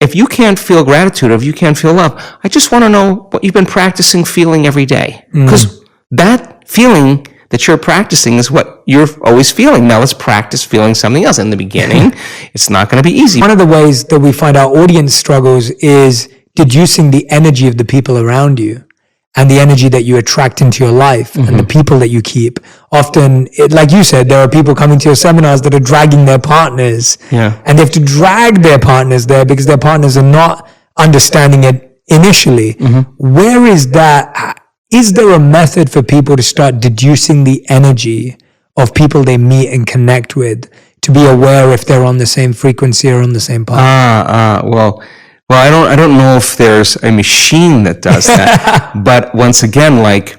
if you can't feel gratitude, or if you can't feel love, I just want to know what you've been practicing feeling every day. Because that feeling that you're practicing is what you're always feeling. Now let's practice feeling something else. In the beginning, it's not going to be easy. One of the ways that we find our audience struggles is deducing the energy of the people around you and the energy that you attract into your life and the people that you keep. Often, like you said, there are people coming to your seminars that are dragging their partners. Yeah. And they have to drag their partners there because their partners are not understanding it initially. Where is that? Is there a method for people to start deducing the energy of people they meet and connect with, to be aware if they're on the same frequency or on the same path? Well, I don't know if there's a machine that does that. But once again, like,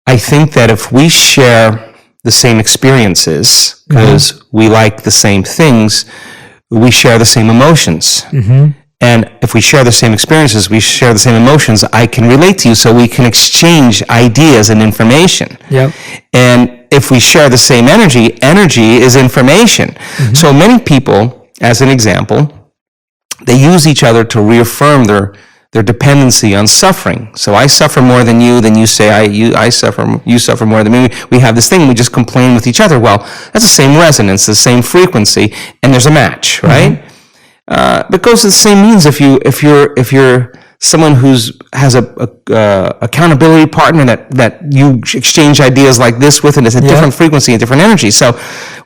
I think that if we share the same experiences, because we like the same things, we share the same emotions. And if we share the same experiences, we share the same emotions, I can relate to you, so we can exchange ideas and information. Yep. And if we share the same energy, energy is information. So many people, as an example, they use each other to reaffirm their dependency on suffering. So I suffer more than you say you suffer more than me. We have this thing, we just complain with each other. Well, that's the same resonance, the same frequency, and there's a match, right? But goes to the same means if you're someone has a accountability partner that you exchange ideas like this with, and it's a different frequency, a different energy. So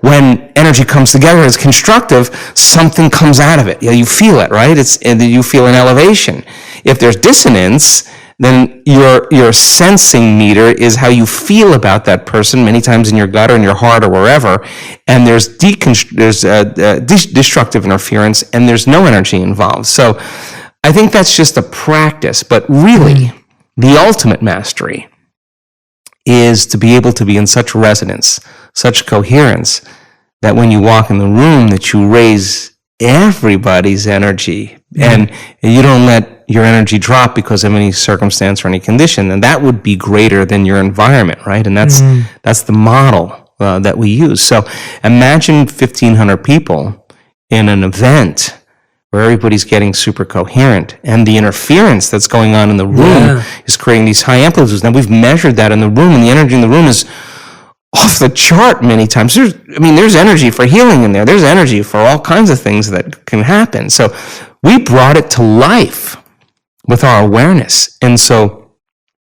when energy comes together, it's constructive, something comes out of it. You feel it, right? You feel an elevation. If there's dissonance, then your sensing meter is how you feel about that person, many times in your gut or in your heart or wherever, and there's destructive interference, and there's no energy involved. So I think that's just a practice, but really, the ultimate mastery is to be able to be in such resonance, such coherence, that when you walk in the room, that you raise everybody's energy, and you don't let your energy drop because of any circumstance or any condition, and that would be greater than your environment, right? And that's the model that we use. So imagine 1,500 people in an event where everybody's getting super coherent, and the interference that's going on in the room is creating these high amplitudes. Now, we've measured that in the room, and the energy in the room is off the chart many times. There's energy for healing in there. There's energy for all kinds of things that can happen. So we brought it to life with our awareness. And so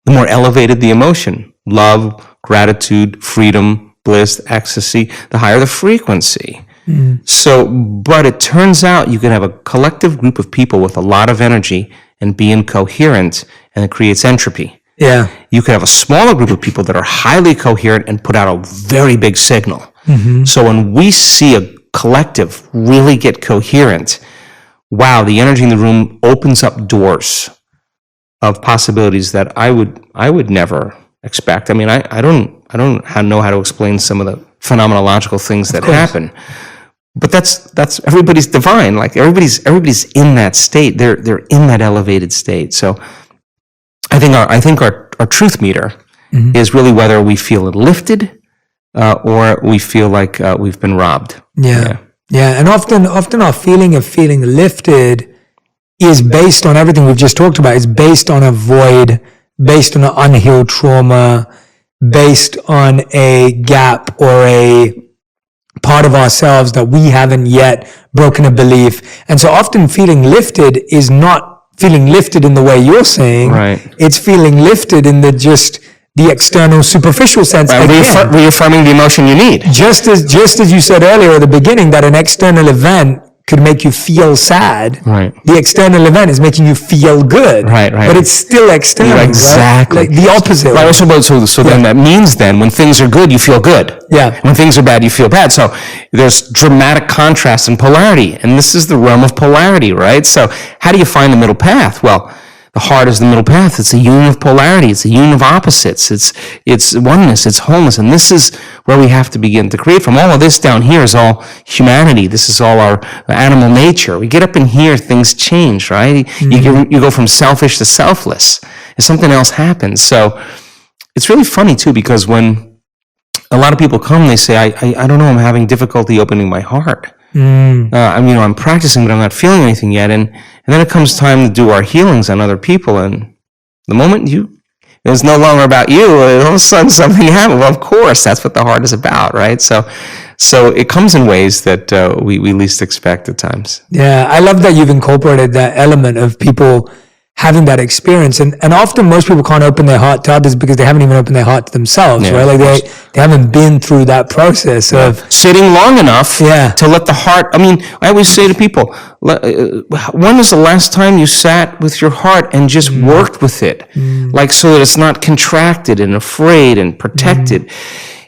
the more elevated the emotion, love, gratitude, freedom, bliss, ecstasy, the higher the frequency. But it turns out you can have a collective group of people with a lot of energy and be incoherent, and it creates entropy. Yeah. You could have a smaller group of people that are highly coherent and put out a very big signal. So when we see a collective really get coherent, wow, the energy in the room opens up doors of possibilities that I would never expect. I don't know how to explain some of the phenomenological things that happen. But that's everybody's divine. Like everybody's in that state. They're in that elevated state. So I think our truth meter is really whether we feel lifted or we feel like we've been robbed. Yeah. And often our feeling of feeling lifted is based on everything we've just talked about. It's based on a void, based on an unhealed trauma, based on a gap or a part of ourselves that we haven't yet broken a belief. And so often feeling lifted is not feeling lifted in the way you're saying. Right. It's feeling lifted in the external superficial sense. Right. Reaffirming the emotion you need. Just as you said earlier at the beginning, that an external event could make you feel sad. Right. The external event is making you feel good. Right. But it's still external. Yeah, exactly. Right? Like the opposite. Right. So then that means then when things are good, you feel good. Yeah. When things are bad, you feel bad. So there's dramatic contrast and polarity. And this is the realm of polarity, right? So how do you find the middle path? Well, the heart is the middle path. It's a union of polarity. It's a union of opposites. It's oneness. It's wholeness. And this is where we have to begin to create from. All of this down here is all humanity. This is all our animal nature. We get up in here, things change, right? You go from selfish to selfless. And something else happens. So it's really funny, too, because when a lot of people come, they say, I don't know, I'm having difficulty opening my heart. I'm practicing, but I'm not feeling anything yet. And then it comes time to do our healings on other people. And the moment it's no longer about you, all of a sudden something happened. Well, of course, that's what the heart is about, right? So it comes in ways that we least expect at times. Yeah, I love that you've incorporated that element of people having that experience. And often most people can't open their heart to others because they haven't even opened their heart to themselves, right? Like they haven't been through that process of sitting long enough to let the heart. I always say to people, when was the last time you sat with your heart and just worked with it? Like, so that it's not contracted and afraid and protected.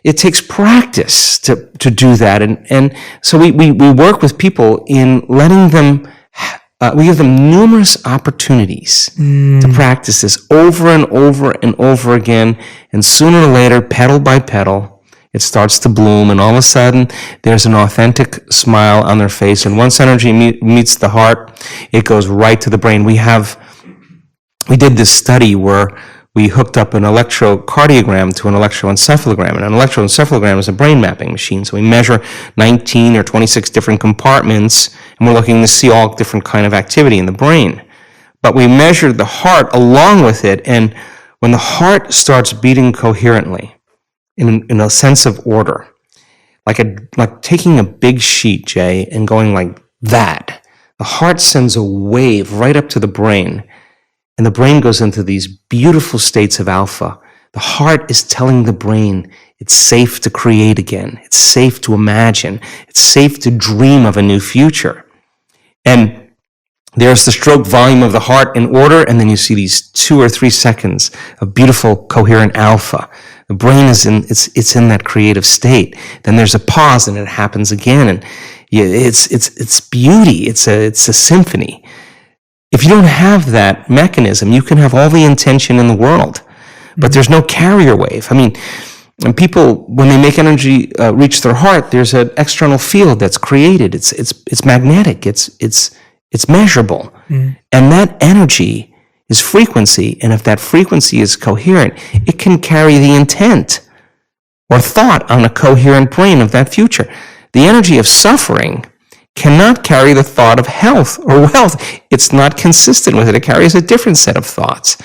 It takes practice to do that. And so we work with people in letting them, we give them numerous opportunities to practice this over and over and over again. And sooner or later, petal by petal, it starts to bloom. And all of a sudden, there's an authentic smile on their face. And once energy meets the heart, it goes right to the brain. We did this study where we hooked up an electrocardiogram to an electroencephalogram. And an electroencephalogram is a brain mapping machine. So we measure 19 or 26 different compartments, and we're looking to see all different kind of activity in the brain. But we measured the heart along with it, and when the heart starts beating coherently, in a sense of order, like taking a big sheet, Jay, and going like that, the heart sends a wave right up to the brain. And the brain goes into these beautiful states of alpha. The heart is telling the brain it's safe to create again. It's safe to imagine. It's safe to dream of a new future. And there's the stroke volume of the heart in order, and then you see these 2 or 3 seconds of beautiful, coherent alpha. The brain is it's in that creative state. Then there's a pause, and it happens again. And it's beauty. It's a symphony. If you don't have that mechanism, you can have all the intention in the world, but there's no carrier wave. And people, when they make energy reach their heart, there's an external field that's created. It's magnetic. It's measurable, and that energy is frequency. And if that frequency is coherent, it can carry the intent or thought on a coherent brain of that future. The energy of suffering cannot carry the thought of health or wealth. It's not consistent with it. It carries a different set of thoughts.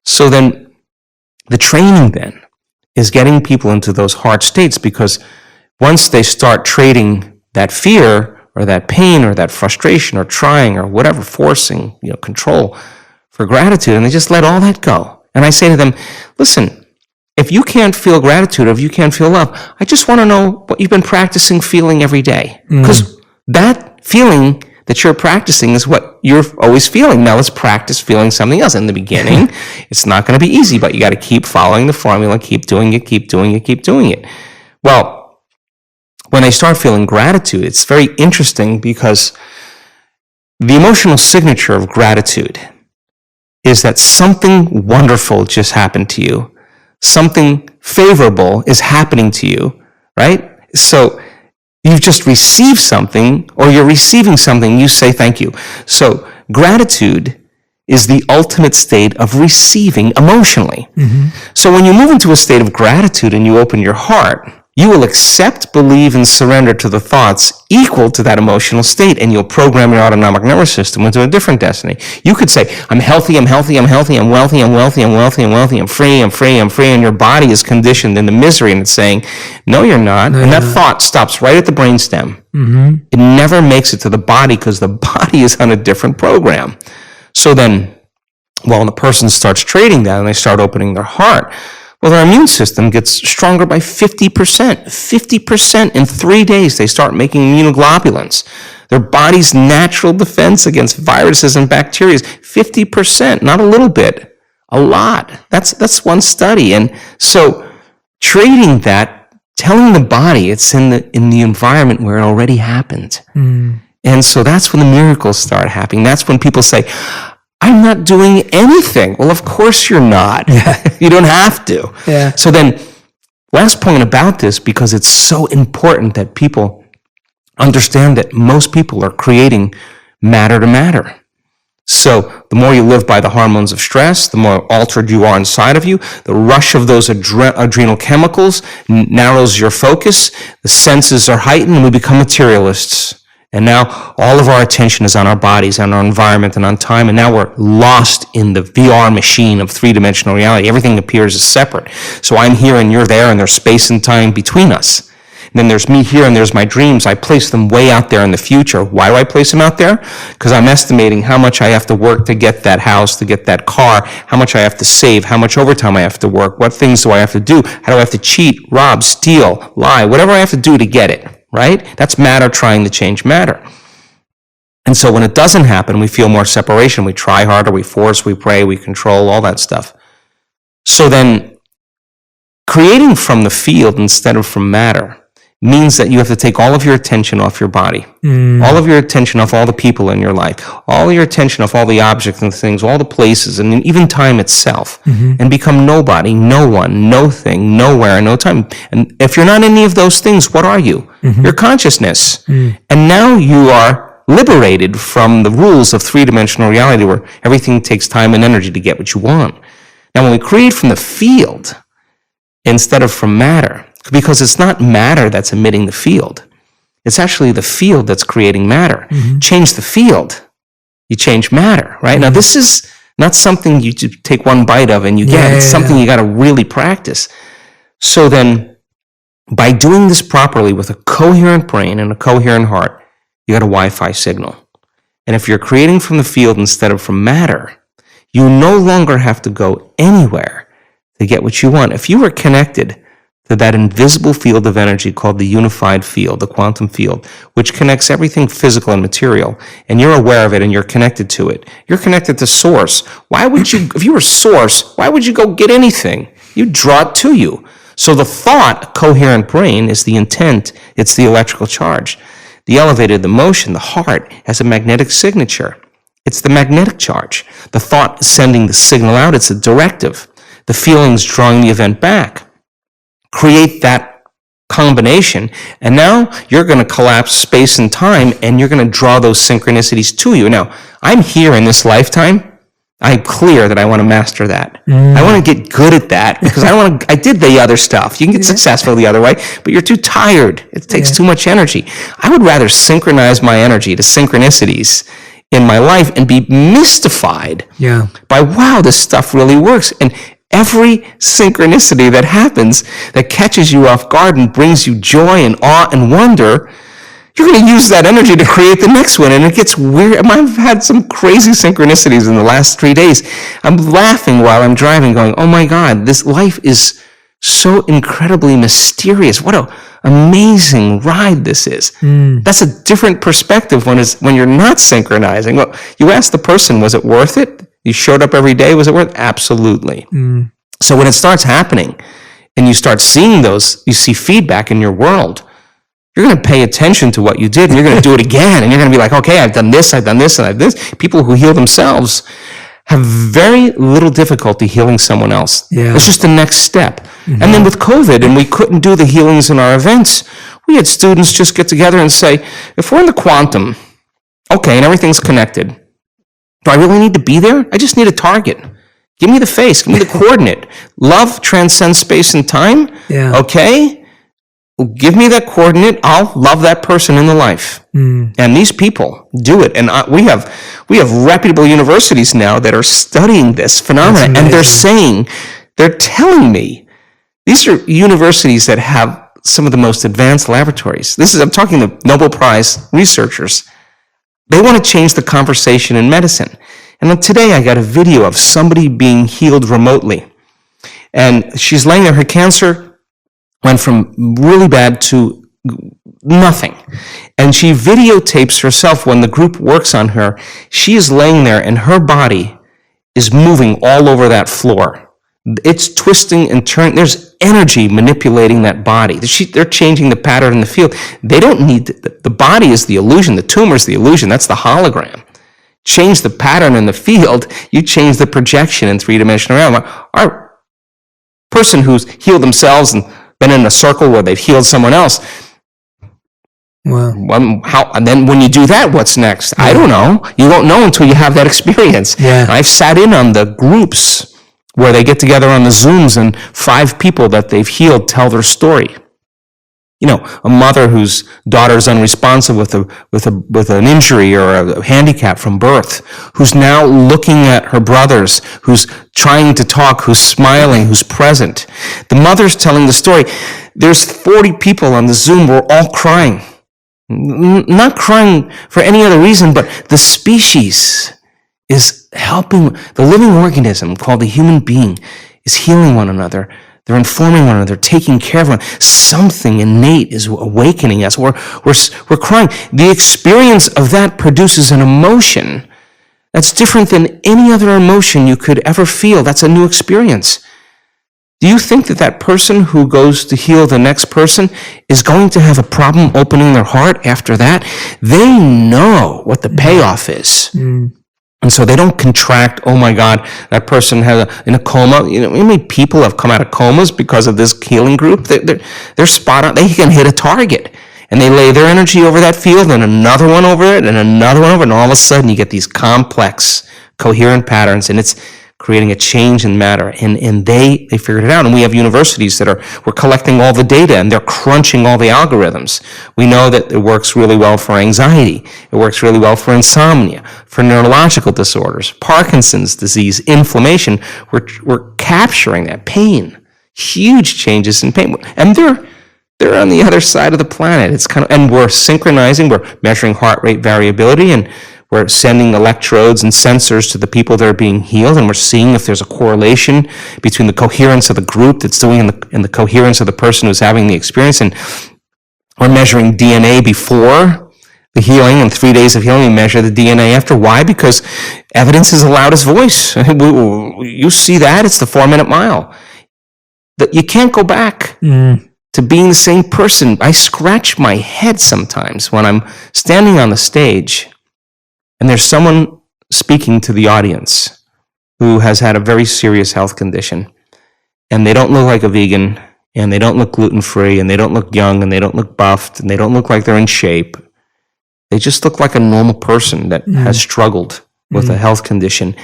So then the training then is getting people into those heart states, because once they start trading that fear or that pain or that frustration or trying or whatever, forcing, control for gratitude, and they just let all that go. And I say to them, listen, if you can't feel gratitude, or if you can't feel love, I just want to know what you've been practicing feeling every day. Because that feeling that you're practicing is what you're always feeling. Now let's practice feeling something else. In the beginning, it's not going to be easy, but you got to keep following the formula, keep doing it, keep doing it, keep doing it. Well, when I start feeling gratitude, it's very interesting, because the emotional signature of gratitude is that something wonderful just happened to you. Something favorable is happening to you, right? So you've just received something, or you're receiving something, you say thank you. So gratitude is the ultimate state of receiving emotionally. So when you move into a state of gratitude and you open your heart, you will accept, believe, and surrender to the thoughts equal to that emotional state, and you'll program your autonomic nervous system into a different destiny. You could say, I'm healthy, I'm healthy, I'm healthy, I'm wealthy, I'm wealthy, I'm wealthy, I'm wealthy, I'm free, I'm free, I'm free, and your body is conditioned into misery, and it's saying, no, you're not. And that thought stops right at the brainstem. It never makes it to the body, because the body is on a different program. So then, when the person starts trading that and they start opening their heart, well, their immune system gets stronger by 50%. 50% in 3 days, they start making immunoglobulins. Their body's natural defense against viruses and bacteria is 50%, not a little bit, a lot. That's one study. And so trading that, telling the body it's in the environment where it already happened. And so that's when the miracles start happening. That's when people say, I'm not doing anything. Well, of course you're not. You don't have to. So then, last point about this, because it's so important that people understand that most people are creating matter to matter. So the more you live by the hormones of stress, the more altered you are inside of you. The rush of those adrenal chemicals narrows your focus. The senses are heightened, and we become materialists. And now all of our attention is on our bodies, on our environment, and on time. And now we're lost in the VR machine of three-dimensional reality. Everything appears as separate. So I'm here and you're there, and there's space and time between us. And then there's me here and there's my dreams. I place them way out there in the future. Why do I place them out there? Because I'm estimating how much I have to work to get that house, to get that car, how much I have to save, how much overtime I have to work, what things do I have to do, how do I have to cheat, rob, steal, lie, whatever I have to do to get it. Right? That's matter trying to change matter. And so when it doesn't happen, we feel more separation. We try harder, we force, we pray, we control, all that stuff. So then, creating from the field instead of from matter means that you have to take all of your attention off your body, all of your attention off all the people in your life, all your attention off all the objects and things, all the places, and even time itself, and become nobody, no one, no thing, nowhere, no time. And if you're not any of those things, what are you? You're consciousness. And now you are liberated from the rules of three-dimensional reality where everything takes time and energy to get what you want. Now, when we create from the field instead of from matter, because it's not matter that's emitting the field. It's actually the field that's creating matter. Change the field, you change matter, right? Now, this is not something you take one bite of and you get. It's something you got to really practice. So then, by doing this properly with a coherent brain and a coherent heart, you got a Wi-Fi signal. And if you're creating from the field instead of from matter, you no longer have to go anywhere to get what you want. If you were connected to that invisible field of energy called the unified field, the quantum field, which connects everything physical and material, and you're aware of it and you're connected to it. You're connected to source. Why would you, if you were source, why would you go get anything? You draw it to you. So the thought, coherent brain, is the intent. It's the electrical charge. The elevated, the motion, the heart has a magnetic signature. It's the magnetic charge. The thought is sending the signal out. It's a directive. The feelings drawing the event back. Create that combination, and now you're going to collapse space and time, and you're going to draw those synchronicities to you. Now, I'm here in this lifetime. I'm clear that I want to master that. I want to get good at that because I did the other stuff. You can get successful the other way, but you're too tired. It takes too much energy. I would rather synchronize my energy to synchronicities in my life and be mystified by, wow, this stuff really works. And every synchronicity that happens that catches you off guard and brings you joy and awe and wonder, you're going to use that energy to create the next one. And it gets weird. I've had some crazy synchronicities in the last 3 days. I'm laughing while I'm driving going, oh my God, this life is so incredibly mysterious. What an amazing ride this is. That's a different perspective when you're not synchronizing. Well, you ask the person, was it worth it? You showed up every day, was it worth it? Absolutely. So when it starts happening and you start seeing those, you see feedback in your world, you're going to pay attention to what you did and you're going to do it again. And you're going to be like, okay, I've done this, and I've done this. People who heal themselves have very little difficulty healing someone else. It's just the next step. And then with COVID, and we couldn't do the healings in our events, we had students just get together and say, if we're in the quantum, okay, and everything's connected, do I really need to be there? I just need a target. Give me the face. Give me the coordinate. Love transcends space and time. Okay? Well, give me that coordinate. I'll love that person in the life. And these people do it. And we have reputable universities now that are studying this phenomenon. And they're telling me, these are universities that have some of the most advanced laboratories. I'm talking the Nobel Prize researchers. They want to change the conversation in medicine. And then today I got a video of somebody being healed remotely. And she's laying there, her cancer went from really bad to nothing. And she videotapes herself when the group works on her. She is laying there and her body is moving all over that floor. It's twisting and turning. There's energy manipulating that body. They're changing the pattern in the field. They don't need, the body is the illusion. The tumor is the illusion. That's the hologram. Change the pattern in the field, you change the projection in three-dimensional realm. Our person who's healed themselves and been in a circle where they've healed someone else, and then when you do that, what's next? I don't know. You won't know until you have that experience. I've sat in on the groups where they get together on the Zooms and 5 people that they've healed tell their story. a mother whose daughter is unresponsive with an injury or a handicap from birth, who's now looking at her brothers, who's trying to talk, who's smiling, who's present. The mother's telling the story. There's 40 people on the Zoom. We're all crying. Not crying for any other reason, but the species is helping. The living organism called the human being is healing one another. They're informing one another, taking care of one another. Something innate is awakening us. We're crying. The experience of that produces an emotion that's different than any other emotion you could ever feel. That's a new experience. Do you think that person who goes to heal the next person is going to have a problem opening their heart after that? They know what the payoff is. And so they don't contract, oh my God, that person in a coma. How many people have come out of comas because of this healing group? They're spot on. They can hit a target. And they lay their energy over that field and another one over it and another one over it. And all of a sudden you get these complex, coherent patterns, and it's creating a change in matter. And they figured it out. And we have universities we're collecting all the data and they're crunching all the algorithms. We know that it works really well for anxiety. It works really well for insomnia, for neurological disorders, Parkinson's disease, inflammation. We're capturing that pain, huge changes in pain. And they're on the other side of the planet. And we're synchronizing, we're measuring heart rate variability, and we're sending electrodes and sensors to the people that are being healed, and we're seeing if there's a correlation between the coherence of the group that's doing and the coherence of the person who's having the experience. And we're measuring DNA before the healing, and 3 days of healing, we measure the DNA after. Why? Because evidence is the loudest voice. You see that? It's the 4-minute mile. That you can't go back to being the same person. I scratch my head sometimes when I'm standing on the stage and there's someone speaking to the audience who has had a very serious health condition, and they don't look like a vegan, and they don't look gluten-free, and they don't look young, and they don't look buffed, and they don't look like they're in shape. They just look like a normal person that has struggled with a health condition,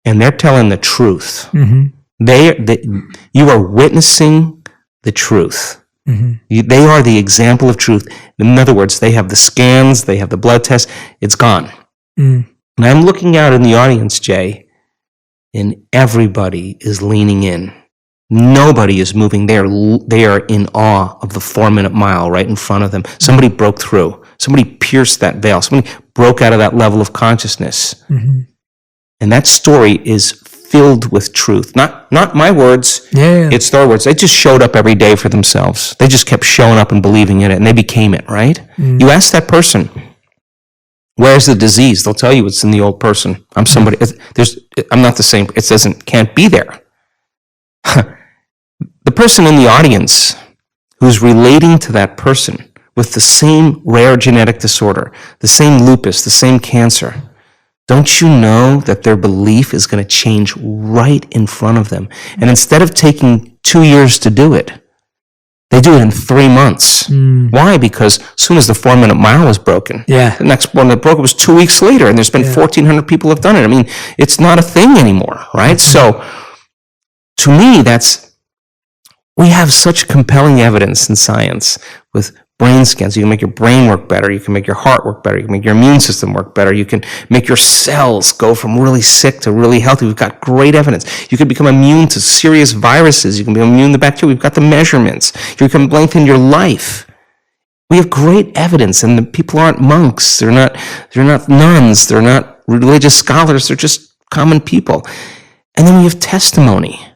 and they're telling the truth. You are witnessing the truth. They are the example of truth. In other words, they have the scans, they have the blood tests, it's gone. And I'm looking out in the audience, Jay, and everybody is leaning in. Nobody is moving. They are in awe of the 4-minute mile right in front of them. Somebody broke through. Somebody pierced that veil. Somebody broke out of that level of consciousness. And that story is filled with truth. Not my words. It's their words. They just showed up every day for themselves. They just kept showing up and believing in it, and they became it, right? You ask that person, where's the disease? They'll tell you it's in the old person. I'm somebody. I'm not the same. It can't be there. The person in the audience who's relating to that person with the same rare genetic disorder, the same lupus, the same cancer, don't you know that their belief is going to change right in front of them? And instead of taking 2 years to do it, they do it in 3 months. Why? Because as soon as the 4-minute mile was broken, the next one that broke was 2 weeks later, and there's been 1,400 people have done it. I mean, it's not a thing anymore, right? So, to me, we have such compelling evidence in science with brain scans. You can make your brain work better. You can make your heart work better. You can make your immune system work better. You can make your cells go from really sick to really healthy. We've got great evidence. You can become immune to serious viruses. You can become immune to bacteria. We've got the measurements. You can lengthen your life. We have great evidence, and the people aren't monks. They're not nuns. They're not religious scholars. They're just common people. And then we have testimony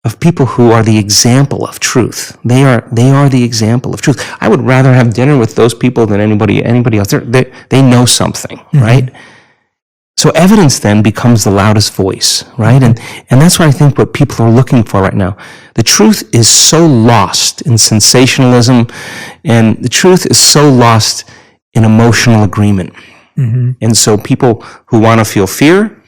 of people who are the example of truth. They are the example of truth. I would rather have dinner with those people than anybody else. They know something, right? So evidence then becomes the loudest voice, right? And that's what people are looking for right now. The truth is so lost in sensationalism, and the truth is so lost in emotional agreement. And so people who want to feel fear,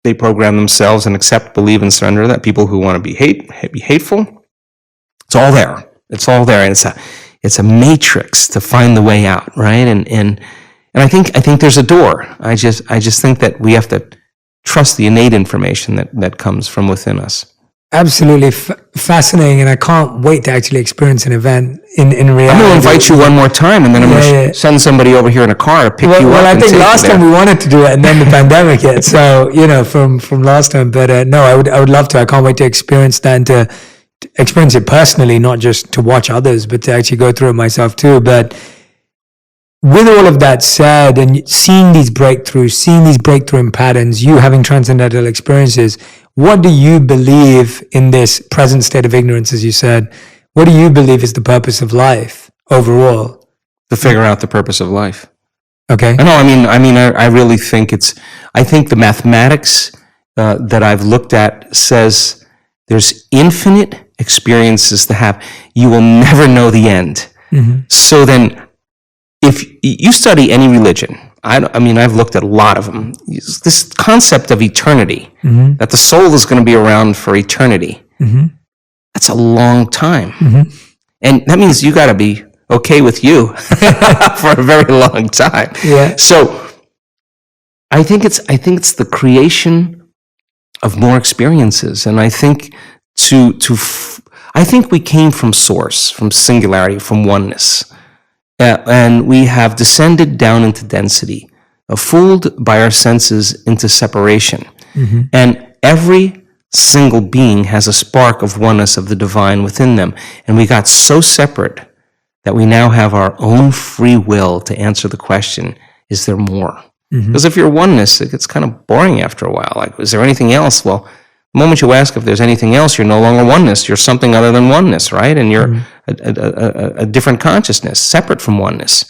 they program themselves and accept, believe, and surrender that. People who want to be hateful, it's all there. It's all there, and it's a matrix to find the way out, right? And I think there's a door. I just think that we have to trust the innate information that comes from within us. Absolutely fascinating, and I can't wait to actually experience an event in reality. I'm going to invite you one more time, and then I'm going to send somebody over here in a car to pick you up. Well, I think last time we wanted to do it, and then the pandemic hit. So from last time, but no, I would love to. I can't wait to experience that and to experience it personally, not just to watch others, but to actually go through it myself too. But with all of that said, and seeing these breakthrough patterns, you having transcendental experiences, what do you believe in this present state of ignorance, as you said? What do you believe is the purpose of life overall? To figure out the purpose of life. Okay. I really think I think the mathematics that I've looked at says there's infinite experiences to have. You will never know the end. Mm-hmm. So then, if you study any religion, I've looked at a lot of them. This concept of eternity, mm-hmm. that the soul is going to be around for eternity, mm-hmm. that's a long time. Mm-hmm. And that means you got to be okay with you for a very long time. Yeah. So I think it's the creation of more experiences. And I think I think we came from source, from singularity, from oneness. And we have descended down into density, fooled by our senses into separation. Mm-hmm. And every single being has a spark of oneness of the divine within them. And we got so separate that we now have our own free will to answer the question, is there more? Mm-hmm. Because if you're oneness, it gets kind of boring after a while. Like, is there anything else? Well, the moment you ask if there's anything else, you're no longer oneness. You're something other than oneness, right? And you're a different consciousness, separate from oneness.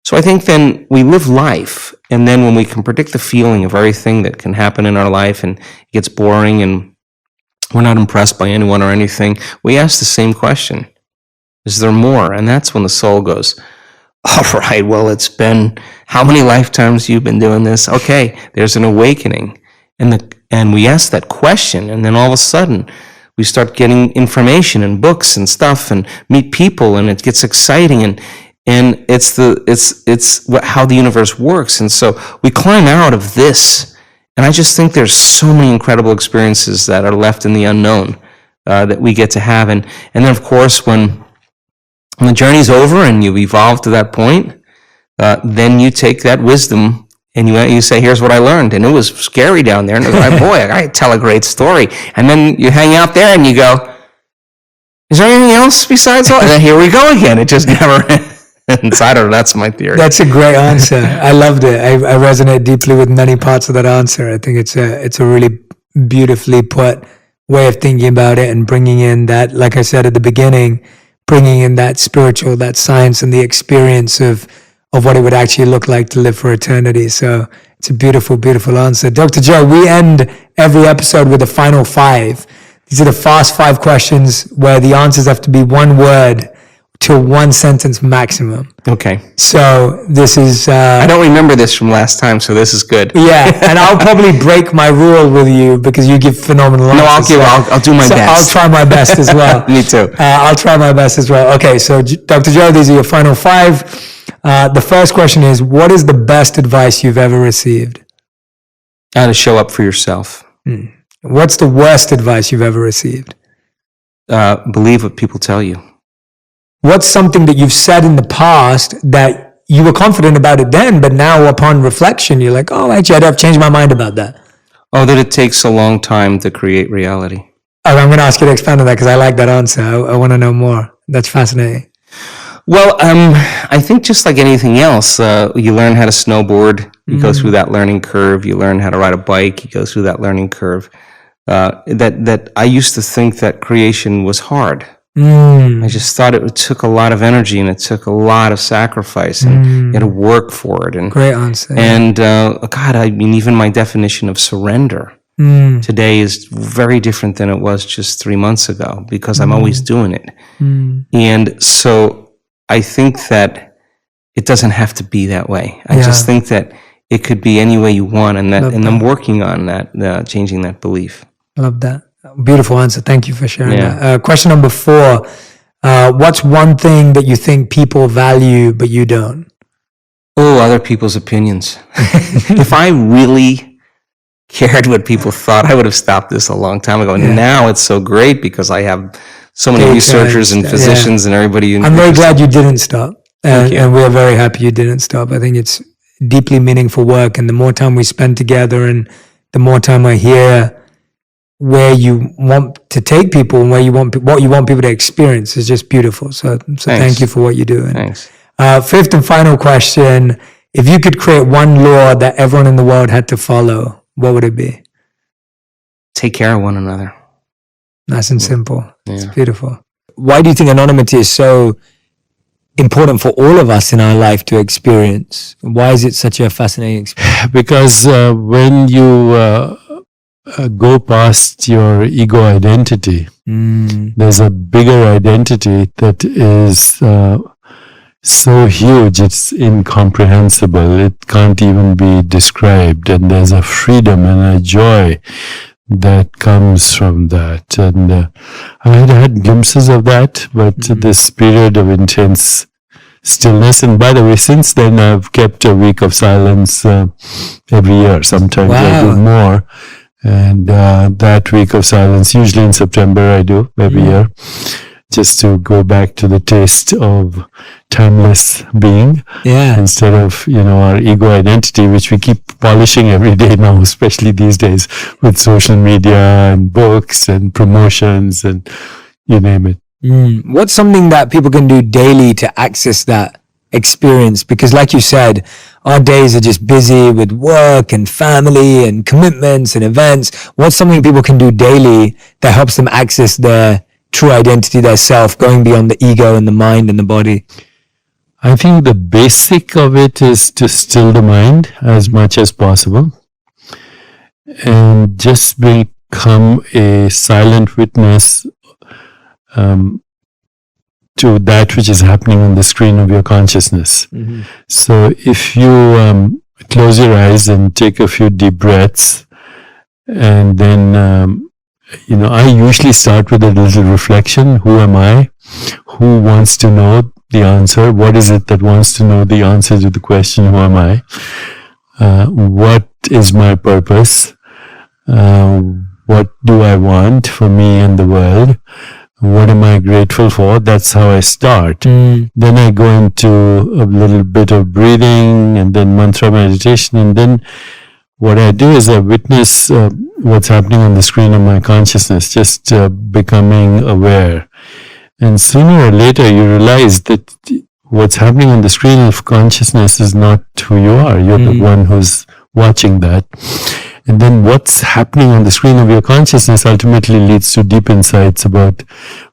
So I think then we live life, and then when we can predict the feeling of everything that can happen in our life, and it gets boring, and we're not impressed by anyone or anything, we ask the same question: is there more? And that's when the soul goes, all right, well, it's been how many lifetimes you've been doing this? Okay, there's an awakening. And we ask that question, and then all of a sudden, we start getting information and books and stuff, and meet people, and it gets exciting, and it's how the universe works. And so we climb out of this, and I just think there's so many incredible experiences that are left in the unknown that we get to have, and then of course when the journey's over and you've evolved to that point, then you take that wisdom. And you say, here's what I learned. And it was scary down there. And it was like, boy, I tell a great story. And then you hang out there and you go, is there anything else besides all? And then here we go again. It just never ends. I don't know. That's my theory. That's a great answer. I loved it. I resonate deeply with many parts of that answer. I think it's a really beautifully put way of thinking about it, and bringing in that, like I said at the beginning, bringing in that spiritual, that science, and the experience of what it would actually look like to live for eternity. So it's a beautiful, beautiful answer. Dr. Joe, we end every episode with a final 5. These are the fast 5 questions where the answers have to be one word to 1 sentence maximum. Okay. So this is... I don't remember this from last time, so this is good. Yeah, and I'll probably break my rule with you because you give phenomenal answers. No, I'll do my best. I'll try my best as well. Me too. I'll try my best as well. Okay, so Dr. Joe, these are your final 5. The first question is, what is the best advice you've ever received? How to show up for yourself. What's the worst advice you've ever received? Believe what people tell you. What's something that you've said in the past that you were confident about it then, but now upon reflection, you're like, oh, actually, I've changed my mind about that? Oh, that it takes a long time to create reality. Oh, I'm going to ask you to expand on that because I like that answer. I want to know more. That's fascinating. Well, I think just like anything else, you learn how to snowboard, you go through that learning curve. You learn how to ride a bike, you go through that learning curve. That I used to think that creation was hard. I just thought it took a lot of energy and it took a lot of sacrifice, and you had to work for it. And great answer. And God, I mean, even my definition of surrender today is very different than it was just 3 months ago, because I'm always doing it. And so I think that it doesn't have to be that way. I just think that it could be any way you want, and I'm working on that, changing that belief. I love that. Beautiful answer. Thank you for sharing that. Question number 4. What's one thing that you think people value but you don't? Oh, other people's opinions. If I really cared what people thought, I would have stopped this a long time ago. And now it's so great because I have so many researchers and physicians and everybody. I'm very glad you didn't stop. And we're very happy you didn't stop. I think it's deeply meaningful work. And the more time we spend together and the more time I hear where you want to take people and what you want people to experience is just beautiful. So thank you for what you do. And, Thanks. Fifth and final question. If you could create one law that everyone in the world had to follow, what would it be? Take care of one another. Nice and simple. Yeah. It's beautiful. Why do you think anonymity is so important for all of us in our life to experience? Why is it such a fascinating experience? Because when you go past your ego identity, there's a bigger identity that is so huge, it's incomprehensible. It can't even be described. And there's a freedom and a joy that comes from that. And I had glimpses of that, but this period of intense stillness. And by the way, since then, I've kept a week of silence every year. Sometimes I do more. And that week of silence, usually in September, I do every year, just to go back to the taste of timeless being instead of, our ego identity, which we keep polishing every day now, especially these days with social media and books and promotions and you name it. What's something that people can do daily to access that experience? Because like you said, our days are just busy with work and family and commitments and events. What's something people can do daily that helps them access their true identity, their self, going beyond the ego and the mind and the body? I think the basic of it is to still the mind as much as possible and just become a silent witness to that which is happening on the screen of your consciousness. So if you close your eyes and take a few deep breaths, and then I usually start with a little reflection. Who am I? Who wants to know the answer? What is it that wants to know the answer to the question, who am I? What is my purpose? What do I want for me and the world? What am I grateful for? That's how I start. Then I go into a little bit of breathing and then mantra meditation. And then what I do is I witness what's happening on the screen of my consciousness, just becoming aware. And sooner or later you realize that what's happening on the screen of consciousness is not who you are. You're the one who's watching that. And then what's happening on the screen of your consciousness ultimately leads to deep insights about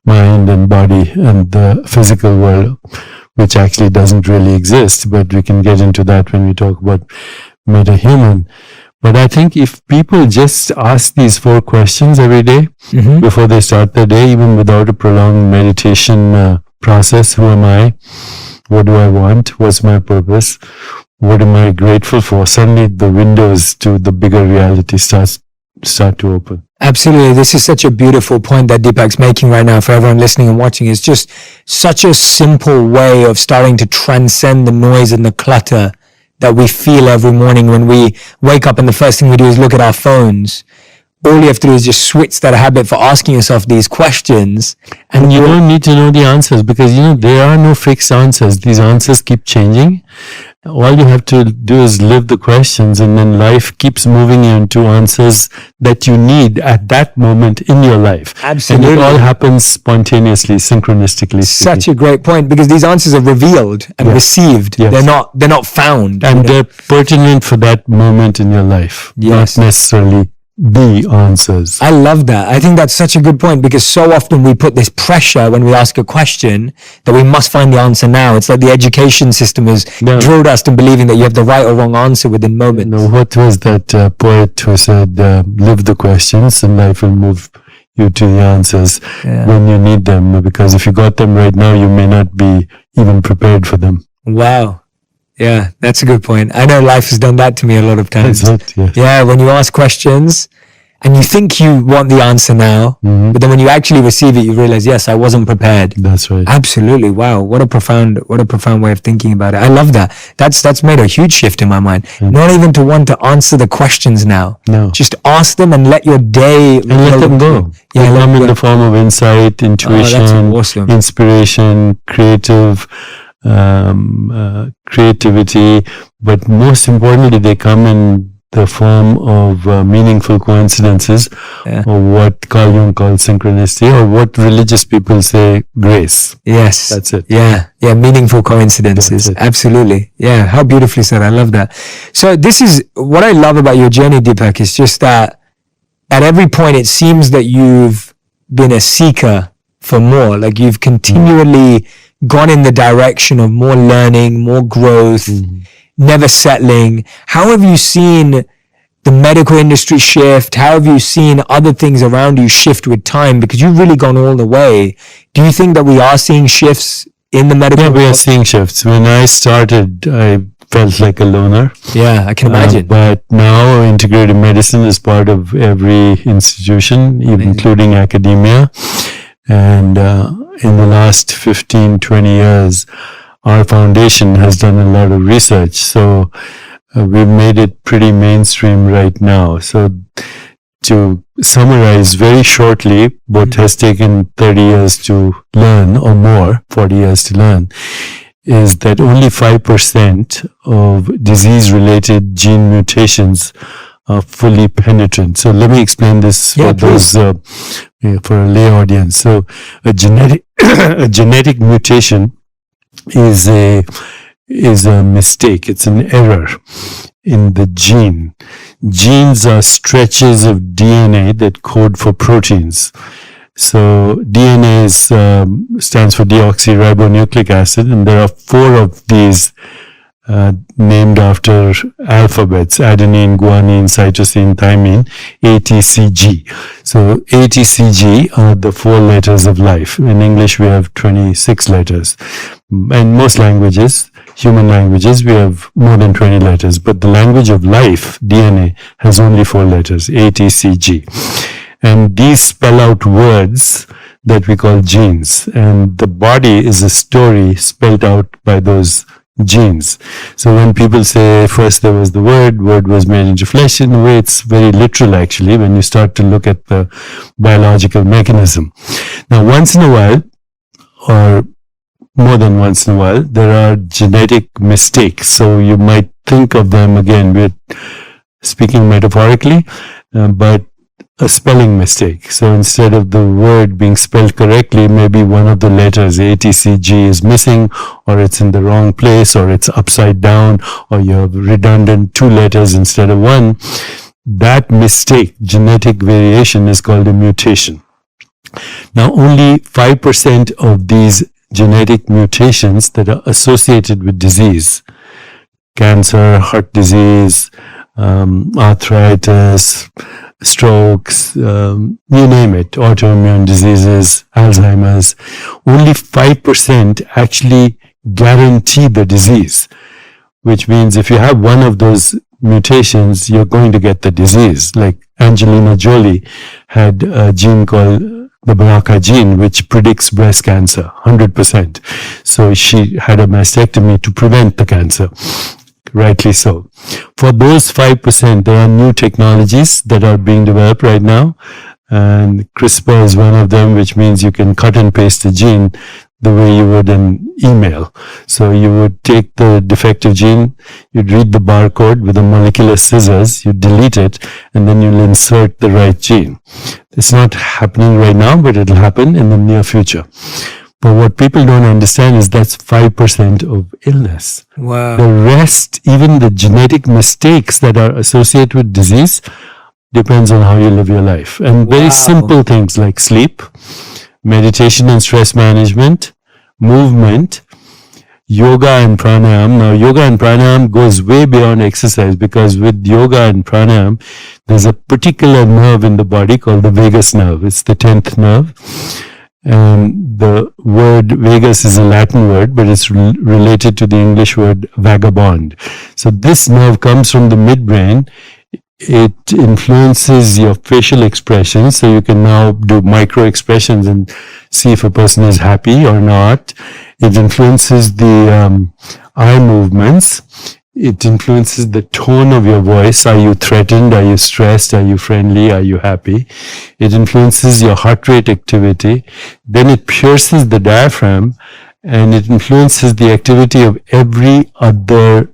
mind and body and the physical world, which actually doesn't really exist. But we can get into that when we talk about meta-human. But I think if people just ask these 4 questions every day before they start their day, even without a prolonged meditation process, who am I? What do I want? What's my purpose? What am I grateful for? Suddenly the windows to the bigger reality start to open. Absolutely. This is such a beautiful point that Deepak's making right now for everyone listening and watching. It's just such a simple way of starting to transcend the noise and the clutter that we feel every morning when we wake up and the first thing we do is look at our phones. All you have to do is just switch that habit for asking yourself these questions. And you don't need to know the answers because, there are no fixed answers. These answers keep changing. All you have to do is live the questions, and then life keeps moving you into answers that you need at that moment in your life. Absolutely. And it all happens spontaneously, synchronistically. Such a great point, because these answers are revealed and received. Yes. They're not found. And they're pertinent for that moment in your life, not necessarily the answers. I love that. I think that's such a good point, because so often we put this pressure when we ask a question that we must find the answer now. It's like the education system has drilled us to believing that you have the right or wrong answer within moments. What was that poet who said, live the questions and life will move you to the answers when you need them, because if you got them right now, you may not be even prepared for them. Wow. Yeah, that's a good point. I know life has done that to me a lot of times. Yes. Yeah, when you ask questions and you think you want the answer now, but then when you actually receive it, you realize, yes, I wasn't prepared. That's right. Absolutely. Wow. What a profound way of thinking about it. I love that. That's made a huge shift in my mind. Not even to want to answer the questions now. No. Just ask them and let your day And let them go. Yeah, They come in the form of insight, intuition, awesome. inspiration, creativity, but most importantly, they come in the form of meaningful coincidences, or what Carl Jung calls synchronicity, or what religious people say grace. Yes. That's it. Yeah. Meaningful coincidences. Absolutely. Yeah. How beautifully said. I love that. So this is what I love about your journey, Deepak, is just that at every point it seems that you've been a seeker for more. Like you've continually gone in the direction of more learning, more growth, never settling. How have you seen the medical industry shift? How have you seen other things around you shift with time? Because you've really gone all the way. Do you think that we are seeing shifts in the medical? Yeah, we are seeing shifts. When I started, I felt like a loner. Yeah, I can imagine. But now integrative medicine is part of every institution, including academia. And in the last 15, 20 years, our foundation has done a lot of research. So we've made it pretty mainstream right now. So to summarize very shortly, what has taken 30 years to learn or more, 40 years to learn, is that only 5% of disease-related gene mutations are fully penetrant. So let me explain this for those, for a lay audience. So a genetic mutation is a mistake. It's an error in the gene. Genes are stretches of DNA that code for proteins. So DNA stands for deoxyribonucleic acid, and there are 4 of these named after alphabets: adenine, guanine, cytosine, thymine, ATCG. So ATCG are the 4 letters of life. In English, we have 26 letters. In most languages, human languages, we have more than 20 letters. But the language of life, DNA, has only 4 letters, ATCG. And these spell out words that we call genes. And the body is a story spelled out by those genes. So when people say first there was the word was made into flesh, in a way it's very literal actually when you start to look at the biological mechanism. Now once in a while, or more than once in a while, there are genetic mistakes. So you might think of them, again, we're speaking metaphorically, but a spelling mistake. So instead of the word being spelled correctly, maybe one of the letters ATCG is missing, or it's in the wrong place, or it's upside down, or you have redundant 2 letters instead of 1. That mistake, genetic variation, is called a mutation. Now only 5% of these genetic mutations that are associated with disease, cancer, heart disease, arthritis, strokes, you name it, autoimmune diseases, Alzheimer's, only 5% actually guarantee the disease, which means if you have one of those mutations, you're going to get the disease. Like Angelina Jolie had a gene called the BRCA gene, which predicts breast cancer, 100%. So she had a mastectomy to prevent the cancer. Rightly so. For those 5%, there are new technologies that are being developed right now. And CRISPR is one of them, which means you can cut and paste the gene the way you would an email. So you would take the defective gene, you'd read the barcode with a molecular scissors, you delete it, and then you'll insert the right gene. It's not happening right now, but it'll happen in the near future. But what people don't understand is that's 5% of illness. Wow. The rest, even the genetic mistakes that are associated with disease, depends on how you live your life. And very simple things like sleep, meditation and stress management, movement, yoga and pranayama. Now, yoga and pranayama goes way beyond exercise, because with yoga and pranayama, there's a particular nerve in the body called the vagus nerve. It's the 10th nerve. And the word vagus is a Latin word, but it's related to the English word vagabond. So this nerve comes from the midbrain it influences your facial expressions. So you can now do micro expressions and see if a person is happy or not. It influences the eye movements. It influences the tone of your voice. Are you threatened? Are you stressed? Are you friendly? Are you happy? It influences your heart rate activity. Then it pierces the diaphragm, and it influences the activity of every other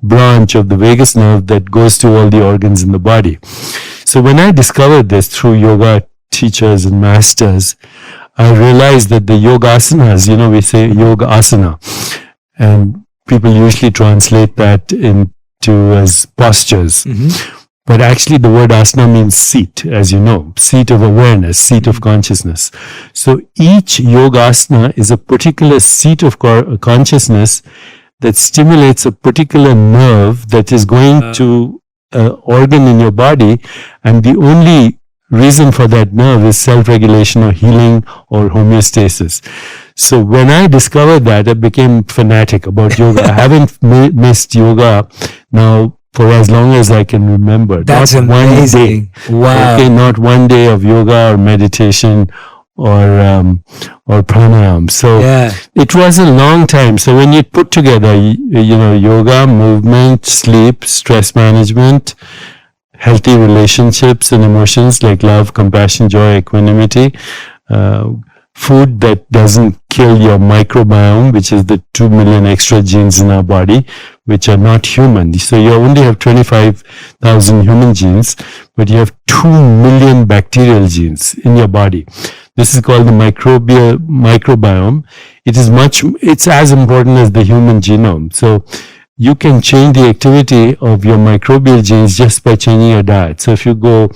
branch of the vagus nerve that goes to all the organs in the body. So when I discovered this through yoga teachers and masters, I realized that the yoga asanas, we say yoga asana, and people usually translate that into as postures. But actually the word asana means seat, as you know, seat of awareness, seat of consciousness. So each yoga asana is a particular seat of consciousness that stimulates a particular nerve that is going to an organ in your body, and the only reason for that nerve is self-regulation or healing or homeostasis. So when I discovered that, I became fanatic about yoga. I haven't missed yoga now for as long as I can remember. That's not amazing. One day. Wow. Okay, not one day of yoga or meditation or pranayam. So it was a long time. So when you put together, yoga, movement, sleep, stress management, healthy relationships and emotions like love, compassion, joy, equanimity, food that doesn't kill your microbiome, which is the 2 million extra genes in our body, which are not human. So you only have 25,000 human genes, but you have 2 million bacterial genes in your body. This is called the microbiome. It's as important as the human genome. So you can change the activity of your microbial genes just by changing your diet. So if you go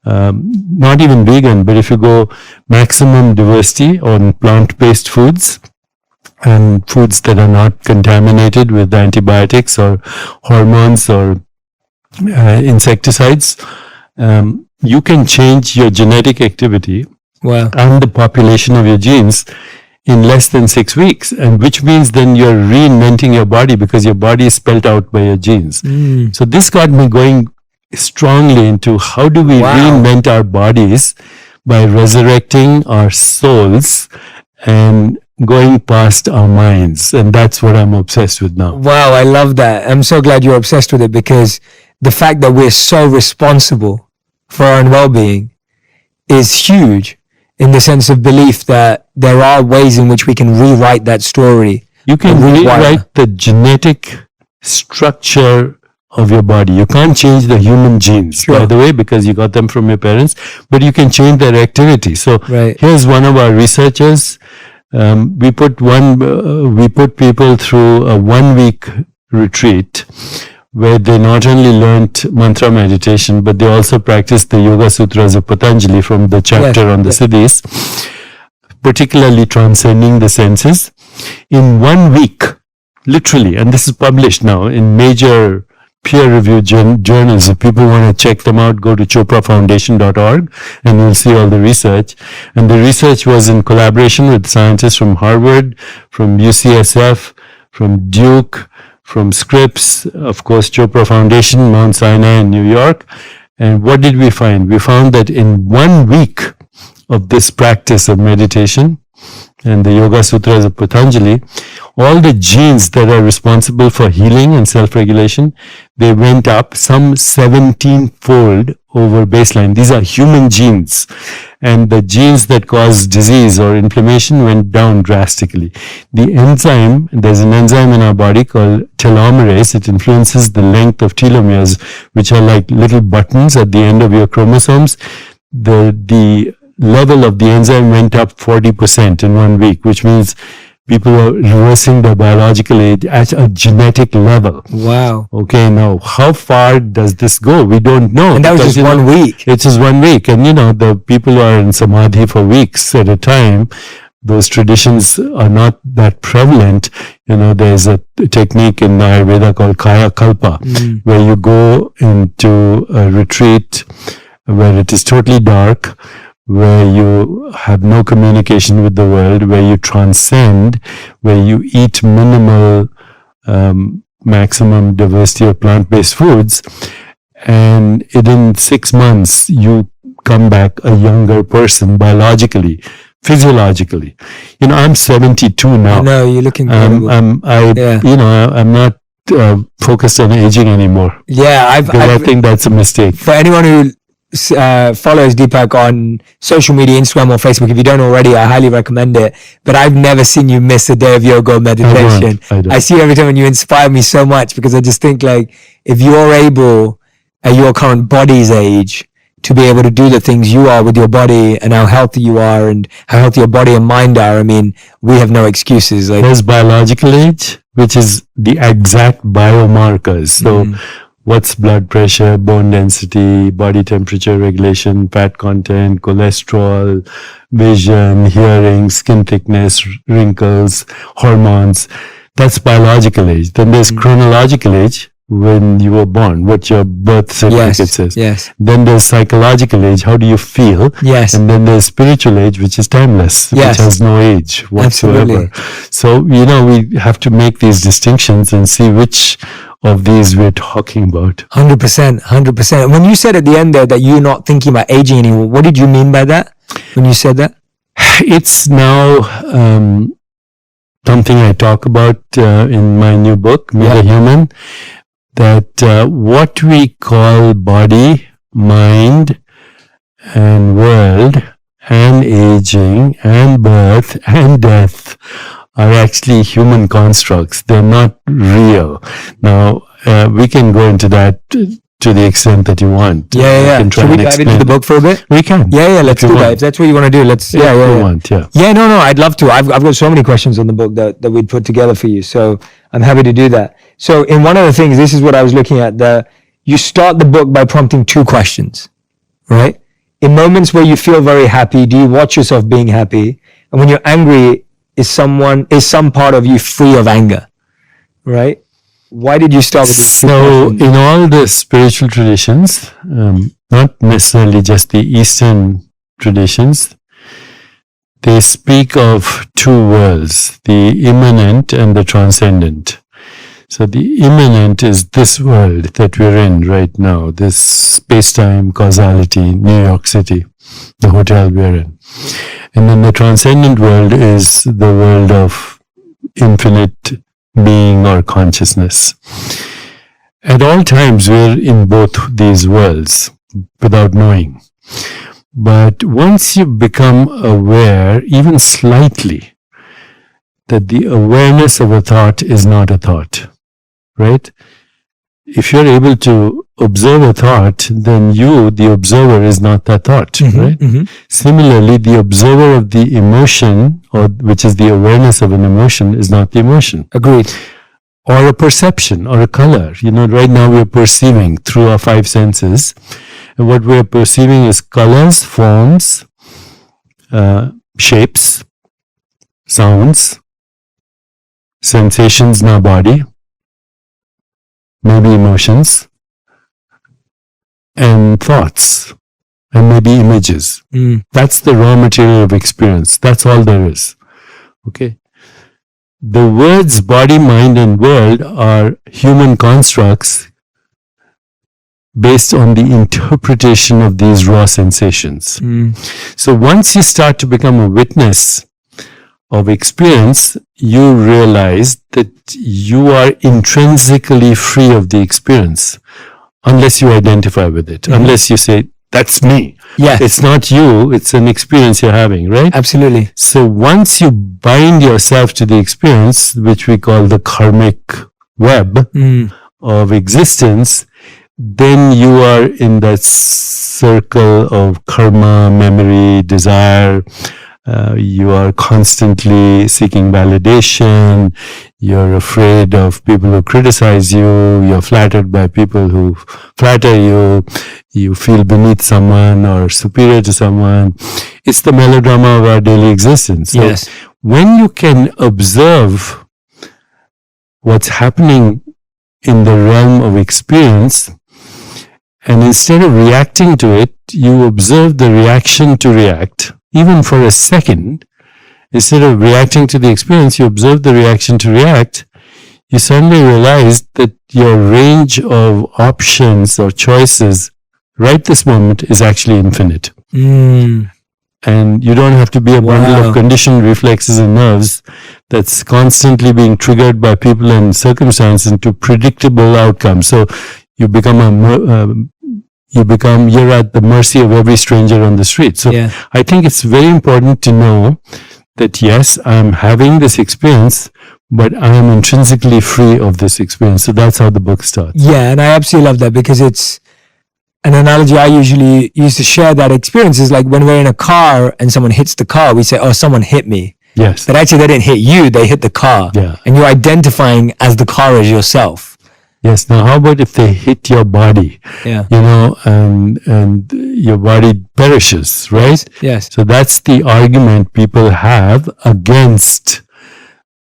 not even vegan, but if you go maximum diversity on plant-based foods and foods that are not contaminated with antibiotics or hormones or insecticides, you can change your genetic activity and the population of your genes in less than 6 weeks, and which means then you're reinventing your body because your body is spelled out by your genes. So this got me going strongly into how do we reinvent our bodies by resurrecting our souls and going past our minds. And that's what I'm obsessed with now. Wow, I love that. I'm so glad you're obsessed with it, because the fact that we're so responsible for our own well-being is huge, in the sense of belief that there are ways in which we can rewrite that story. You can rewrite the genetic structure of your body. You can't change the human genes, by the way, because you got them from your parents, but you can change their activity. So here's one of our researchers. We put people through a 1-week retreat where they not only learnt mantra meditation, but they also practiced the Yoga Sutras of Patanjali from the chapter on the siddhis, particularly transcending the senses. In 1 week, literally, and this is published now in major peer-reviewed journals. If people want to check them out, go to choprafoundation.org and you'll see all the research. And the research was in collaboration with scientists from Harvard, from UCSF, from Duke, from Scripps, of course, Chopra Foundation, Mount Sinai in New York. And what did we find? We found that in 1 week of this practice of meditation and the Yoga Sutras of Patanjali, all the genes that are responsible for healing and self-regulation, they went up some 17-fold over baseline. These are human genes. And the genes that cause disease or inflammation went down drastically. The enzyme, there's an enzyme in our body called telomerase. It influences the length of telomeres, which are like little buttons at the end of your chromosomes. The level of the enzyme went up 40% in 1 week, which means people are reversing their biological age at a genetic level. Wow. Okay, now how far does this go? We don't know. And that was just 1 week. It's just 1 week. And the people who are in samadhi for weeks at a time, those traditions are not that prevalent. There's a technique in Ayurveda called Kaya Kalpa, where you go into a retreat where it is totally dark, where you have no communication with the world, where you transcend, where you eat minimal, maximum diversity of plant-based foods, and within 6 months you come back a younger person biologically, physiologically. I'm 72 now. No, you look incredible. I'm not focused on aging anymore. Yeah, I think that's a mistake. For anyone who follows Deepak on social media, Instagram or Facebook, if you don't already, I highly recommend it. But I've never seen you miss a day of yoga or meditation. I don't. I see you every time, and you inspire me so much, because I just think, like, if you're able at your current body's age to be able to do the things you are with your body, and how healthy you are and how healthy your body and mind are, I mean, we have no excuses. Like, there's biological age, which is the exact biomarkers. So what's blood pressure, bone density, body temperature regulation, fat content, cholesterol, vision, hearing, skin thickness, wrinkles, hormones. That's biological age. Then there's chronological age, when you were born, what your birth certificate says. Yes. Then there's psychological age, how do you feel? Yes. And then there's spiritual age, which is timeless, Yes. which has no age whatsoever. Absolutely. So, we have to make these distinctions and see which of these we're talking about. 100%. When you said at the end there that you're not thinking about aging anymore, what did you mean by that when you said that? It's now something I talk about in my new book, Meet a Human, that what we call body, mind, and world, and aging, and birth, and death are actually human constructs. They're not real. Now, we can go into that to the extent that you want. Yeah. Should we dive into the book for a bit? We can. Yeah, let's do that. If that's what you want to do, let's. Yeah. Yeah, no, I'd love to. I've got so many questions on the book that we'd put together for you. So I'm happy to do that. So in one of the things, this is what I was looking at. You start the book by prompting 2 questions, right? In moments where you feel very happy, do you watch yourself being happy? And when you're angry, is some part of you free of anger, right? Why did you start with this? So in all the spiritual traditions, not necessarily just the Eastern traditions, they speak of 2 worlds, the immanent and the transcendent. So the immanent is this world that we're in right now, this space-time causality, New York City, the hotel we're in. And then the transcendent world is the world of infinite being or consciousness. At all times, we're in both these worlds without knowing. But once you become aware, even slightly, that the awareness of a thought is not a thought, right? If you're able to observe a thought, then you, the observer, is not that thought, right? Similarly, the observer of the emotion, or which is the awareness of an emotion, is not the emotion. Agreed. Or a perception, or a color. Right now we're perceiving through our 5 senses. And what we're perceiving is colors, forms, shapes, sounds, sensations in our body, maybe emotions, and thoughts, and maybe images. That's the raw material of experience. That's all there is. Okay? The words body, mind, and world are human constructs based on the interpretation of these raw sensations. So once you start to become a witness of experience, you realize that you are intrinsically free of the experience, unless you identify with it, unless you say, that's me. Yeah. It's not you, it's an experience you're having, right? Absolutely. So once you bind yourself to the experience, which we call the karmic web of existence, then you are in that circle of karma, memory, desire. You are constantly seeking validation. You're afraid of people who criticize you. You're flattered by people who flatter you. You feel beneath someone or superior to someone. It's the melodrama of our daily existence. So Yes. when you can observe what's happening in the realm of experience, and instead of reacting to it, you observe the reaction to react, even for a second. Instead of reacting to the experience, you observe the reaction to react. you suddenly realize that your range of options or choices right this moment is actually infinite. And you don't have to be a bundle of conditioned reflexes and nerves that's constantly being triggered by people and circumstances into predictable outcomes. So you become you're at the mercy of every stranger on the street. So I think it's very important to know that yes, I'm having this experience, but I am intrinsically free of this experience. So that's how the book starts. Yeah, and I absolutely love that, because it's an analogy I usually use to share that experience is like when we're in a car and someone hits the car, we say, oh, someone hit me. Yes. But actually they didn't hit you, they hit the car. Yeah. And you're identifying as the car as yourself. Yes. Now, how about if they hit your body? Yeah. You know, and your body perishes, right? Yes. So that's the argument people have against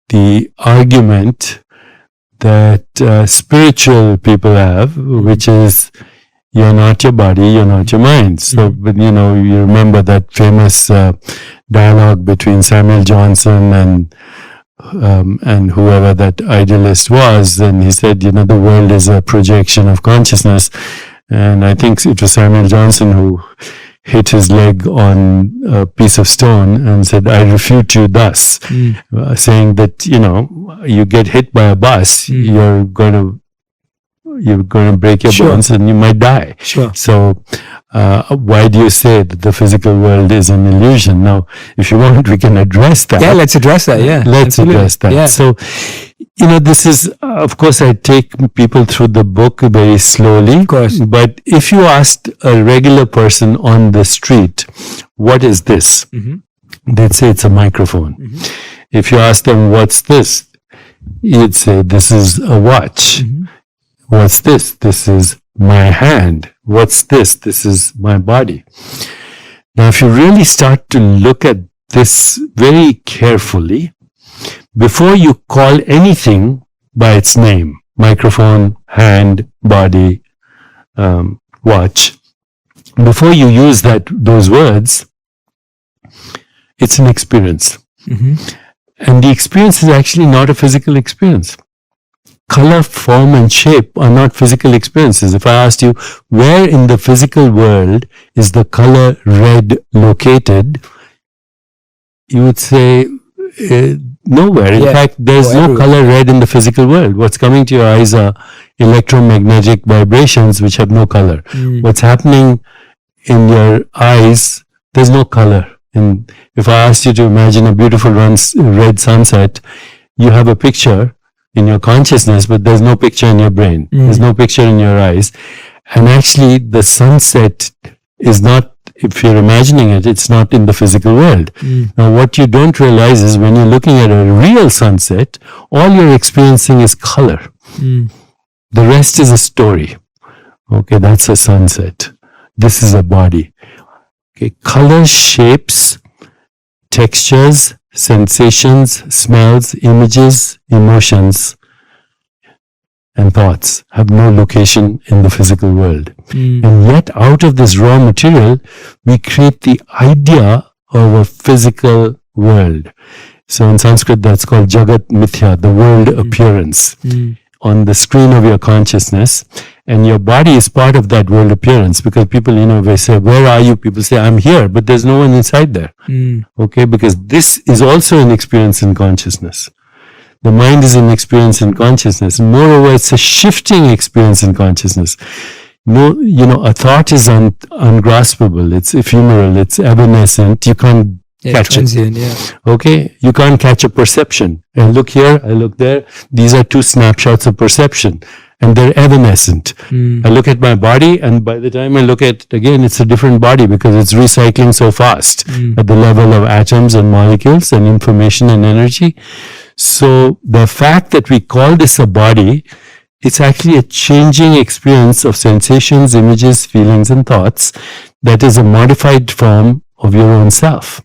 the argument that spiritual people have, which is you're not your body, you're not your mind. So, but you know, you remember that famous dialogue between Samuel Johnson and whoever that idealist was, and he said, you know, the world is a projection of consciousness. And I think it was Samuel Johnson who hit his leg on a piece of stone and said, I refute you thus, saying that, you know, you get hit by a bus, you're going to break your bones and you might die. Sure. So why do you say that the physical world is an illusion? Now, if you want, we can address that. Yeah, let's address that. Yeah. Let's address that. Yeah. So, you know, this is, of course, I take people through the book very slowly. Of course. But if you asked a regular person on the street, what is this? They'd say it's a microphone. If you ask them, what's this? You'd say, this is a watch. What's this? This is my hand. What's this? This is my body. Now, if you really start to look at this very carefully, before you call anything by its name, microphone, hand, body, watch, before you use those words, it's an experience. And the experience is actually not a physical experience. Color, form, and shape are not physical experiences. If I asked you, where in the physical world is the color red located, you would say nowhere. In fact, there's no color red in the physical world. What's coming to your eyes are electromagnetic vibrations which have no color. What's happening in your eyes, there's no color. And if I asked you to imagine a beautiful red sunset, you have a picture in your consciousness, but there's no picture in your brain. There's no picture in your eyes. And actually, the sunset is not, if you're imagining it, it's not in the physical world. Now, what you don't realize is when you're looking at a real sunset, all you're experiencing is color. The rest is a story. Okay, that's a sunset. This is a body. Okay, color, shapes, textures, sensations, smells, images, emotions, and thoughts have no location in the physical world. And yet, out of this raw material, we create the idea of a physical world. So in Sanskrit, that's called Jagat Mithya, the world appearance, on the screen of your consciousness. And your body is part of that world appearance, because people, you know, they say, where are you? People say, I'm here, but there's no one inside there. Okay, because this is also an experience in consciousness. The mind is an experience in consciousness. Moreover, it's a shifting experience in consciousness. No, you know, a thought is ungraspable. It's ephemeral. It's evanescent. You can't catch transient, it. Okay, you can't catch a perception. I look here, I look there. These are two snapshots of perception, and they're evanescent. I look at my body, and by the time I look at it again, it's a different body, because it's recycling so fast at the level of atoms and molecules and information and energy. So the fact that we call this a body, it's actually a changing experience of sensations, images, feelings, and thoughts that is a modified form of your own self.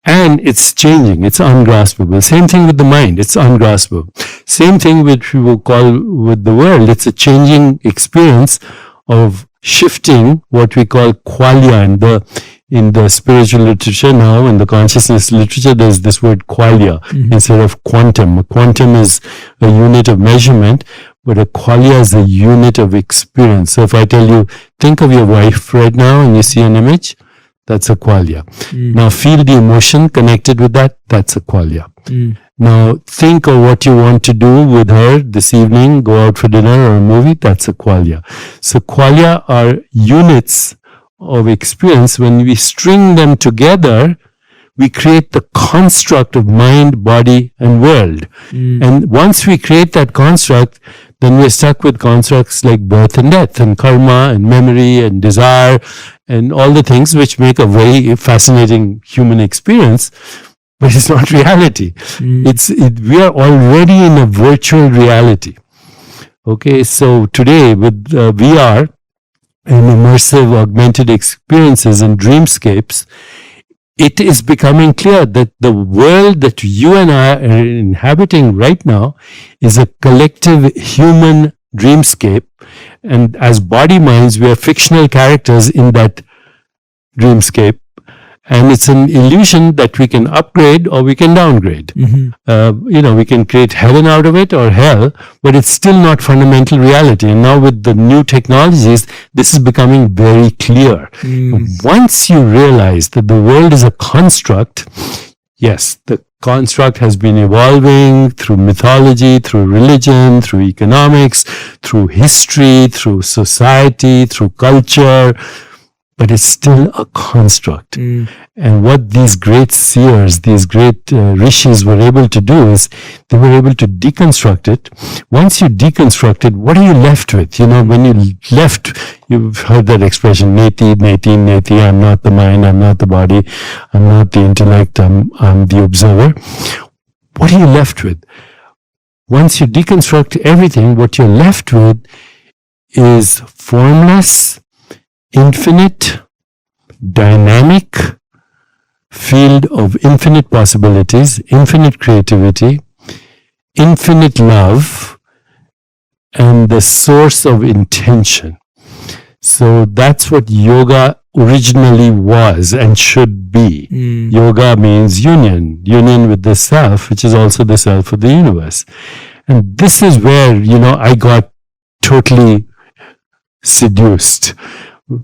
And it's changing, it's ungraspable. Same thing with the mind, it's ungraspable. Same thing which we will call with the world, it's a changing experience of shifting what we call qualia. And the in the spiritual literature now, in the consciousness literature, there's this word qualia instead of quantum. A quantum is a unit of measurement, but a qualia is a unit of experience. So if I tell you, think of your wife right now and you see an image, that's a qualia. Now feel the emotion connected with that, that's a qualia. Now think of what you want to do with her this evening, go out for dinner or a movie, that's a qualia. So qualia are units of experience. When we string them together, we create the construct of mind, body, and world. And once we create that construct, then we're stuck with constructs like birth and death and karma and memory and desire and all the things which make a very fascinating human experience, but it's not reality. We are already in a virtual reality. Okay, so today with VR and immersive augmented experiences and dreamscapes, it is becoming clear that the world that you and I are inhabiting right now is a collective human dreamscape. And as body minds, we are fictional characters in that dreamscape. And it's an illusion that we can upgrade or we can downgrade. We can create heaven out of it or hell, but it's still not fundamental reality. And now with the new technologies, this is becoming very clear. Once you realize that the world is a construct, yes, the construct has been evolving through mythology, through religion, through economics, through history, through society, through culture, but it's still a construct. And what these great seers, these great rishis were able to do is they were able to deconstruct it. Once you deconstruct it, what are you left with? When you left, you've heard that expression, neti, neti, neti, I'm not the mind, I'm not the body, I'm not the intellect, I'm the observer. What are you left with? Once you deconstruct everything, what you're left with is formless, infinite, dynamic field of infinite possibilities, infinite creativity, infinite love, and the source of intention. So that's what yoga originally was and should be. Yoga means union with the self, which is also the self of the universe. And this is where, I got totally seduced.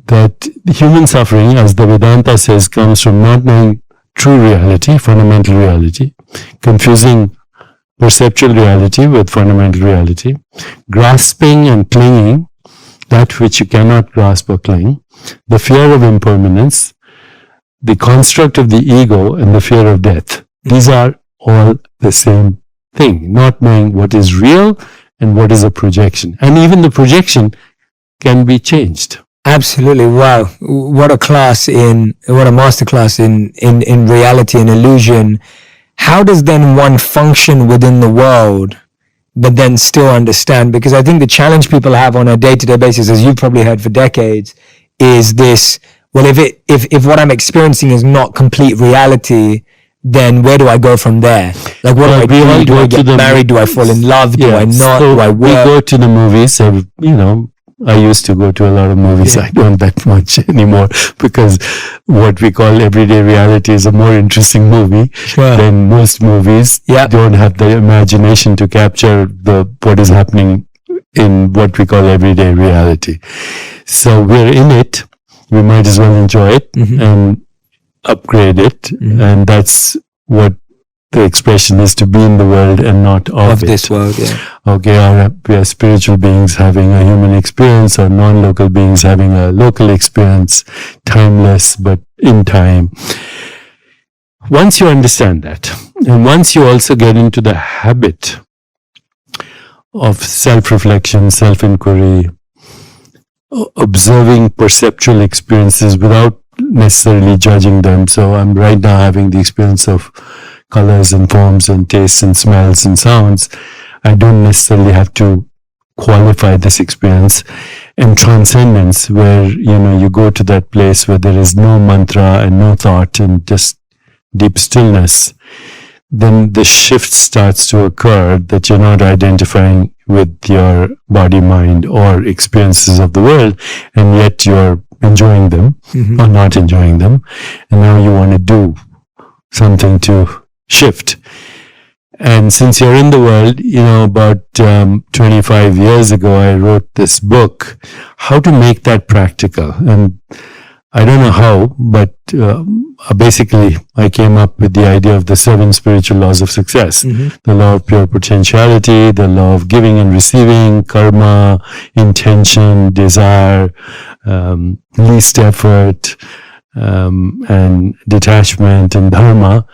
That human suffering, as the Vedanta says, comes from not knowing true reality, fundamental reality, confusing perceptual reality with fundamental reality, grasping and clinging that which you cannot grasp or cling, the fear of impermanence, the construct of the ego, and the fear of death. These are all the same thing, not knowing what is real and what is a projection. And even the projection can be changed. Absolutely. Wow. What a masterclass in reality and illusion. How does then one function within the world, but then still understand? Because I think the challenge people have on a day-to-day basis, as you've probably heard for decades, is this, well, if what I'm experiencing is not complete reality, then where do I go from there? Like, what do I do? Do I get married? Do I fall in love? Do I not? Do I work? We go to the movies, I used to go to a lot of movies. I don't that much anymore because what we call everyday reality is a more interesting movie than most movies. Don't have the imagination to capture what is happening in what we call everyday reality. So we're in it. We might as well enjoy it and upgrade it. And that's what the expression is, to be in the world and not of it. This world, Okay, we are spiritual beings having a human experience, or non-local beings having a local experience, timeless but in time. Once you understand that, and once you also get into the habit of self-reflection, self-inquiry, observing perceptual experiences without necessarily judging them. So I'm right now having the experience of colors and forms and tastes and smells and sounds. I don't necessarily have to qualify this experience. And transcendence, where you go to that place where there is no mantra and no thought and just deep stillness, then the shift starts to occur that you're not identifying with your body, mind, or experiences of the world, and yet you're enjoying them or not enjoying them. And now you want to do something to shift. And since you're in the world, about 25 years ago, I wrote this book, how to make that practical. And I don't know how, but basically I came up with the idea of the 7 spiritual laws of success. The law of pure potentiality, the law of giving and receiving, karma, intention, desire, least effort, and detachment and dharma.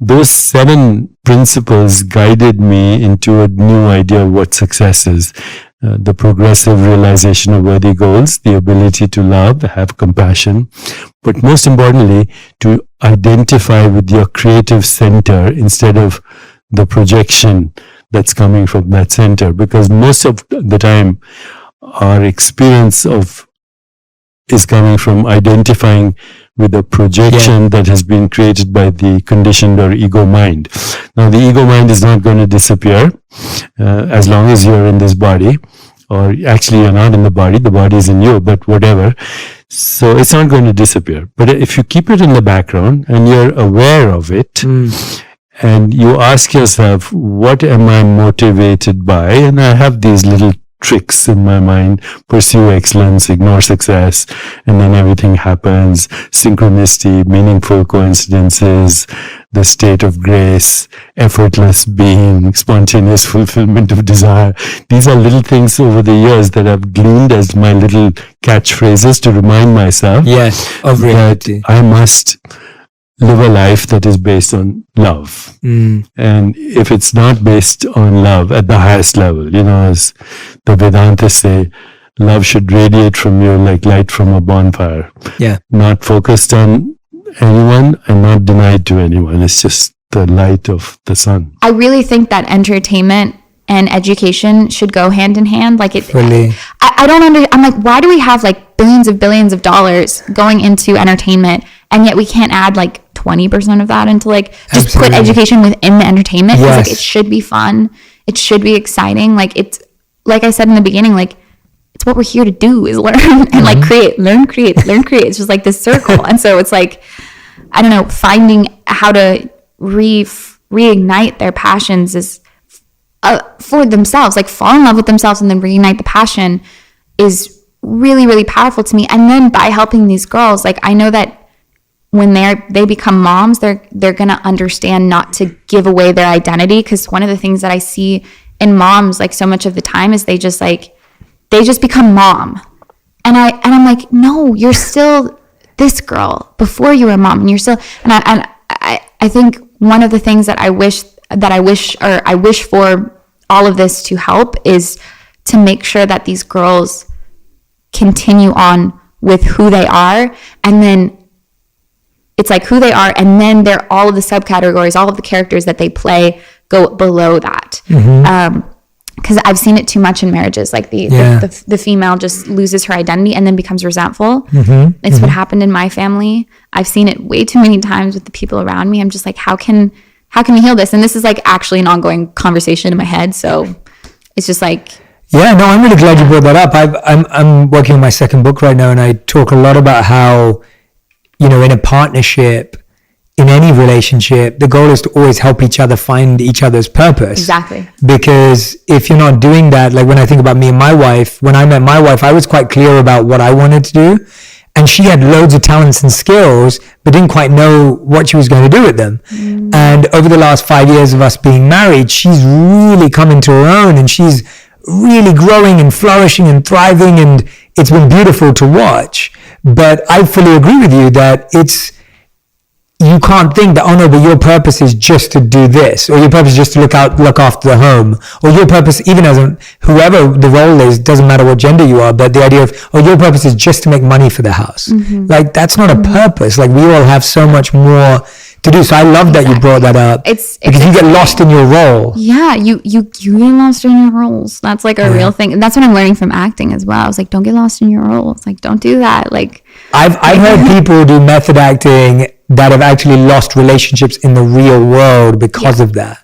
Those 7 principles guided me into a new idea of what success is. The progressive realization of worthy goals, the ability to love, have compassion, but most importantly, to identify with your creative center instead of the projection that's coming from that center. Because most of the time, our experience is coming from identifying with a projection that has been created by the conditioned or ego mind. Now, the ego mind is not going to disappear as long as you're in this body, or actually you're not in the body is in you, but whatever. So it's not going to disappear. But if you keep it in the background and you're aware of it, and you ask yourself, what am I motivated by? And I have these little tricks in my mind: pursue excellence, ignore success, and then everything happens. Synchronicity, meaningful coincidences, the state of grace, effortless being, spontaneous fulfillment of desire. These are little things over the years that I've gleaned as my little catchphrases to remind myself of reality. that I must live a life that is based on love. And if it's not based on love at the highest level, as the Vedantas say, love should radiate from you like light from a bonfire. Not focused on anyone and not denied to anyone. It's just the light of the sun. I really think that entertainment and education should go hand in hand. Like it, Really? I don't understand. I'm like, why do we have like billions of dollars going into entertainment, and yet we can't add like 20% of that into like just Absolutely. put education within the entertainment? Because like Yes. it should be fun, it should be exciting. Like it's like I said in the beginning, like it's what we're here to do is learn and like create, learn, create. It's just like this circle. And so it's like, I don't know, finding how to reignite their passions is for themselves, like fall in love with themselves and then reignite the passion is really, really powerful to me. And then by helping these girls, like I know that when they become moms, they're going to understand not to give away their identity. Because one of the things that I see in moms, like so much of the time, is they just become mom. And I'm like, no, you're still this girl before you were a mom, and you're still, and I think one of the things that I wish for all of this to help is to make sure that these girls continue on with who they are, and then it's like who they are, and then they're all of the subcategories, all of the characters that they play go below that. Because I've seen it too much in marriages. Like the female just loses her identity and then becomes resentful. It's what happened in my family. I've seen it way too many times with the people around me. I'm just like, how can we heal this? And this is like actually an ongoing conversation in my head. So it's just like, yeah, no, I'm really glad you brought that up. I'm working on my second book right now, and I talk a lot about how, in a partnership, in any relationship, the goal is to always help each other find each other's purpose. Exactly. Because if you're not doing that, like when I think about me and my wife, when I met my wife, I was quite clear about what I wanted to do. And she had loads of talents and skills, but didn't quite know what she was going to do with them. And over the last 5 years of us being married, she's really come into her own, and she's really growing and flourishing and thriving, and it's been beautiful to watch. But I fully agree with you that you can't think that, oh no, but your purpose is just to do this, or your purpose is just to look after the home, or your purpose, even as whoever the role is, doesn't matter what gender you are, but the idea of, oh, your purpose is just to make money for the house. Like that's not a purpose. Like we all have so much more to do. So I love that you brought that up. Because you get lost in your role. Yeah, you get lost in your roles. That's like a real thing. And that's what I'm learning from acting as well. I was like, don't get lost in your roles. Like, don't do that. Like I've heard people do method acting that have actually lost relationships in the real world because of that.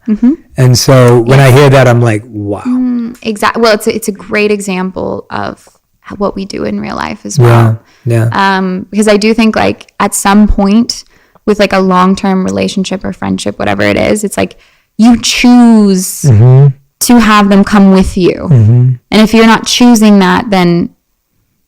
And so when I hear that, I'm like, wow. Exactly. Well, it's a great example of what we do in real life as well. Yeah. Because I do think like at some point with like a long-term relationship or friendship, whatever it is, it's like you choose to have them come with you. And if you're not choosing that, then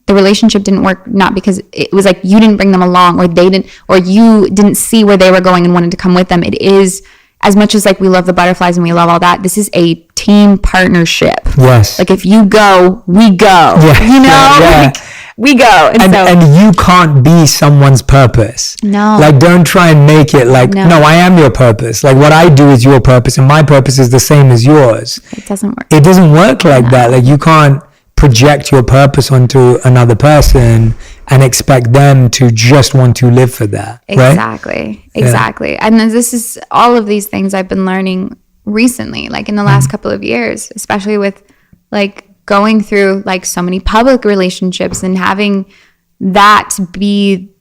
the relationship didn't work, not because it was like you didn't bring them along or they didn't, or you didn't see where they were going and wanted to come with them. It is, as much as like we love the butterflies and we love all that, this is a team partnership. Yes. Like if you go, we go. Yeah. You know? Yeah. Like, we go. And you can't be someone's purpose. No. Like, don't try and make it like, no, I am your purpose. Like, what I do is your purpose, and my purpose is the same as yours. It doesn't work. It doesn't work like that. Like, you can't project your purpose onto another person and expect them to just want to live for that. Exactly. Right? Exactly. And then this is all of these things I've been learning recently, like in the last couple of years, especially with like going through like so many public relationships and having that be,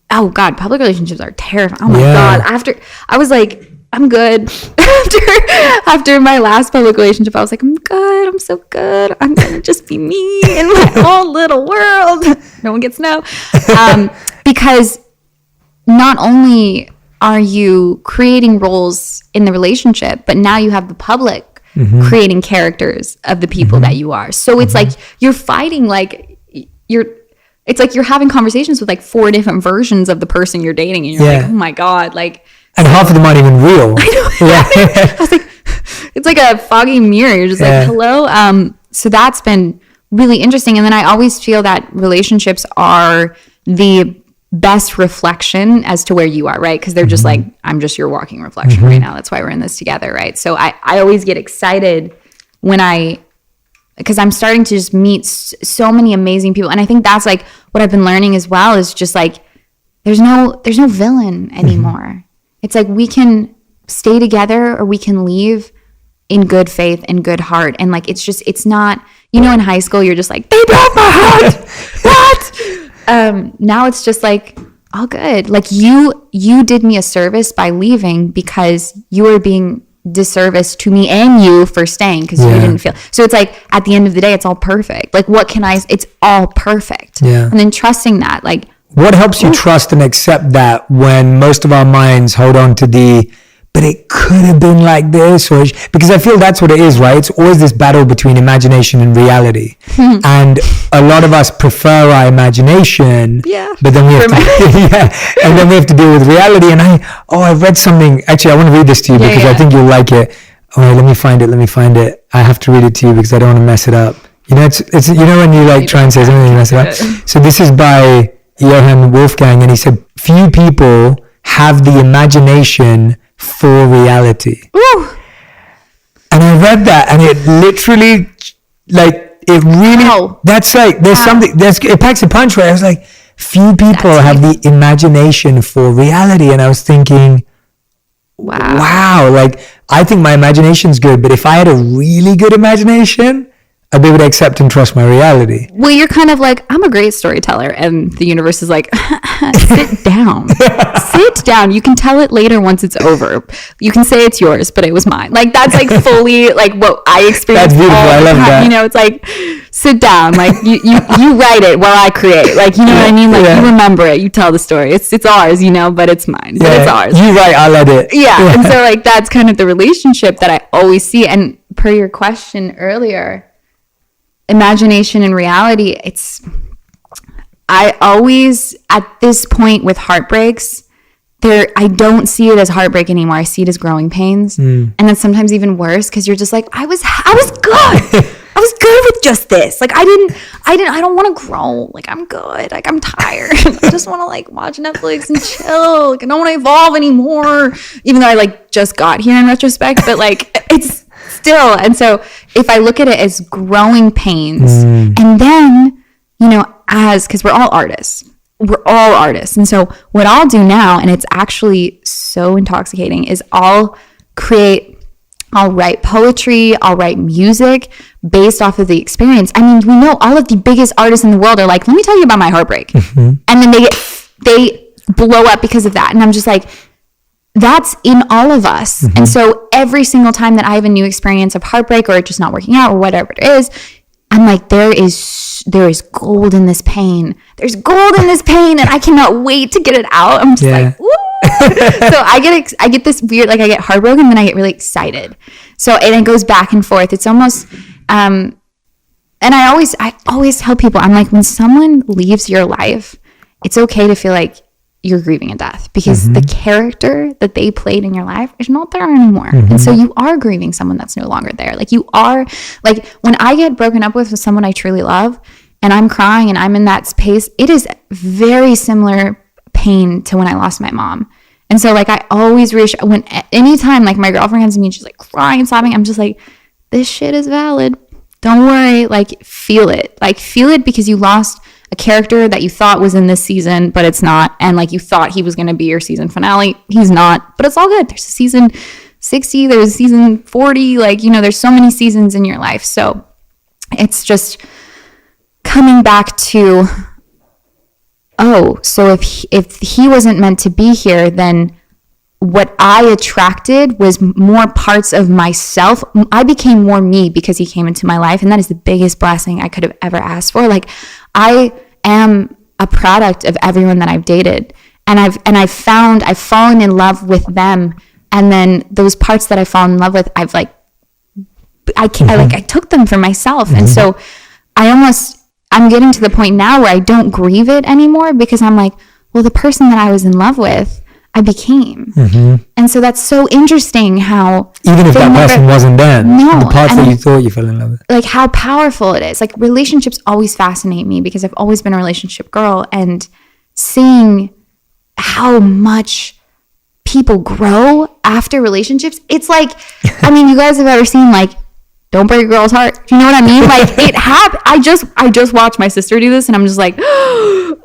oh God, public relationships are terrifying. Oh my God. After I was like, I'm good. After my last public relationship, I was like, I'm good. I'm so good. I'm going to just be me in my own little world. No one gets to know. Because not only are you creating roles in the relationship, but now you have the public creating characters of the people that you are. So it's like you're fighting, like it's like you're having conversations with like 4 different versions of the person you're dating, and you're like, oh my God, like, and half of them aren't even real. I was like, it's like a foggy mirror. You're just like, hello. So that's been really interesting. And then I always feel that relationships are the best reflection as to where you are, right? Because they're just like, I'm just your walking reflection right now. That's why we're in this together, right? So I always get excited when because I'm starting to just meet so many amazing people. And I think that's like what I've been learning as well, is just like, there's no villain anymore. It's like we can stay together or we can leave in good faith and good heart. And like, it's not, you know, in high school, you're just like, they broke my heart. What? Now it's just like, all good. Like you did me a service by leaving because you were being disservice to me and you for staying because you didn't feel. So it's like, at the end of the day, it's all perfect. Like it's all perfect. Yeah. And then trusting that, like, what helps you trust and accept that when most of our minds hold on to but it could have been like this, because I feel that's what it is, right? It's always this battle between imagination and reality. And a lot of us prefer our imagination, but then we have to, and then we have to deal with reality. And I read something, actually, I want to read this to you because I think you'll like it. Oh, let me find it. I have to read it to you because I don't want to mess it up. You know, it's you know, when you like try and say something and you mess it up. So this is by Johann Wolfgang, and he said, few people have the imagination for reality. Ooh. And I read that, and it literally, like, it really, that's like, there's something, it packs a punch, right? I was like, few people have the imagination for reality. And I was thinking, wow, like, I think my imagination's good, but if I had a really good imagination, I'd be able to accept and trust my reality. Well, you're kind of like, I'm a great storyteller. And the universe is like, sit down. Sit down. You can tell it later once it's over. You can say it's yours, but it was mine. Like, that's like fully like what I experienced. That's beautiful. I love that. You know, it's like, sit down. Like, you write it while I create. Like, you know what I mean? Like, you remember it. You tell the story. It's ours, you know, but it's mine. But it's ours. You write, I'll edit. Yeah. And so, like, that's kind of the relationship that I always see. And per your question earlier, imagination and reality, I always, at this point with heartbreaks, I don't see it as heartbreak anymore. I see it as growing pains. And that's sometimes even worse because you're just like, I was good. I was good with just this. Like, I don't want to grow. Like, I'm good. Like, I'm tired. I just want to like watch Netflix and chill. Like, I don't want to evolve anymore. Even though I like just got here in retrospect, but like, it's still. And so if I look at it as growing pains, and then, you know, because we're all artists. And so what I'll do now, and it's actually so intoxicating, is I'll write poetry, I'll write music based off of the experience. I mean, we know all of the biggest artists in the world are like, let me tell you about my heartbreak. And then they blow up because of that. And I'm just like, that's in all of us. And so every single time that I have a new experience of heartbreak or just not working out or whatever it is, I'm like, there is there is gold in this pain. There's gold in this pain, and I cannot wait to get it out. I'm just like, woo. So I get this weird, like I get heartbroken, then I get really excited. So, and it goes back and forth. It's almost, and I always tell people, I'm like, when someone leaves your life, it's okay to feel like you're grieving a death, because the character that they played in your life is not there anymore. And so you are grieving someone that's no longer there. Like you are, like when I get broken up with someone I truly love and I'm crying and I'm in that space, it is very similar pain to when I lost my mom. And so like I always when anytime like my girlfriend comes to me and she's like crying and sobbing, I'm just like, this shit is valid. Don't worry. Like feel it. Like feel it, because you lost a character that you thought was in this season, but it's not. And like you thought he was going to be your season finale. He's not, but it's all good. There's a season 60, there's a season 40, like, you know, there's so many seasons in your life. So it's just coming back to, so if he wasn't meant to be here, then what I attracted was more parts of myself. I became more me because he came into my life. And that is the biggest blessing I could have ever asked for. Like I am a product of everyone that I've dated. And I've fallen in love with them. And then those parts that I fall in love with, I took them for myself. And so I'm getting to the point now where I don't grieve it anymore, because I'm like, well, the person that I was in love with, I became. And so that's so interesting how even if that person wasn't there, the parts that you thought you fell in love with, like how powerful it is. Like relationships always fascinate me, because I've always been a relationship girl, and seeing how much people grow after relationships. It's like, I mean, you guys have ever seen like Don't Break a Girl's Heart? Do you know what I mean? Like it happened. I just watched my sister do this, and I'm just like, ooh,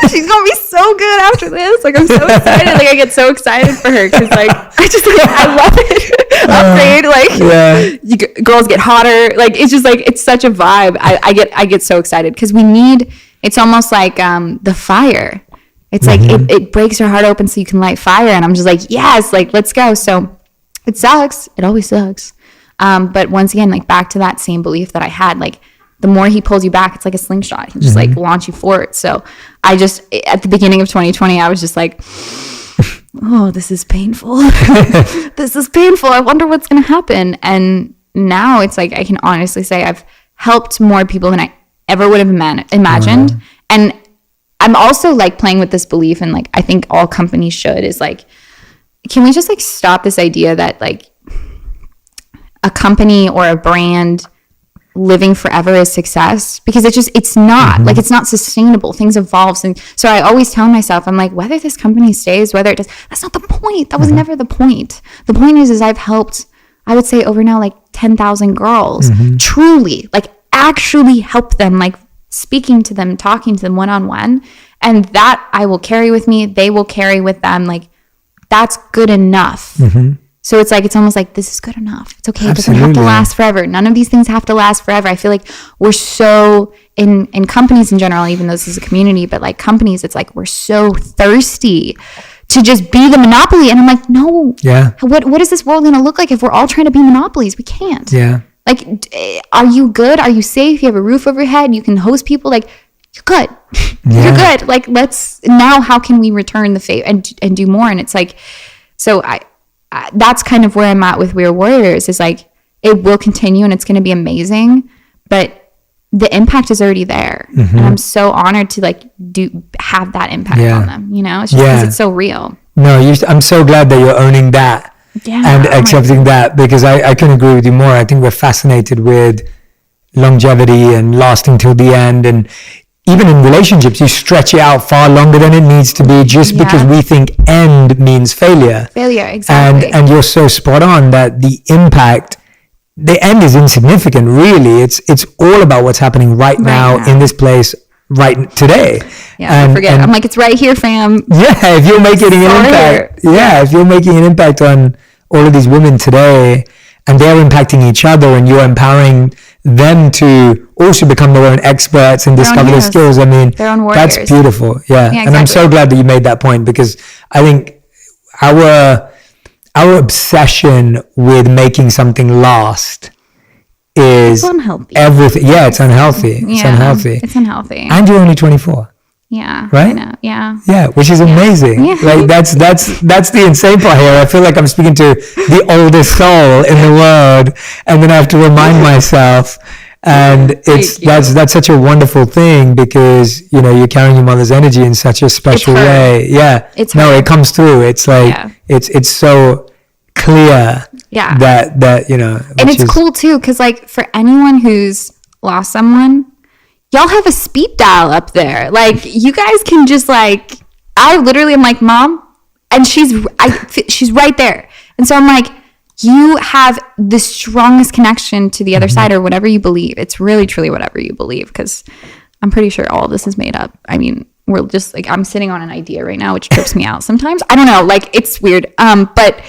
she's gonna be so good after this. Like I'm so excited. Like I get so excited for her, because like I love it. Upgrade, like girls get hotter. Like it's just like it's such a vibe. I get so excited, because it's almost like the fire. It's like it breaks your heart open so you can light fire, and I'm just like, yes, like let's go. So it sucks. It always sucks. But once again, like back to that same belief that I had, like the more he pulls you back, it's like a slingshot. He just like launch you forward. So I just, at the beginning of 2020, I was just like, oh, this is painful. This is painful. I wonder what's going to happen. And now it's like, I can honestly say I've helped more people than I ever would have imagined. And I'm also like playing with this belief, and like, I think all companies should, is like, can we just like stop this idea that like a company or a brand living forever is success? Because it's not like, it's not sustainable. Things evolve. And so I always tell myself, I'm like, whether this company stays, whether it does, that's not the point. That was never the point. The point is I've helped, I would say over now, like 10,000 girls truly, like actually help them, like speaking to them, talking to them one-on-one. And that I will carry with me. They will carry with them. Like that's good enough. So it's like, it's almost like, this is good enough. It's okay. It doesn't have to last forever. None of these things have to last forever. I feel like we're so, in companies in general, even though this is a community, but like companies, it's like, we're so thirsty to just be the monopoly. And I'm like, no. Yeah. What is this world going to look like if we're all trying to be monopolies? We can't. Yeah. Like, are you good? Are you safe? You have a roof over your head. You can host people. Like, you're good. You're good. Like, now how can we return the favor and do more? And it's like, so that's kind of where I'm at with We're Warriors, is like, it will continue and it's going to be amazing, but the impact is already there. And I'm so honored to like have that impact on them, you know, it's just because it's so real. No, I'm so glad that you're owning that and accepting that, because I can agree with you more. I think we're fascinated with longevity and lasting till the end. And even in relationships, you stretch it out far longer than it needs to be, just because we think end means failure. Failure, exactly. And you're so spot on that the impact, the end is insignificant, really. It's all about what's happening right now in this place, right today. Yeah, I forget. I'm like, it's right here, fam. Yeah, if you're making an impact. Yeah, if you're making an impact on all of these women today, and they're impacting each other, and you're empowering them to also become their own experts and discover their skills. I mean, that's beautiful. Yeah. Exactly. And I'm so glad that you made that point, because I think our obsession with making something last is unhealthy. everything. Yeah, it's unhealthy. It's Yeah, unhealthy. It's unhealthy. And you're only 24. Yeah. Right? I know. Yeah. Yeah, which is amazing. Yeah. Like that's the insane part here. I feel like I'm speaking to the oldest soul in the world, and then I have to remind myself. And that's such a wonderful thing, because you're carrying your mother's energy in such a special way. Yeah, it comes through. It's like it's so clear. Yeah, that and it's cool too, because like for anyone who's lost someone, y'all have a speed dial up there. Like you guys can just like, I literally am like, Mom, and she's right there, and so I'm like, you have the strongest connection to the other side, or whatever you believe. It's really truly whatever you believe, because I'm pretty sure all of this is made up. I mean, we're just like, I'm sitting on an idea right now, which trips me out sometimes. I don't know, like it's weird. But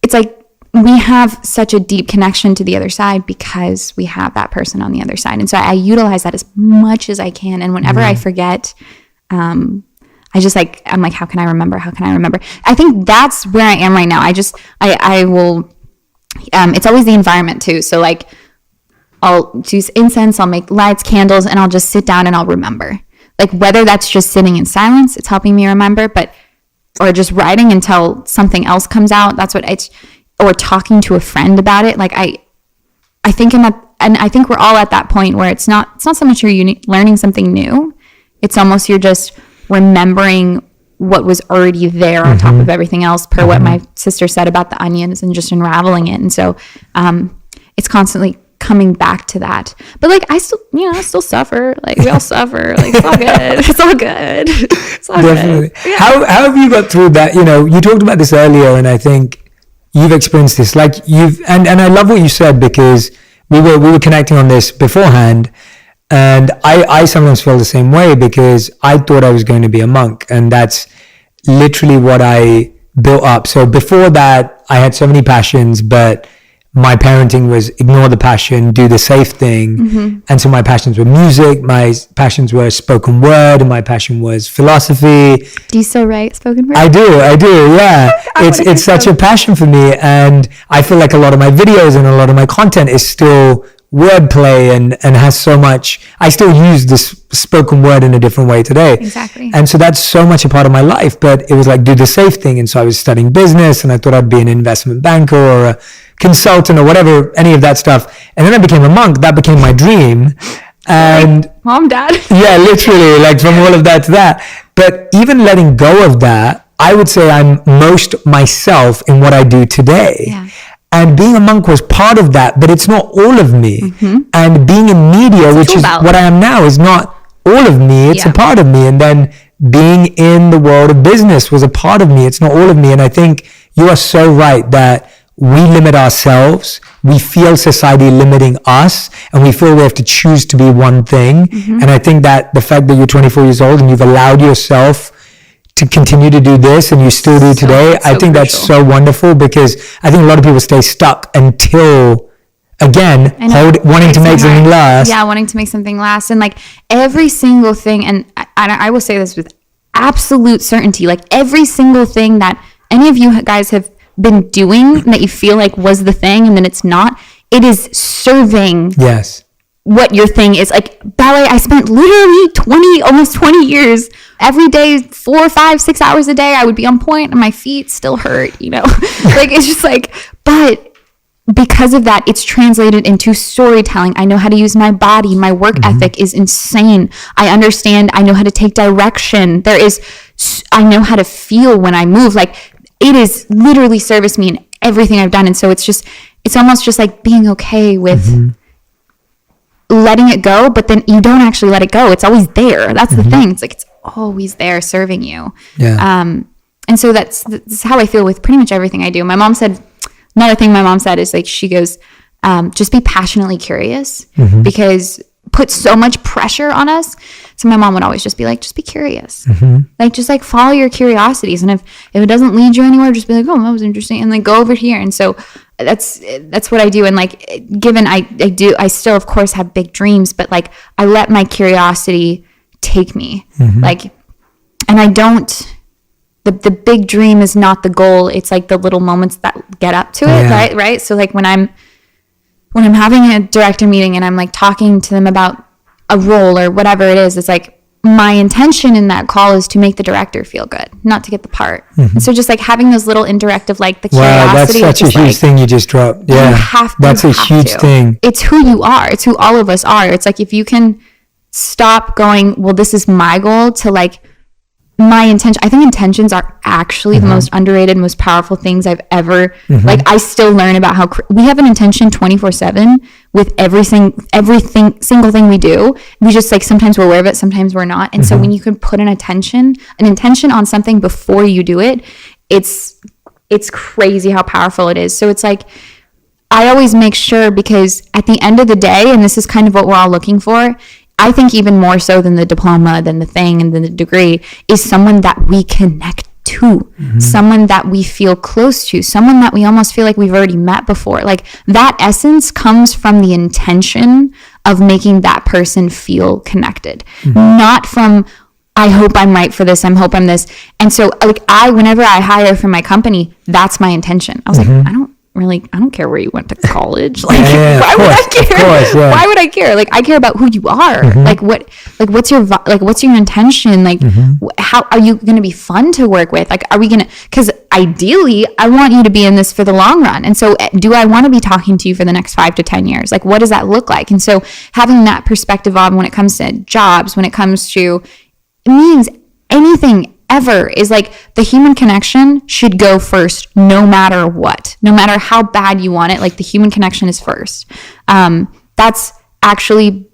it's like we have such a deep connection to the other side because we have that person on the other side. And so I utilize that as much as I can. And whenever I forget, I just like, I'm like, how can I remember? How can I remember? I think that's where I am right now. I will, it's always the environment too. So like I'll do incense, I'll make lights, candles, and I'll just sit down and I'll remember. Like whether that's just sitting in silence, it's helping me remember, or just writing until something else comes out. That's what or talking to a friend about it. Like I think and I think we're all at that point where it's not so much you're learning something new. It's almost you're just remembering what was already there on top of everything else, per what my sister said about the onions, and just unraveling it. And so it's constantly coming back to that. But like I still suffer. Like we all suffer. Like it's all good. It's all good. It's all Definitely. good. Yeah. How have you got through that? You talked about this earlier, and I think you've experienced this. Like and I love what you said, because we were connecting on this beforehand. And I sometimes feel the same way, because I thought I was going to be a monk, and that's literally what I built up. So before that, I had so many passions, but my parenting was ignore the passion, do the safe thing. And so my passions were music, my passions were spoken word, and my passion was philosophy. Do you still write spoken word? I do, yeah. It's such a passion for me, and I feel like a lot of my videos and a lot of my content is still wordplay and has so much. I still use this spoken word in a different way today. Exactly. And so that's so much a part of my life, but it was like do the safe thing. And so I was studying business, and I thought I'd be an investment banker or a consultant or whatever, any of that stuff. And then I became a monk. That became my dream. And like, Mom, Dad. Yeah, literally, like from all of that to that. But even letting go of that, I would say I'm most myself in what I do today. Yeah. And being a monk was part of that, but it's not all of me. And being in media, which is what I am now, is not all of me. It's a part of me. And then being in the world of business was a part of me. It's not all of me. And I think you are so right that we limit ourselves. We feel society limiting us, and we feel we have to choose to be one thing. And I think that the fact that you're 24 years old and you've allowed yourself to continue to do this, and you still do today, I think that's so wonderful, because I think a lot of people stay stuck until, again, wanting to make something last. Yeah, wanting to make something last. And like every single thing, and I will say this with absolute certainty, like every single thing that any of you guys have been doing that you feel like was the thing and then it's not, it is serving what your thing is. Like ballet, I spent literally almost 20 years every day, 4, 5, 6 hours a day. I would be on point and my feet still hurt, like it's just like, but because of that, it's translated into storytelling. I know how to use my body. My work ethic is insane. I understand. I know how to take direction. I know how to feel when I move. Like it is literally serviced me in everything I've done. And so it's almost just like being okay with letting it go, but then you don't actually let it go. It's always there. That's the thing. It's like, it's always there serving you. Yeah. And so that's how I feel with pretty much everything I do. Another thing my mom said is like, she goes, just be passionately curious, because put so much pressure on us. So my mom would always just be like, just be curious. Like, just like follow your curiosities. And if it doesn't lead you anywhere, just be like, oh, that was interesting. And then go over here. And so that's what I do. And like, given I still of course have big dreams, but like I let my curiosity take me. Like, and I don't, the big dream is not the goal. It's like the little moments that get up to it. Right. So like when I'm when I'm having a director meeting and I'm like talking to them about a role or whatever it is, it's like my intention in that call is to make the director feel good, not to get the part. And so just like having those little indirect of like the curiosity. Wow, that's such a huge thing you just dropped. Yeah, that's a huge thing. It's who you are. It's who all of us are. It's like if you can stop going, well, this is my goal, to like my intention. I think intentions are actually the most underrated, most powerful things I've ever, like I still learn about how we have an intention 24/7 with everything single thing we do. We just like, sometimes we're aware of it, sometimes we're not. And so when you can put an intention on something before you do it, it's crazy how powerful it is. So it's like, I always make sure, because at the end of the day, and this is kind of what we're all looking for, I think even more so than the diploma, than the thing, and than the degree, is someone that we connect to, someone that we feel close to, someone that we almost feel like we've already met before. Like that essence comes from the intention of making that person feel connected, not from, I hope I'm right for this, I hope I'm this. And so like whenever I hire for my company, that's my intention. I was like, I don't care where you went to college. Like, why would I care? Why would I care? Like, I care about who you are. Like, what's your intention? Like, how are you going to be fun to work with? Like, are we going to, because ideally I want you to be in this for the long run. And so do I want to be talking to you for the next 5 to 10 years? Like, what does that look like? And so having that perspective on when it comes to jobs, when it comes to, it means anything ever, is like the human connection should go first, no matter what, no matter how bad you want it. Like the human connection is first. That's actually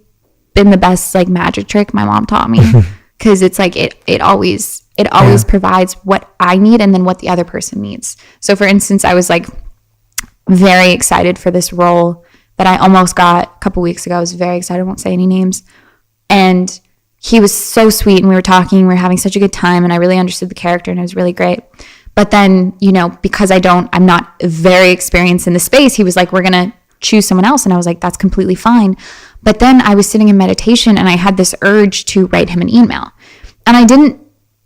been the best like magic trick my mom taught me, because it's like it always provides what I need and then what the other person needs. So for instance, I was like very excited for this role that I almost got a couple weeks ago. I was very excited. I won't say any names. And he was so sweet, and we were talking, we were having such a good time, and I really understood the character, and it was really great. But then, you know, because I'm not very experienced in the space, he was like, we're going to choose someone else. And I was like, that's completely fine. But then I was sitting in meditation, and I had this urge to write him an email. And I didn't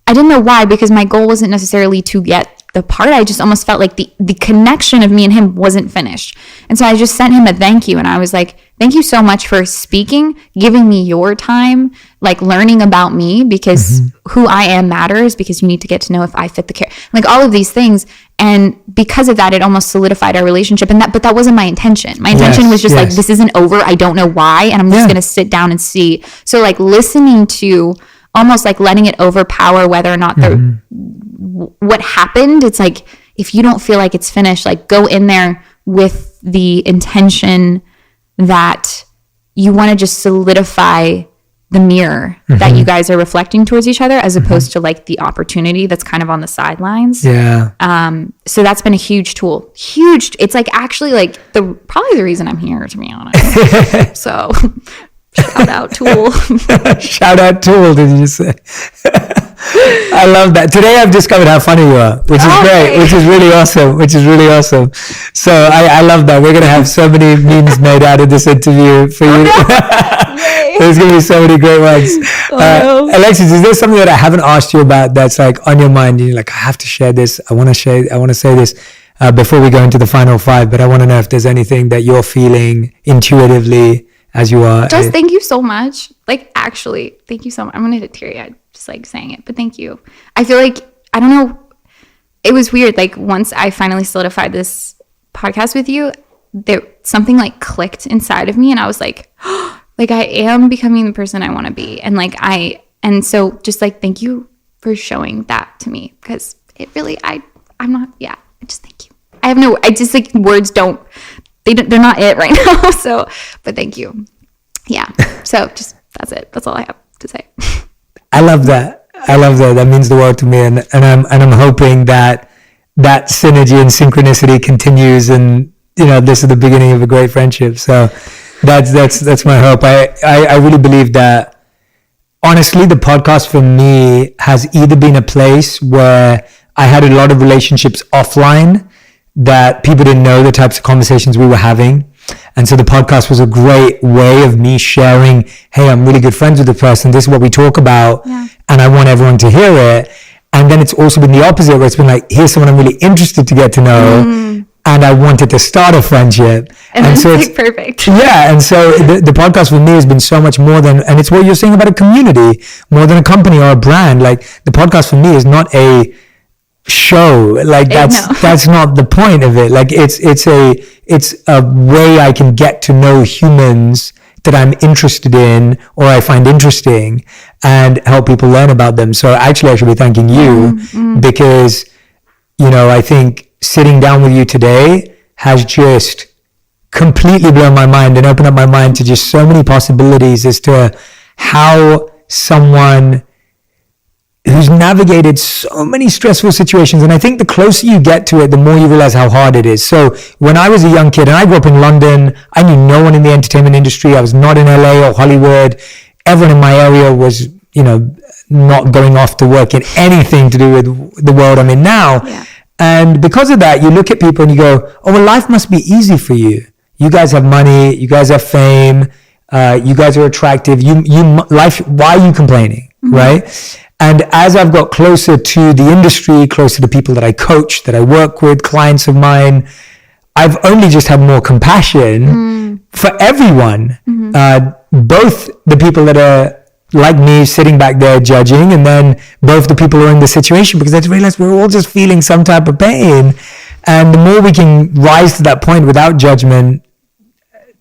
know why, because my goal wasn't necessarily to get the part. I just almost felt like the connection of me and him wasn't finished. And so I just sent him a thank you. And I was like, thank you so much for speaking, giving me your time, like learning about me, because who I am matters, because you need to get to know if I fit the care, like all of these things. And because of that, it almost solidified our relationship. But that wasn't my intention. My intention was just like, this isn't over. I don't know why. And I'm just going to sit down and see. So like listening to, almost like letting it overpower whether or not what happened. It's like, if you don't feel like it's finished, like go in there with the intention that you want to just solidify the mirror that you guys are reflecting towards each other, as opposed to like the opportunity that's kind of on the sidelines. So that's been a huge tool. It's like actually like probably the reason I'm here, to be honest. So shout out Tool. Shout out Tool, did you just say? I love that. Today I've discovered how funny you are, which is great, which is really awesome. So I love that. We're going to have so many memes made out of this interview for you. There's going to be so many great ones. Alexis, is there something that I haven't asked you about that's like on your mind? You're like, I have to share this. I want to say this before we go into the final 5, but I want to know if there's anything that you're feeling intuitively as you are. Just thank you so much. Like, actually, thank you so much. I'm going to hit teary-eyed just like saying it, but thank you. I feel like, I don't know, it was weird. Like once I finally solidified this podcast with you, something like clicked inside of me, and I was like, oh, like I am becoming the person I want to be. And like and so just like, thank you for showing that to me, because it really, I just thank you. I just like words they're not it right now. So, but thank you. Yeah. So just, that's it. That's all I have to say. I love that. That means the world to me. And I'm hoping that synergy and synchronicity continues, and, you know, this is the beginning of a great friendship. So that's my hope. I really believe that, honestly, the podcast for me has either been a place where I had a lot of relationships offline that people didn't know the types of conversations we were having. And so the podcast was a great way of me sharing, hey, I'm really good friends with the person. This is what we talk about. Yeah. And I want everyone to hear it. And then it's also been the opposite, where it's been like, here's someone I'm really interested to get to know. and I wanted to start a friendship. And then so it's like perfect. Yeah, and so the podcast for me has been so much more than, and it's what you're saying about a community, more than a company or a brand. Like the podcast for me is not a show. Like that's not the point of it. Like it's a way I can get to know humans that I'm interested in or I find interesting and help people learn about them. So actually I should be thanking you because, you know, I think sitting down with you today has just completely blown my mind and opened up my mind to just so many possibilities as to how someone who's navigated so many stressful situations. And I think the closer you get to it, the more you realize how hard it is. So when I was a young kid, and I grew up in London, I knew no one in the entertainment industry. I was not in LA or Hollywood. Everyone in my area was, you know, not going off to work in anything to do with the world I'm in now. Yeah. And because of that, you look at people and you go, oh, well, life must be easy for you. You guys have money. You guys have fame. You guys are attractive. Life, why are you complaining? Right? And as I've got closer to the industry, closer to people that I coach, that I work with, clients of mine, I've only just had more compassion for everyone. Both the people that are like me sitting back there judging, and then both the people who are in the situation, because I just realized we're all just feeling some type of pain. And the more we can rise to that point without judgment,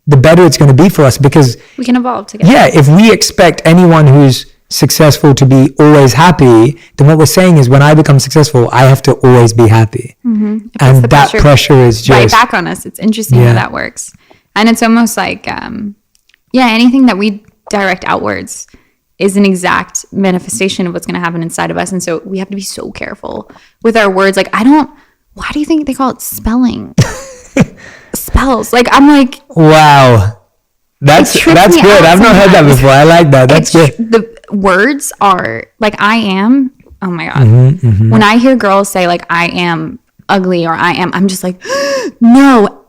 the better it's going to be for us, because we can evolve together. Yeah, if we expect anyone who's successful to be always happy, then what we're saying is when I become successful, I have to always be happy. And that pressure is just right back on us. It's interesting how that works. And it's almost like, anything that we direct outwards is an exact manifestation of what's going to happen inside of us. And so we have to be so careful with our words. Like, why do you think they call it spelling? Spells. Like, I'm like, wow. That's good. I've not heard that before. I like that. That's good. The words are like, I am. Oh my God. When I hear girls say like, I am ugly or I'm just like, no,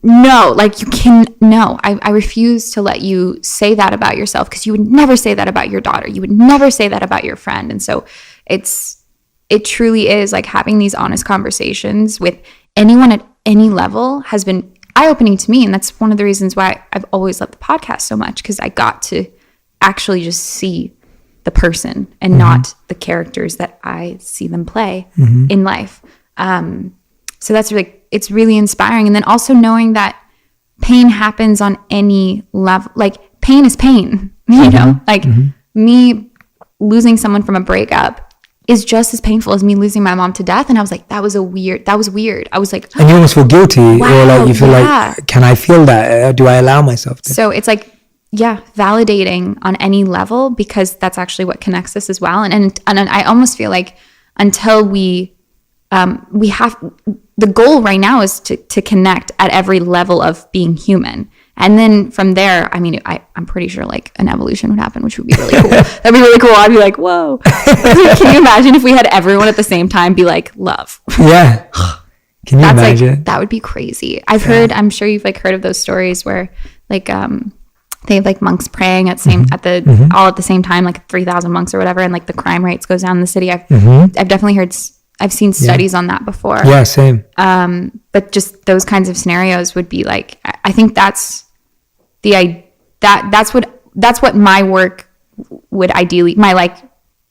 no, like you can, no, I refuse to let you say that about yourself, because you would never say that about your daughter. You would never say that about your friend. And so it truly is like having these honest conversations with anyone at any level has been eye-opening to me. And that's one of the reasons why I've always loved the podcast so much, because I got to actually just see the person and not the characters that I see them play in life. So that's really, it's really inspiring. And then also knowing that pain happens on any level. Like pain is pain, you know, like me losing someone from a breakup is just as painful as me losing my mom to death. And I was like, that was weird. I was like, and you almost feel guilty, or like you feel like, can I feel that? Do I allow myself to? So it's like, validating on any level, because that's actually what connects us as well. And I almost feel like until we have, the goal right now is to connect at every level of being human. And then from there, I mean, I'm pretty sure like an evolution would happen, which would be really cool. That'd be really cool. I'd be like, whoa. Can you imagine if we had everyone at the same time be like, love? Yeah. Can you imagine? Like, that would be crazy. I'm sure you've like heard of those stories where like, they have like monks praying at all at the same time, like 3,000 monks or whatever. And like the crime rates goes down in the city. I've definitely heard, I've seen studies on that before. Yeah, same. But just those kinds of scenarios would be like, I think that's what my work would ideally, my like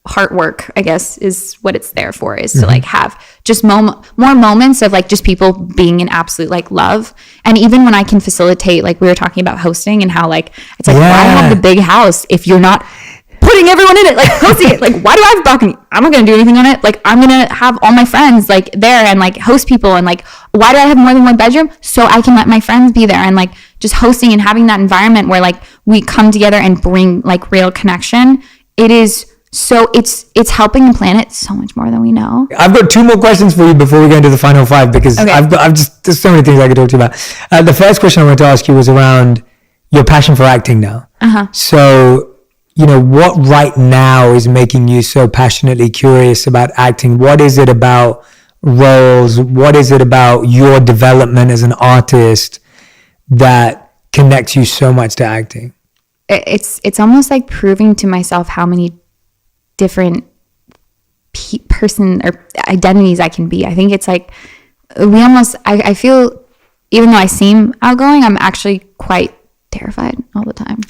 heart work, I guess, is what it's there for, is to like have just more moments of like just people being in absolute like love. And even when I can facilitate, like we were talking about hosting and how like, it's like, why have the big house if you're not putting everyone in it, like hosting it? Like, why do I have a balcony? I'm not gonna do anything on it. Like, I'm gonna have all my friends like there and like host people. And like, why do I have more than one bedroom? So I can let my friends be there. And like just hosting and having that environment where like we come together and bring like real connection. It is so it's helping the planet so much more than we know. I've got 2 more questions for you before we go into the final 5, because there's so many things I could talk to you about. The first question I wanted to ask you was around your passion for acting now. So, you know, what right now is making you so passionately curious about acting? What is it about roles? What is it about your development as an artist that connects you so much to acting? It's almost like proving to myself how many different person or identities I can be. I think it's like I feel, even though I seem outgoing, I'm actually quite terrified all the time.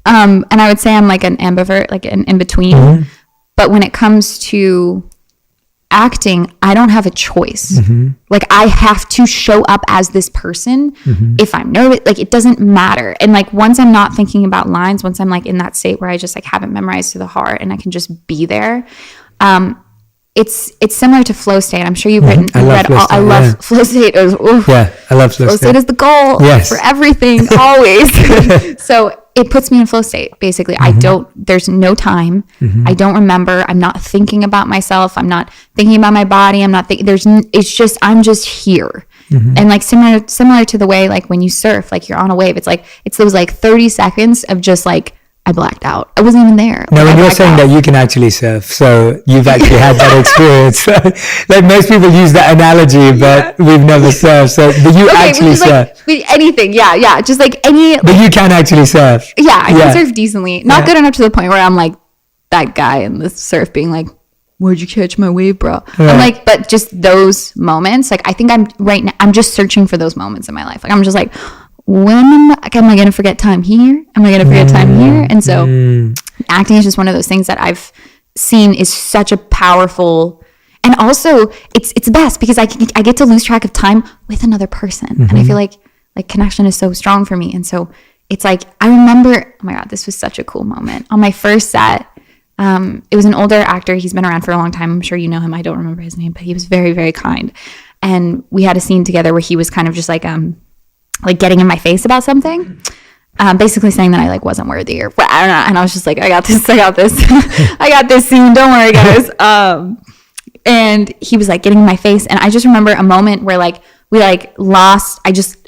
And I would say I'm like an ambivert, like an in between. Mm-hmm. But when it comes to acting, I don't have a choice. Like I have to show up as this person. If I'm nervous, like it doesn't matter. And like once I'm not thinking about lines, once I'm like in that state where I just like have it memorized to the heart and I can just be there, it's similar to flow state. I'm sure you've written, I love flow state, I love flow state. Yeah, I love flow Flow state is the goal for everything, always. So it puts me in flow state, basically. There's no time. I don't remember. I'm not thinking about myself. I'm not thinking about my body. I'm just here. And like similar to the way, like when you surf, like you're on a wave, it's those like 30 seconds of just like, I blacked out. I wasn't even there. Now, when you're saying that you can actually surf, so you've actually had that experience. Like most people use that analogy, but we've never surfed. So, but you actually surf. Like, anything, yeah. Just like any. But you can actually surf. Yeah, I can surf decently. Not good enough to the point where I'm like that guy in the surf being like, "Where'd you catch my wave, bro?" Right. I'm like, but just those moments. Like I think I'm right now. I'm just searching for those moments in my life. Like I'm just like, when am I going to forget time here? Am I going to forget time here? And so acting is just one of those things that I've seen is such a powerful, and also it's best because I get to lose track of time with another person. And I feel like connection is so strong for me. And so it's like, I remember, oh my God, this was such a cool moment. On my first set, it was an older actor. He's been around for a long time. I'm sure you know him. I don't remember his name, but he was very, very kind. And we had a scene together where he was kind of just like getting in my face about something, basically saying that I like wasn't worthy or I don't know. And I was just like, I got this, I got this scene. Don't worry, guys. And he was like getting in my face. And I just remember a moment where like, we like lost, I just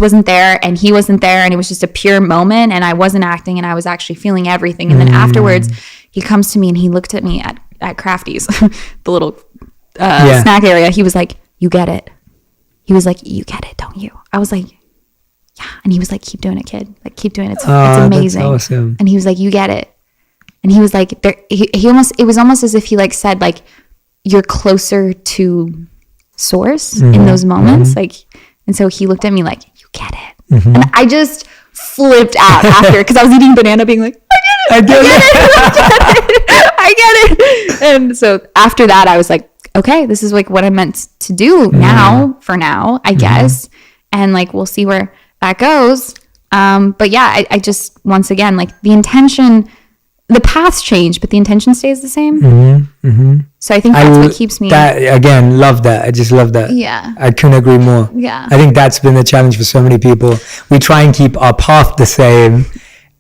wasn't there and he wasn't there. And it was just a pure moment and I wasn't acting and I was actually feeling everything. And then afterwards he comes to me and he looked at me at Crafty's, the little snack area. He was like, you get it. He was like, you get it, don't you? I was like, yeah. And he was like, keep doing it, kid. Like, keep doing it. It's amazing. That's awesome. And he was like, you get it. And he was like, it was almost as if he like said, like, you're closer to source in those moments. Like, and so he looked at me like, you get it. And I just flipped out after, because I was eating banana being like, I get it. And so after that, I was like, okay, this is like what I meant to do for now, I guess. And like, we'll see where that goes. But yeah, I just, once again, like the intention, the paths change, but the intention stays the same. So I think that's what keeps me. Again, love that. I just love that. Yeah. I couldn't agree more. Yeah. I think that's been the challenge for so many people. We try and keep our path the same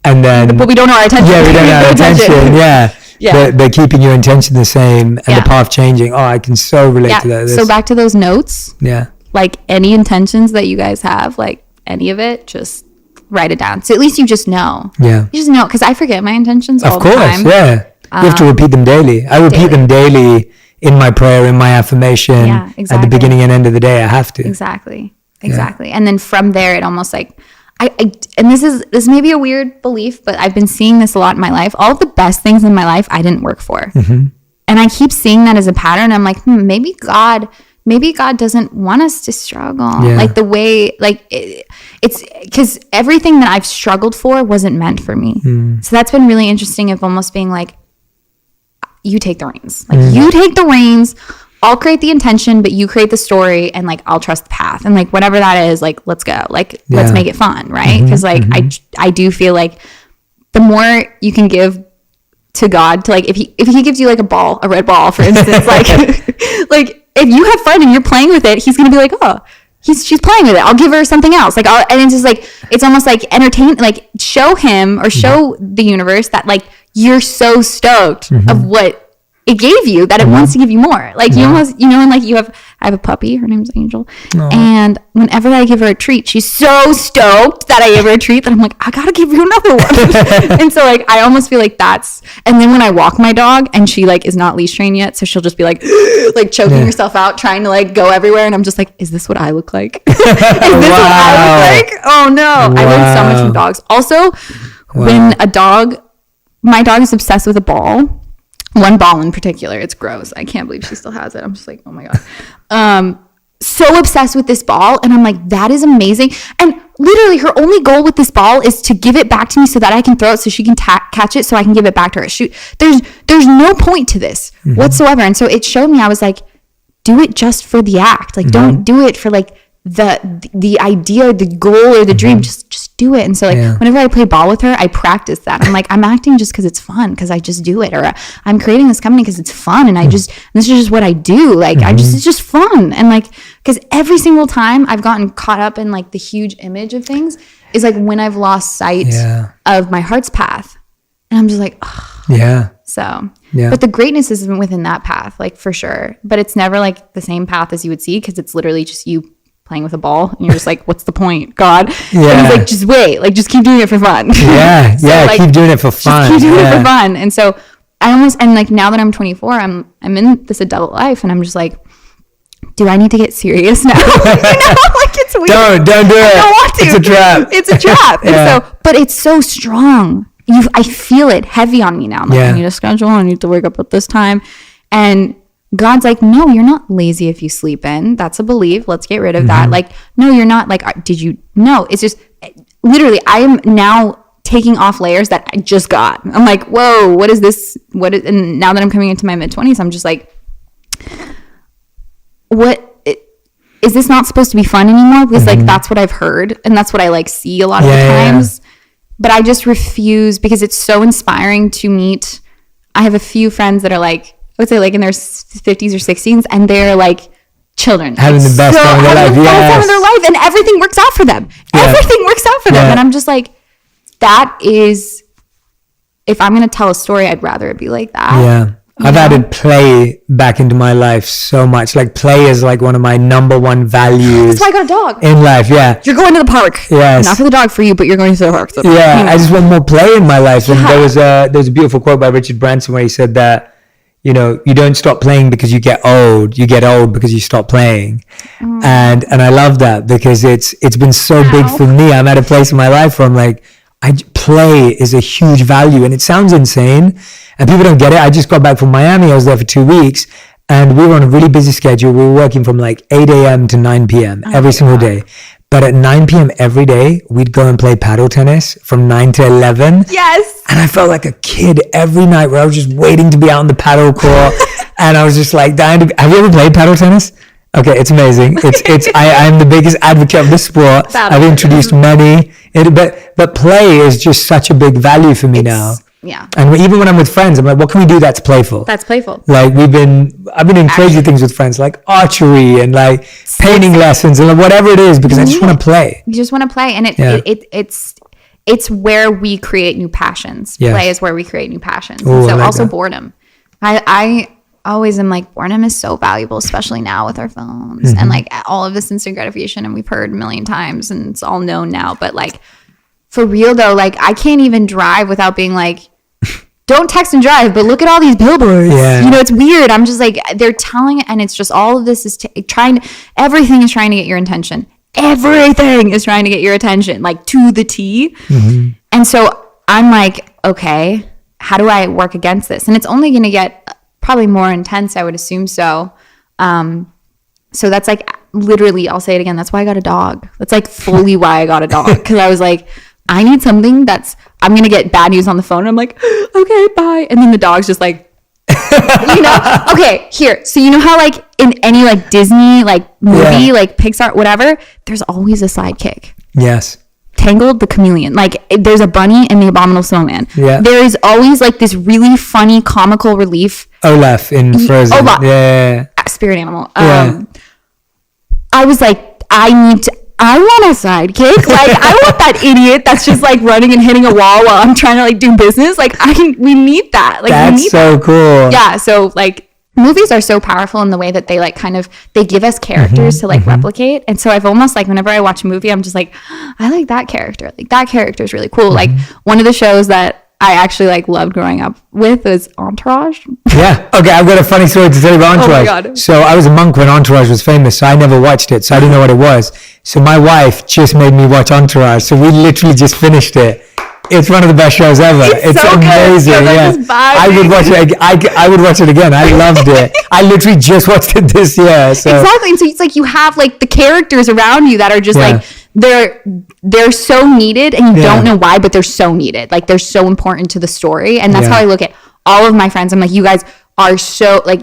and then. But we don't know our intention. Yeah, we don't know our intention. Yeah. Yeah. They're keeping your intention the same and the path changing. Oh, I can so relate to that. So back to those notes. Yeah. Like any intentions that you guys have, like any of it, just write it down. So at least you just know. Yeah. You just know, because I forget my intentions all the time. Of course, yeah. You have to repeat them daily. I repeat them daily in my prayer, in my affirmation. Yeah, exactly. At the beginning and end of the day, I have to. Exactly. And then from there, it almost like, and this may be a weird belief, but I've been seeing this a lot in my life. All of the best things in my life, I didn't work for. And I keep seeing that as a pattern. I'm like, maybe God doesn't want us to struggle. Like the way, like it's because everything that I've struggled for wasn't meant for me. So that's been really interesting of almost being like, you take the reins. Like you take the reins. I'll create the intention, but you create the story, and like I'll trust the path, and like whatever that is, like let's go, like let's make it fun, right? Because like I do feel like the more you can give to God, to like if he gives you like a red ball, for instance, like like if you have fun and you're playing with it, he's gonna be like, oh, she's playing with it. I'll give her something else. Like and it's just like it's almost like entertain, like show him or show the universe that like you're so stoked of what it gave you that it wants to give you more. Like you almost, and like I have a puppy, her name's Angel. And whenever I give her a treat, she's so stoked that I gave her a treat that I'm like, I gotta give you another one. And so like, I almost feel like and then when I walk my dog and she like is not leash trained yet, so she'll just be like choking herself out, trying to like go everywhere. And I'm just like, is this what I look like? Is this what I look like? Oh no. I learned so much from dogs. Also, when my dog is obsessed with a ball. One ball in particular, it's gross. I can't believe she still has it. I'm just like, oh my God. so obsessed with this ball, and I'm like, that is amazing. And literally her only goal with this ball is to give it back to me so that I can throw it so she can catch it so I can give it back to her. Shoot, there's no point to this whatsoever. And so it showed me, I was like, do it just for the act. Like, don't do it for like the idea, the goal, or the dream. Just do it. And so like whenever I play ball with her, I practice that. I'm like, I'm acting just because it's fun, because I just do it, or I'm creating this company because it's fun, and this is just what I do. Like it's just fun. And like, because every single time I've gotten caught up in like the huge image of things is like when I've lost sight of my heart's path, and I'm just like, oh. So, but the greatness isn't within that path, like for sure. But it's never like the same path as you would see, because it's literally just you playing with a ball, and you're just like, what's the point, God? And he's like, just wait, like just keep doing it for fun. So, like, keep doing it for fun. Just keep doing it for fun. And so and like now that I'm 24, I'm in this adult life, and I'm just like, do I need to get serious now? Like it's weird. Don't do it. I don't want to. It's a trap. It's a trap. And so, but it's so strong. I feel it heavy on me now. I'm like, I need a schedule. I need to wake up at this time. And God's like, no, you're not lazy if you sleep in. That's a belief. Let's get rid of that. Like, no, you're not. Like, did you? No, it's just literally, I am now taking off layers that I just got. I'm like, whoa, what is this? And now that I'm coming into my mid-20s, I'm just like, is this not supposed to be fun anymore? Because like, that's what I've heard. And that's what I like see a lot of the times. But I just refuse, because it's so inspiring to meet. I have a few friends that are like, I would say like in their 50s or 60s, and they're like children. Having the best time of their life. Having the best time of their life, and everything works out for them. Everything works out for them. And I'm just like, that is, if I'm going to tell a story, I'd rather it be like that. Yeah. I've added play back into my life so much. Like, play is like one of my number one values. That's why I got a dog. In life, You're going to the park. Yes. Not for the dog, for you, but you're going to the park. I just want more play in my life. And there was a beautiful quote by Richard Branson where he said that, you know, you don't stop playing because you get old. You get old because you stop playing. And I love that, because it's been so big for me. I'm at a place in my life where I'm like, play is a huge value, and it sounds insane and people don't get it. I just got back from Miami. I was there for 2 weeks, and we were on a really busy schedule. We were working from like 8 a.m. to 9 p.m. every single day. But at 9 p.m. every day, we'd go and play paddle tennis from 9 to 11. Yes. And I felt like a kid every night, where I was just waiting to be out on the paddle court. And I was just like dying to have you ever played paddle tennis? Okay, it's amazing. I'm the biggest advocate of the sport. I've introduced many, but play is just such a big value for me now. Yeah. And even when I'm with friends, I'm like, what can we do that's playful? That's playful. Like I've been doing crazy things with friends, like archery and like painting lessons and like whatever it is, because I just want to play. You just want to play, and it's where we create new passions. Yes. Play is where we create new passions. Ooh, and so I like also that. boredom. I always am like, boredom is so valuable, especially now with our phones and like all of this instant gratification, and we've heard a million times and it's all known now. But like, for real though, like I can't even drive without being like, don't text and drive, but look at all these billboards. Yeah. You know, it's weird. I'm just like, they're telling, and it's just all of this is everything is trying to get your attention. Everything is trying to get your attention, like to the T. And so I'm like, okay, how do I work against this? And it's only going to get probably more intense, I would assume so. So that's like, literally, I'll say it again, that's why I got a dog. That's like fully why I got a dog. Because I was like, I need something I'm going to get bad news on the phone. And I'm like, okay, bye. And then the dog's just like, you know, okay, here. So you know how like in any like Disney, like movie, like Pixar, whatever, there's always a sidekick. Yes. Tangled, the chameleon. Like there's a bunny and the abominable snowman. Yeah. There is always like this really funny comical relief. Olaf in Frozen. Olaf. Yeah. Spirit animal. Yeah. I was like, I want a sidekick. Like I want that idiot that's just like running and hitting a wall while I'm trying to like do business. Like we need that. Like that's we need so that. Cool. Yeah. So like movies are so powerful in the way that they like they give us characters to like replicate. And so I've almost like, whenever I watch a movie, I'm just like, I like that character. Like that character is really cool. Like one of the shows that I actually like loved growing up with was Entourage. Yeah. Okay, I've got a funny story to tell you about Entourage. Oh my God. So I was a monk when Entourage was famous, so I never watched it, so I didn't know what it was. So my wife just made me watch Entourage. So we literally just finished it It's one of the best shows ever. It's so good. amazing. So Yeah, this vibe. I would watch it. I would watch it again. I loved it. I literally just watched it this year. So. Exactly. And so it's like you have like the characters around you that are just Yeah. like they're so needed, and you Yeah. don't know why, but they're so needed. Like they're so important to the story, and that's Yeah. how I look at all of my friends. I'm like, you guys are so like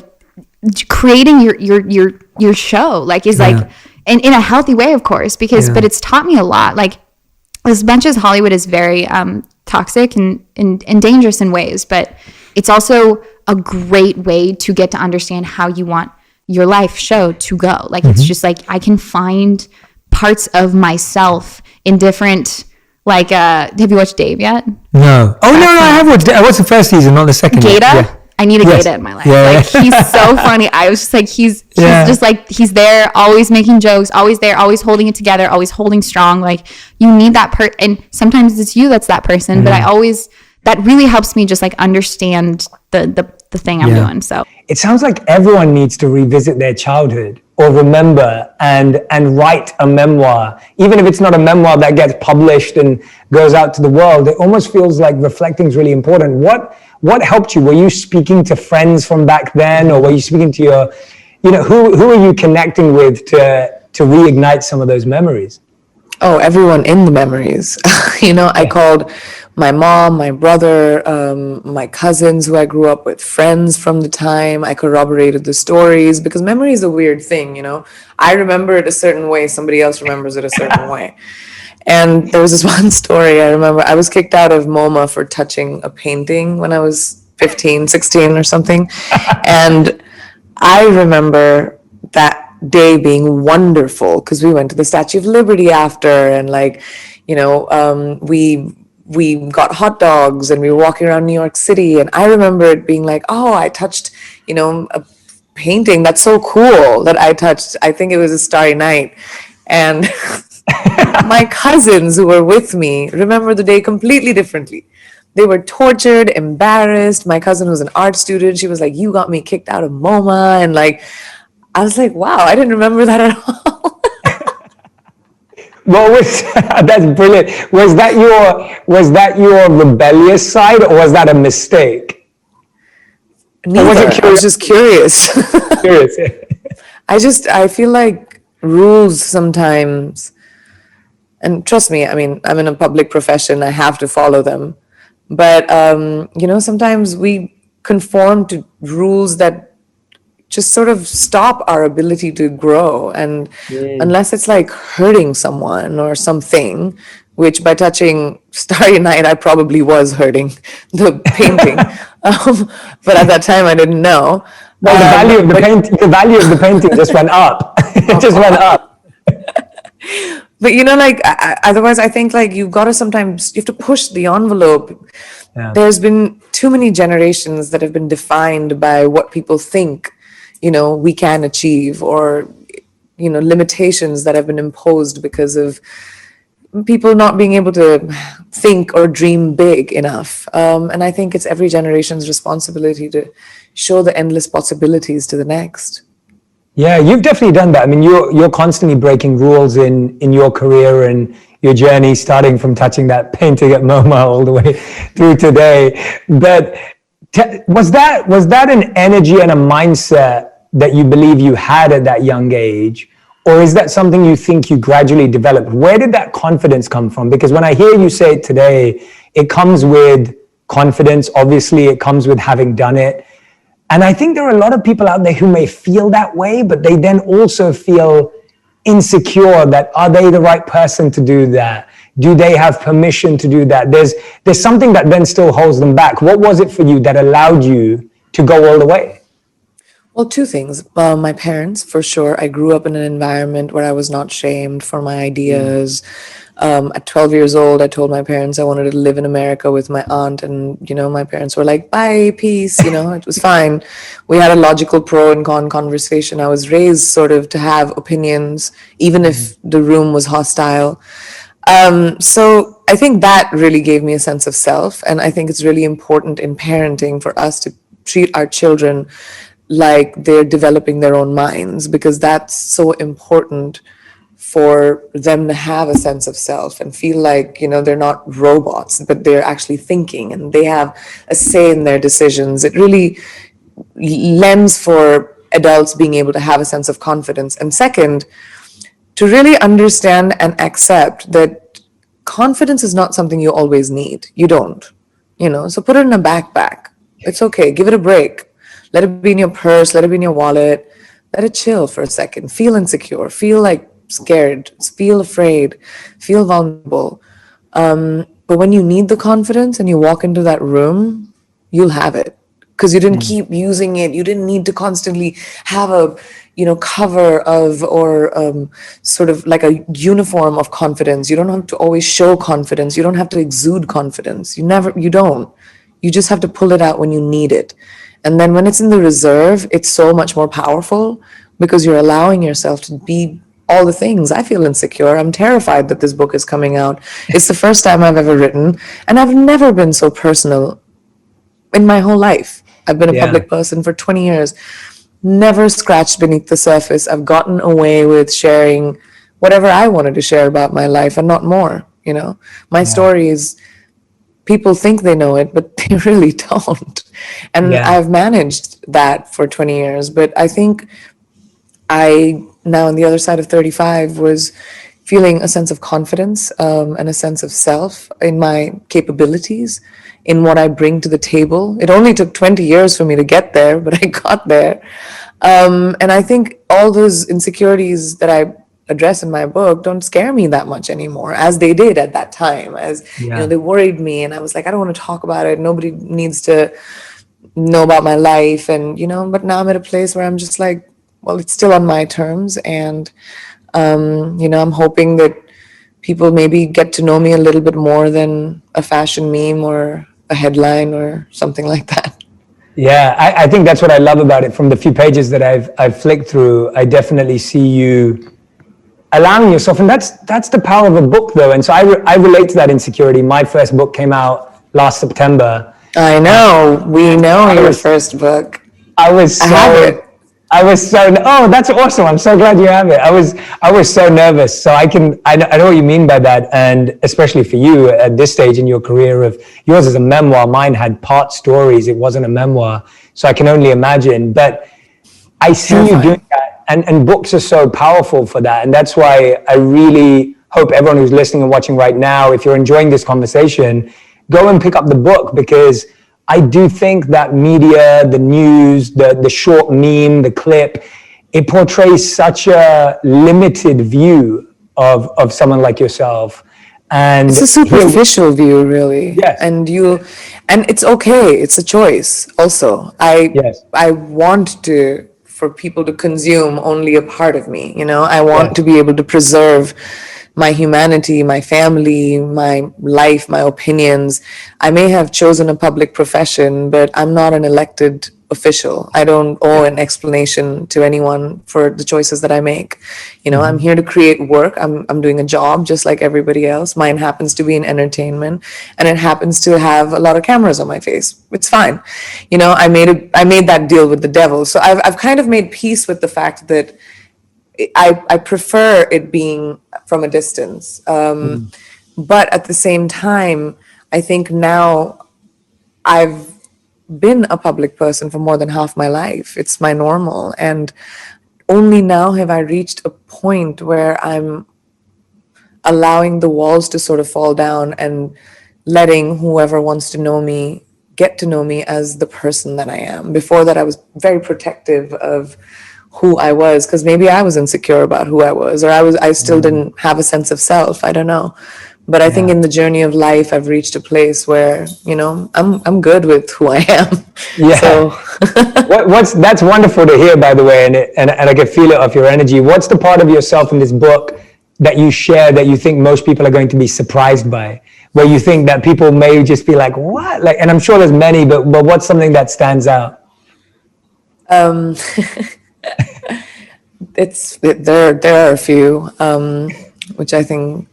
creating your show like is like in a healthy way, of course, because but it's taught me a lot. Like as much as Hollywood is very toxic and dangerous in ways, but it's also a great way to get to understand how you want your life show to go. Like it's just like I can find parts of myself in different like have you watched Dave yet? No. Oh no, I have watched it. I watched the first season, not the second. Gata? Yeah. I need a Yes. Gata in my life. Yeah, like yeah. he's so funny. I was just like he's Yeah. just like he's there, always making jokes, always there, always holding it together, always holding strong. Like you need that and sometimes it's you that's that person, but I always that really helps me just like understand the thing I'm doing. So It sounds like everyone needs to revisit their childhood or remember and write a memoir, even if it's not a memoir that gets published and goes out to the world. It almost feels like reflecting is really important. What helped you? Were you speaking to friends from back then, or were you speaking to your, who are you connecting with to reignite some of those memories? Oh, everyone in the memories. I called my mom, my brother, my cousins who I grew up with, friends from the time. I corroborated the stories because memory is a weird thing, I remember it a certain way, somebody else remembers it a certain way. And there was this one story I remember. I was kicked out of MoMA for touching a painting when I was 15, 16 or something. And I remember that day being wonderful because we went to the Statue of Liberty after, and we got hot dogs and we were walking around New York City, and I remember it being like, oh, I touched a painting that's so cool that I touched. I think it was a Starry Night, and my cousins who were with me remember the day completely differently. They were tortured, embarrassed. My cousin was an art student. She was like, you got me kicked out of MoMA, and I was like, wow, I didn't remember that at all. That's brilliant. Was that your rebellious side, or was that a mistake? Neither. I was just curious. Curious. I feel like rules sometimes, and trust me, I mean, I'm in a public profession, I have to follow them. But, sometimes we conform to rules that just sort of stop our ability to grow. And unless it's like hurting someone or something, which by touching Starry Night, I probably was hurting the painting. But at that time, I didn't know. Well, the value of the painting just went up. It just went up. But otherwise, I think you gotta sometimes, you have to push the envelope. Yeah. There's been too many generations that have been defined by what people think, we can achieve, or, limitations that have been imposed because of people not being able to think or dream big enough. And I think it's every generation's responsibility to show the endless possibilities to the next. Yeah, you've definitely done that. I mean, you're constantly breaking rules in your career and your journey, starting from touching that painting at MoMA all the way through today. But was that an energy and a mindset that you believe you had at that young age? Or is that something you think you gradually developed? Where did that confidence come from? Because when I hear you say it today, it comes with confidence. Obviously, it comes with having done it. And I think there are a lot of people out there who may feel that way, but they then also feel insecure that, are they the right person to do that? Do they have permission to do that? There's something that then still holds them back. What was it for you that allowed you to go all the way? Well, two things. My parents, for sure. I grew up in an environment where I was not shamed for my ideas. At 12 years old, I told my parents I wanted to live in America with my aunt, and my parents were like, bye, peace, it was fine. We had a logical pro and con conversation. I was raised sort of to have opinions, even if the room was hostile. So I think that really gave me a sense of self, and I think it's really important in parenting for us to treat our children like they're developing their own minds, because that's so important for them to have a sense of self and feel like, they're not robots, but they're actually thinking and they have a say in their decisions. It really lends for adults being able to have a sense of confidence. And second, to really understand and accept that confidence is not something you always need. You don't, so put it in a backpack. It's okay. Give it a break. Let it be in your purse. Let it be in your wallet. Let it chill for a second. Feel insecure. Feel like scared. Feel afraid. Feel vulnerable. But when you need the confidence and you walk into that room, you'll have it because you didn't keep using it. You didn't need to constantly have a, cover of or sort of like a uniform of confidence. You don't have to always show confidence. You don't have to exude confidence. You don't. You just have to pull it out when you need it. And then when it's in the reserve, it's so much more powerful because you're allowing yourself to be all the things. I feel insecure. I'm terrified that this book is coming out. It's the first time I've ever written, and I've never been so personal in my whole life. I've been a public person for 20 years, never scratched beneath the surface. I've gotten away with sharing whatever I wanted to share about my life and not more, My stories, people think they know it, but they really don't. And I've managed that for 20 years. But I think I, now on the other side of 35, was feeling a sense of confidence and a sense of self in my capabilities, in what I bring to the table. It only took 20 years for me to get there, but I got there. And I think all those insecurities that I address in my book don't scare me that much anymore, as they did at that time. They worried me, and I was like, I don't want to talk about it. Nobody needs to know about my life. And, but now I'm at a place where I'm just like, well, it's still on my terms. And, I'm hoping that people maybe get to know me a little bit more than a fashion meme or a headline or something like that. Yeah, I think that's what I love about it. From the few pages that I've flicked through, I definitely see you allowing yourself, and that's the power of a book, though. And so I relate to that insecurity. My first book came out last September. I know. We know your first book. I have it. Oh, that's awesome. I'm so glad you have it. I was so nervous. So I know what you mean by that. And especially for you at this stage in your career, of yours is a memoir. Mine had part stories. It wasn't a memoir. So I can only imagine, but I see you doing that. And books are so powerful for that. And that's why I really hope everyone who's listening and watching right now, if you're enjoying this conversation, go and pick up the book, because I do think that media, the news, the short meme, the clip, it portrays such a limited view of someone like yourself. And it's a superficial view, really. Yes. And it's okay. It's a choice also. I want for people to consume only a part of me. I want to be able to preserve my humanity, my family, my life, my opinions. I may have chosen a public profession, but I'm not an elected official. I don't owe an explanation to anyone for the choices that I make. I'm here to create work. I'm doing a job just like everybody else. Mine happens to be in entertainment, and it happens to have a lot of cameras on my face. It's fine. I made that deal with the devil. So I've kind of made peace with the fact that I prefer it being from a distance. But at the same time, I think now I've been a public person for more than half my life. It's my normal. And only now have I reached a point where I'm allowing the walls to sort of fall down and letting whoever wants to know me get to know me as the person that I am. Before that, I was very protective of who I was, because maybe I was insecure about who I was, or I still didn't have a sense of self. I don't know. But I think in the journey of life, I've reached a place where, I'm good with who I am. Yeah. So that's wonderful to hear, by the way, and I can feel it off your energy. What's the part of yourself in this book that you share that you think most people are going to be surprised by, where you think that people may just be like, what? Like, and I'm sure there's many, but what's something that stands out? There are a few, which I think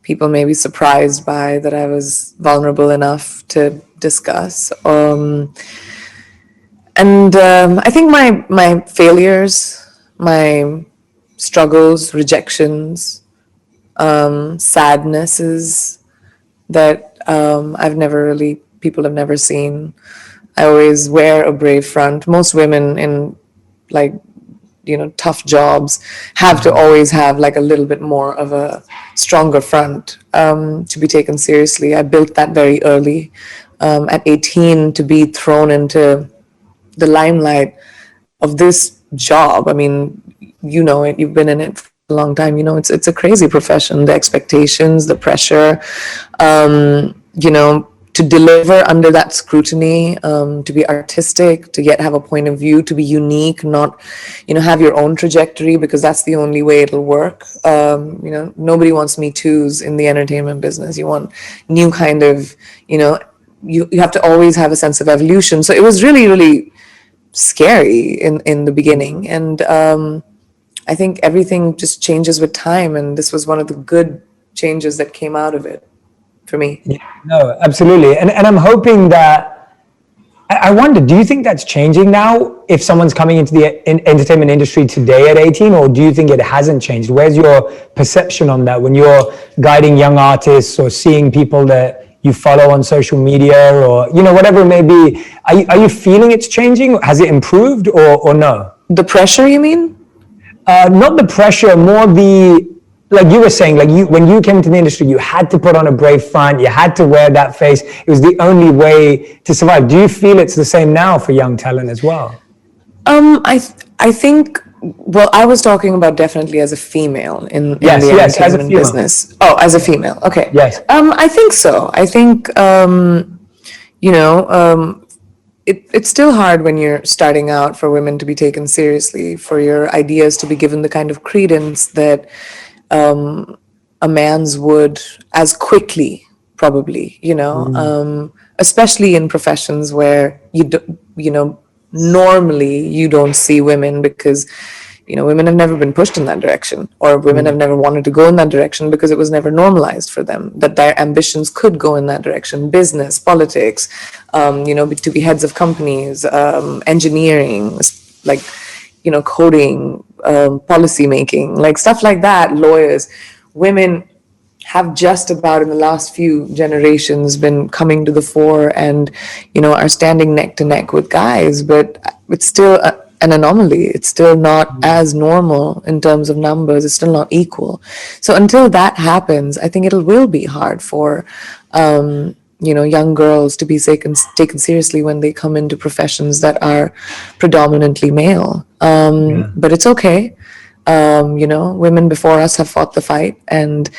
people may be surprised by, that I was vulnerable enough to discuss. And I think my failures, my struggles, rejections, sadnesses that people have never seen. I always wear a brave front. Most women in like, tough jobs have to always have like a little bit more of a stronger front to be taken seriously. I built that very early. At 18, to be thrown into the limelight of this job. I mean, you know it, you've been in it for a long time. It's a crazy profession. The expectations, the pressure, to deliver under that scrutiny, to be artistic, to have a point of view, to be unique, not, have your own trajectory, because that's the only way it'll work. Nobody wants Me Too's in the entertainment business. You want new kind of, you have to always have a sense of evolution. So it was really, really scary in the beginning. And I think everything just changes with time. And this was one of the good changes that came out of it for me. Yeah, no, absolutely. And I'm hoping that, I wonder, do you think that's changing now if someone's coming into the entertainment industry today at 18, or do you think it hasn't changed? Where's your perception on that when you're guiding young artists or seeing people that you follow on social media or, whatever it may be? Are you feeling it's changing? Has it improved or no? The pressure, you mean? Not the pressure, more like you were saying, when you came into the industry, you had to put on a brave front, you had to wear that face. It was the only way to survive. Do you feel it's the same now for young talent as well? I think, well, I was talking about definitely as a female in the entertainment business. Oh, as a female. Okay. Yes. I think so. I think, it's still hard when you're starting out for women to be taken seriously, for your ideas to be given the kind of credence that a man's would as quickly, probably, especially in professions where normally you don't see women, because women have never been pushed in that direction, or women have never wanted to go in that direction because it was never normalized for them that their ambitions could go in that direction. Business, politics, to be heads of companies, engineering, like, coding, policy making, like stuff like that, lawyers. Women have just about in the last few generations been coming to the fore and, are standing neck to neck with guys, but it's still an anomaly. It's still not as normal in terms of numbers. It's still not equal. So until that happens, I think it will be hard for, young girls to be taken seriously when they come into professions that are predominantly male. But it's okay. Women before us have fought the fight, and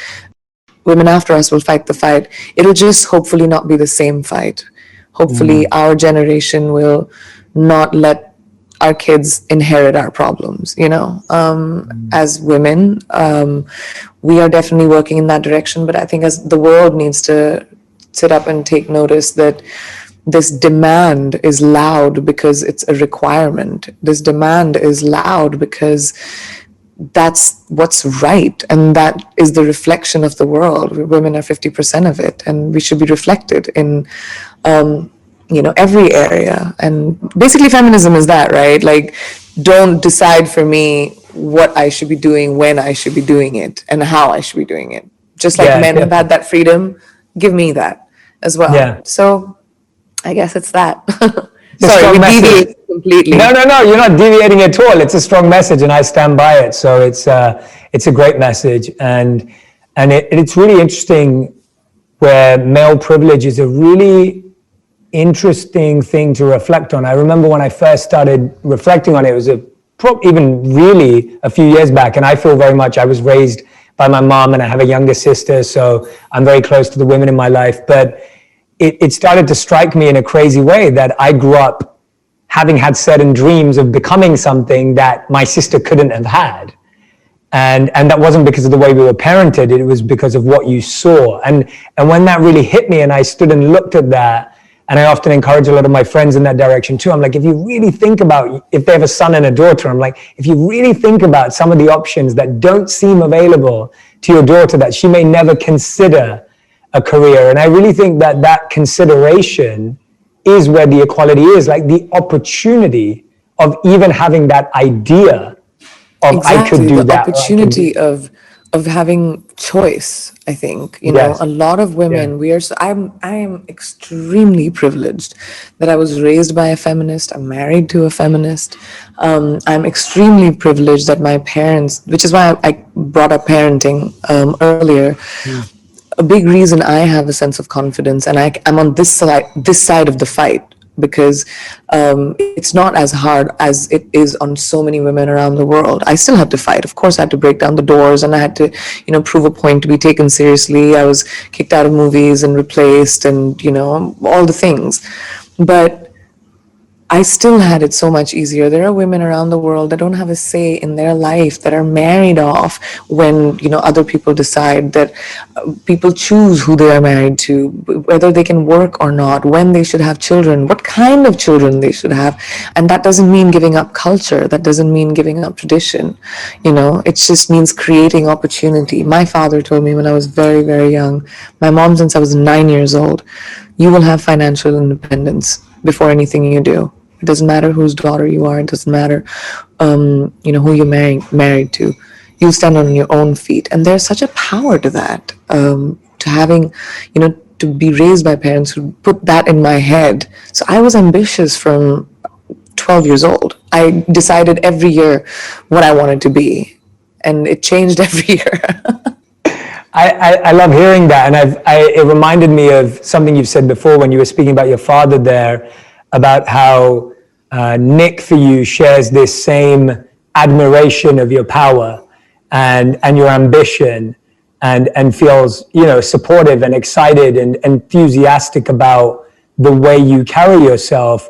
women after us will fight the fight. It'll just hopefully not be the same fight. Hopefully our generation will not let our kids inherit our problems, as women. We are definitely working in that direction, but I think as the world needs to sit up and take notice that this demand is loud because it's a requirement. This demand is loud because that's what's right, and that is the reflection of the world. Women are 50% of it, and we should be reflected in every area. And basically feminism is that, right? Like, don't decide for me what I should be doing, when I should be doing it, and how I should be doing it. Just like men have had that freedom, give me that as well. Yeah. So I guess it's that. Sorry, we deviated completely. No, you're not deviating at all. It's a strong message, and I stand by it. So it's a great message, and it's really interesting where male privilege is a really interesting thing to reflect on. I remember when I first started reflecting on it, was even really a few years back, and I feel very much I was raised by my mom, and I have a younger sister, so I'm very close to the women in my life. But it started to strike me in a crazy way that I grew up having had certain dreams of becoming something that my sister couldn't have had. And that wasn't because of the way we were parented, it was because of what you saw. And when that really hit me and I stood and looked at that, and I often encourage a lot of my friends in that direction too. I'm like, if you really think about, if they have a son and a daughter, I'm like, if you really think about some of the options that don't seem available to your daughter, that she may never consider a career. And I really think that consideration is where the equality is, like the opportunity of even having that idea of I could do the that, or I could do opportunity of having choice. I think, you know, Yes. a lot of women, we are so, I am extremely privileged that I was raised by a feminist. I'm married to a feminist. I'm extremely privileged that my parents, which is why I brought up parenting earlier. A big reason I have a sense of confidence, and I'm on this side of the fight, because it's not as hard as it is on so many women around the world. I still had to fight. Of course, I had to break down the doors, and I had to, you know, prove a point to be taken seriously. I was kicked out of movies and replaced, and, you know, all the things. But I still had it so much easier. There are women around the world that don't have a say in their life, that are married off when, you know, other people decide, that people choose who they are married to, whether they can work or not, when they should have children, what kind of children they should have. And that doesn't mean giving up culture. That doesn't mean giving up tradition. You know, it just means creating opportunity. My father told me when I was very, very young, my mom since I was 9 years old, you will have financial independence before anything you do. It doesn't matter whose daughter you are. It doesn't matter, you know, who you're married to. You stand on your own feet, and there's such a power to that. To having, you know, to be raised by parents who put that in my head. So I was ambitious from 12 years old. I decided every year what I wanted to be, and it changed every year. I love hearing that, and it reminded me of something you've said before when you were speaking about your father there, about how Nick for you shares this same admiration of your power and your ambition, and feels, you know, supportive and excited and enthusiastic about the way you carry yourself.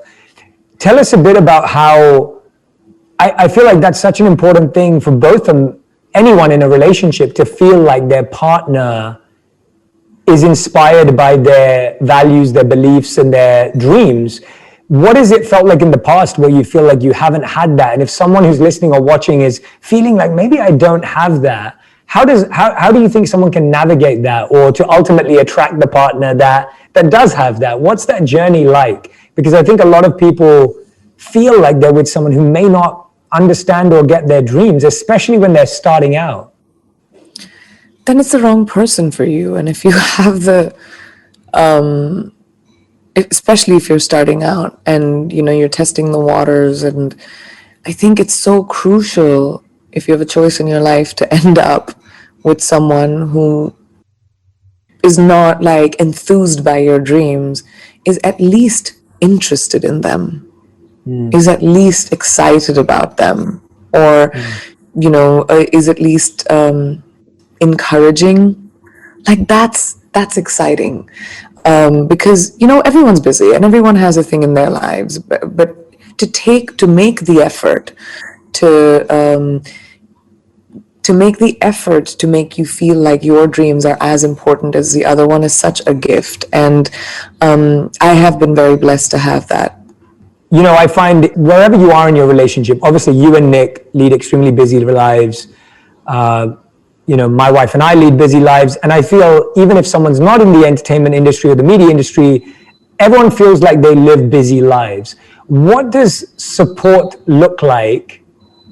Tell us a bit about how I feel like that's such an important thing for both anyone in a relationship, to feel like their partner is inspired by their values, their beliefs, and their dreams. What has it felt like in the past where you feel like you haven't had that? And if someone who's listening or watching is feeling like maybe I don't have that, how do you think someone can navigate that, or to ultimately attract the partner that does have that? What's that journey like? Because I think a lot of people feel like they're with someone who may not understand or get their dreams, especially when they're starting out. Then it's the wrong person for you. And if you have the especially if you're starting out and, you know, you're testing the waters, and I think it's so crucial, if you have a choice in your life, to end up with someone who is not like enthused by your dreams, is at least interested in them, is at least excited about them, or you know, is at least encouraging. Like that's exciting. Because, you know, everyone's busy and everyone has a thing in their lives, but to make the effort to make you feel like your dreams are as important as the other one is such a gift. And I have been very blessed to have that. You know, I find wherever you are in your relationship, obviously you and Nick lead extremely busy lives. You know, my wife and I lead busy lives, and I feel even if someone's not in the entertainment industry or the media industry, everyone feels like they live busy lives. What does support look like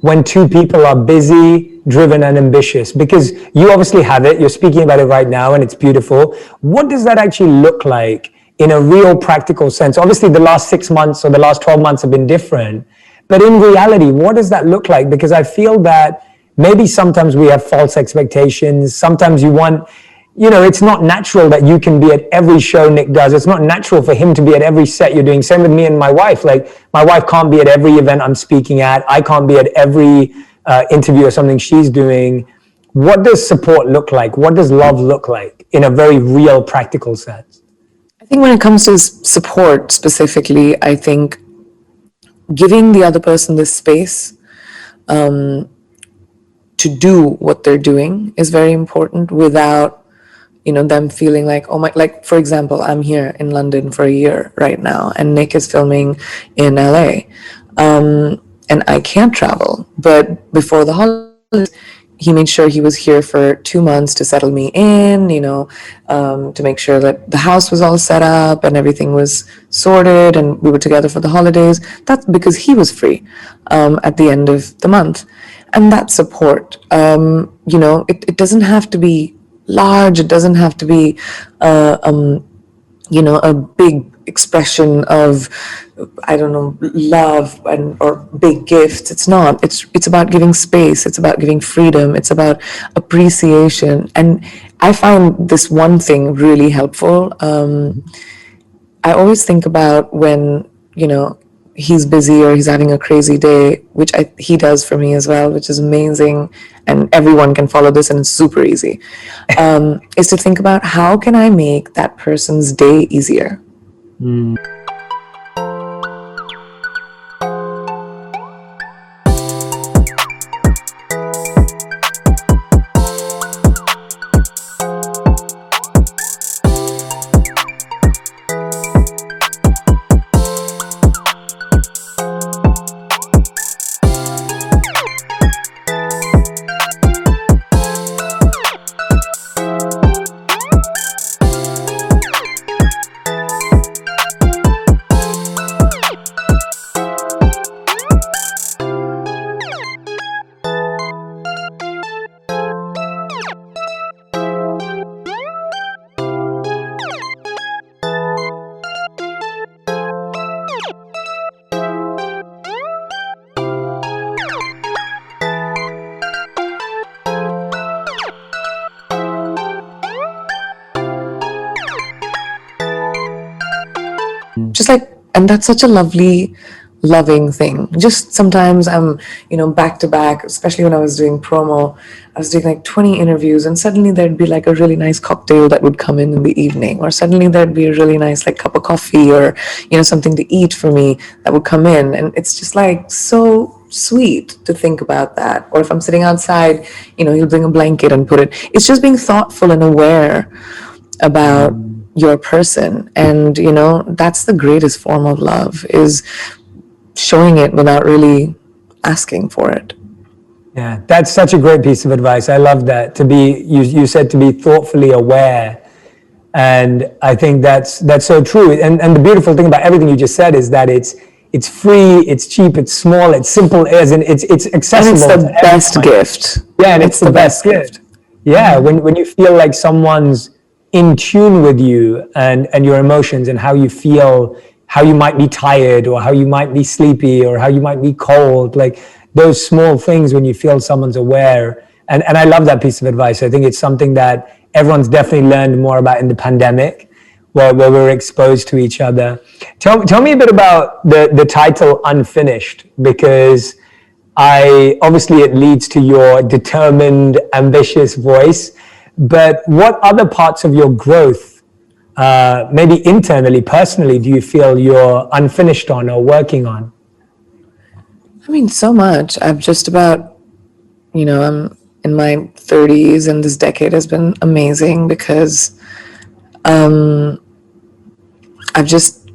when two people are busy, driven, and ambitious? Because you obviously have it, you're speaking about it right now, and it's beautiful. What does that actually look like in a real practical sense? Obviously, the last 6 months or the last 12 months have been different, but in reality, what does that look like? Because I feel that maybe sometimes we have false expectations. Sometimes you want, you know, it's not natural that you can be at every show Nick does. It's not natural for him to be at every set you're doing. Same with me and my wife. Like, my wife can't be at every event I'm speaking at. I can't be at every interview or something she's doing. What does support look like? What does love look like in a very real, practical sense? I think when it comes to support specifically, I think giving the other person this space to do what they're doing is very important, without, you know, them feeling like, oh my, like, for example, I'm here in London for a year right now, and Nick is filming in LA, and I can't travel. But before the holidays, he made sure he was here for 2 months to settle me in, you know, to make sure that the house was all set up and everything was sorted, and we were together for the holidays. That's because he was free at the end of the month. and that support. It doesn't have to be large. It doesn't have to be, a big expression of, I don't know, love or big gifts. It's not. It's about giving space. It's about giving freedom. It's about appreciation. And I find this one thing really helpful. I always think about when, he's busy or he's having a crazy day, which he does for me as well, which is amazing. And everyone can follow this and it's super easy, is to think about how can I make that person's day easier? Just like, and that's such a loving thing. Just sometimes I'm, back to back, especially when I was doing promo, I was doing like 20 interviews, and suddenly there'd be like a really nice cocktail that would come in the evening, or suddenly there'd be a really nice like cup of coffee, or, something to eat for me that would come in. And it's just like so sweet to think about that. Or if I'm sitting outside, he'll bring a blanket and put it. It's just being thoughtful and aware about your person. And, that's the greatest form of love, is showing it without really asking for it. Yeah, that's such a great piece of advice. I love that. You said to be thoughtfully aware. And I think that's so true. And the beautiful thing about everything you just said is that it's free, it's cheap, it's small, it's simple, as in it's accessible. And it's the best gift. Yeah, and it's the best gift. Yeah, when you feel like someone's in tune with you and your emotions and how you feel, how you might be tired or how you might be sleepy or how you might be cold, like those small things when you feel someone's aware. And I love that piece of advice. I think it's something that everyone's definitely learned more about in the pandemic, where we're exposed to each other. Tell me a bit about the title Unfinished, because obviously it leads to your determined, ambitious voice. But what other parts of your growth, maybe internally, personally, do you feel you're unfinished on or working on? I mean, so much. I've just about, I'm in my 30s, and this decade has been amazing because I've just,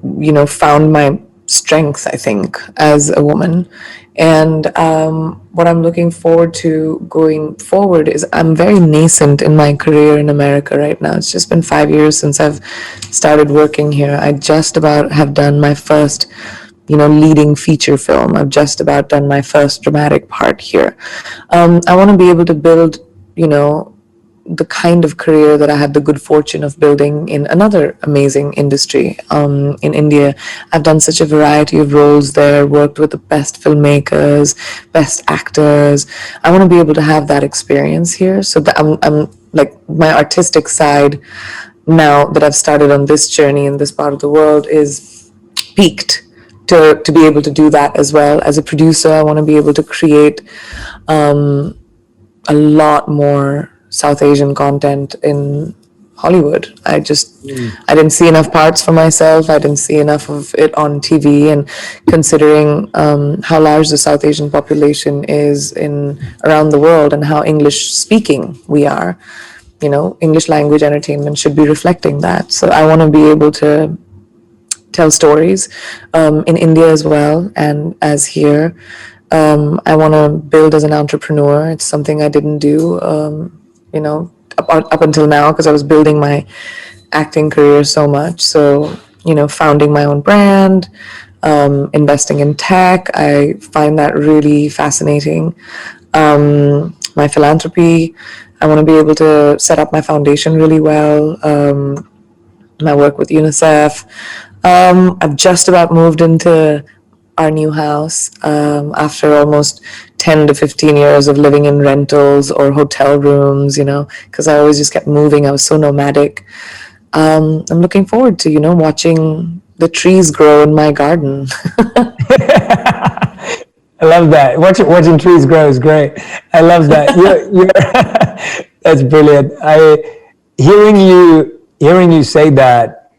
found my strength, I think, as a woman. And what I'm looking forward to going forward is I'm very nascent in my career in America right now. It's just been 5 years since I've started working here. I just about have done my first, leading feature film. I've just about done my first dramatic part here. I want to be able to build, the kind of career that I had the good fortune of building in another amazing industry in India. I've done such a variety of roles there, worked with the best filmmakers, best actors. I want to be able to have that experience here, so that I'm like, my artistic side, now that I've started on this journey in this part of the world, is peaked to be able to do that as well. As a producer, I want to be able to create a lot more South Asian content in Hollywood. I didn't see enough parts for myself. I didn't see enough of it on TV. And considering how large the South Asian population is around the world and how English speaking we are, English language entertainment should be reflecting that. So I want to be able to tell stories in India as well and as here. I want to build as an entrepreneur. It's something I didn't do up until now, because I was building my acting career so much. So, founding my own brand, investing in tech, I find that really fascinating. My philanthropy, I want to be able to set up my foundation really well. My work with UNICEF. I've just about moved into our new house after almost 10 to 15 years of living in rentals or hotel rooms, because I always just kept moving. I was so nomadic. I'm looking forward to, watching the trees grow in my garden. I love that. Watching trees grow is great. I love that. That's brilliant. Hearing you say that,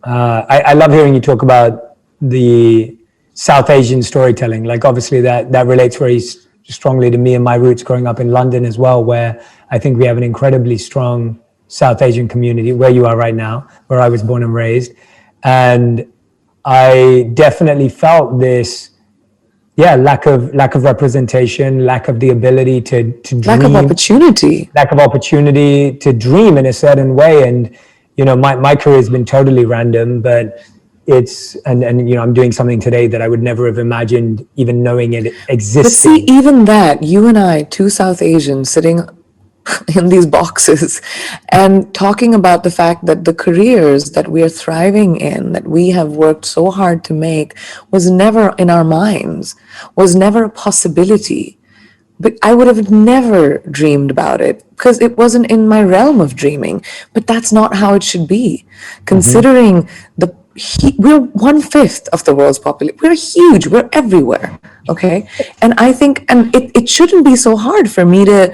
I love hearing you talk about the South Asian storytelling. Like obviously that relates very strongly to me and my roots growing up in London as well, where I think we have an incredibly strong South Asian community where you are right now, where I was born and raised. And I definitely felt this, lack of representation, lack of the ability to dream. Lack of opportunity to dream in a certain way. And, my career has been totally random, but I'm doing something today that I would never have imagined even knowing it existed. But see, even that, you and I, two South Asians sitting in these boxes and talking about the fact that the careers that we are thriving in, that we have worked so hard to make, was never in our minds, was never a possibility. But I would have never dreamed about it because it wasn't in my realm of dreaming. But that's not how it should be. Considering we're 1/5 of the world's population. We're huge. We're everywhere. Okay. And I think, and it shouldn't be so hard for me to,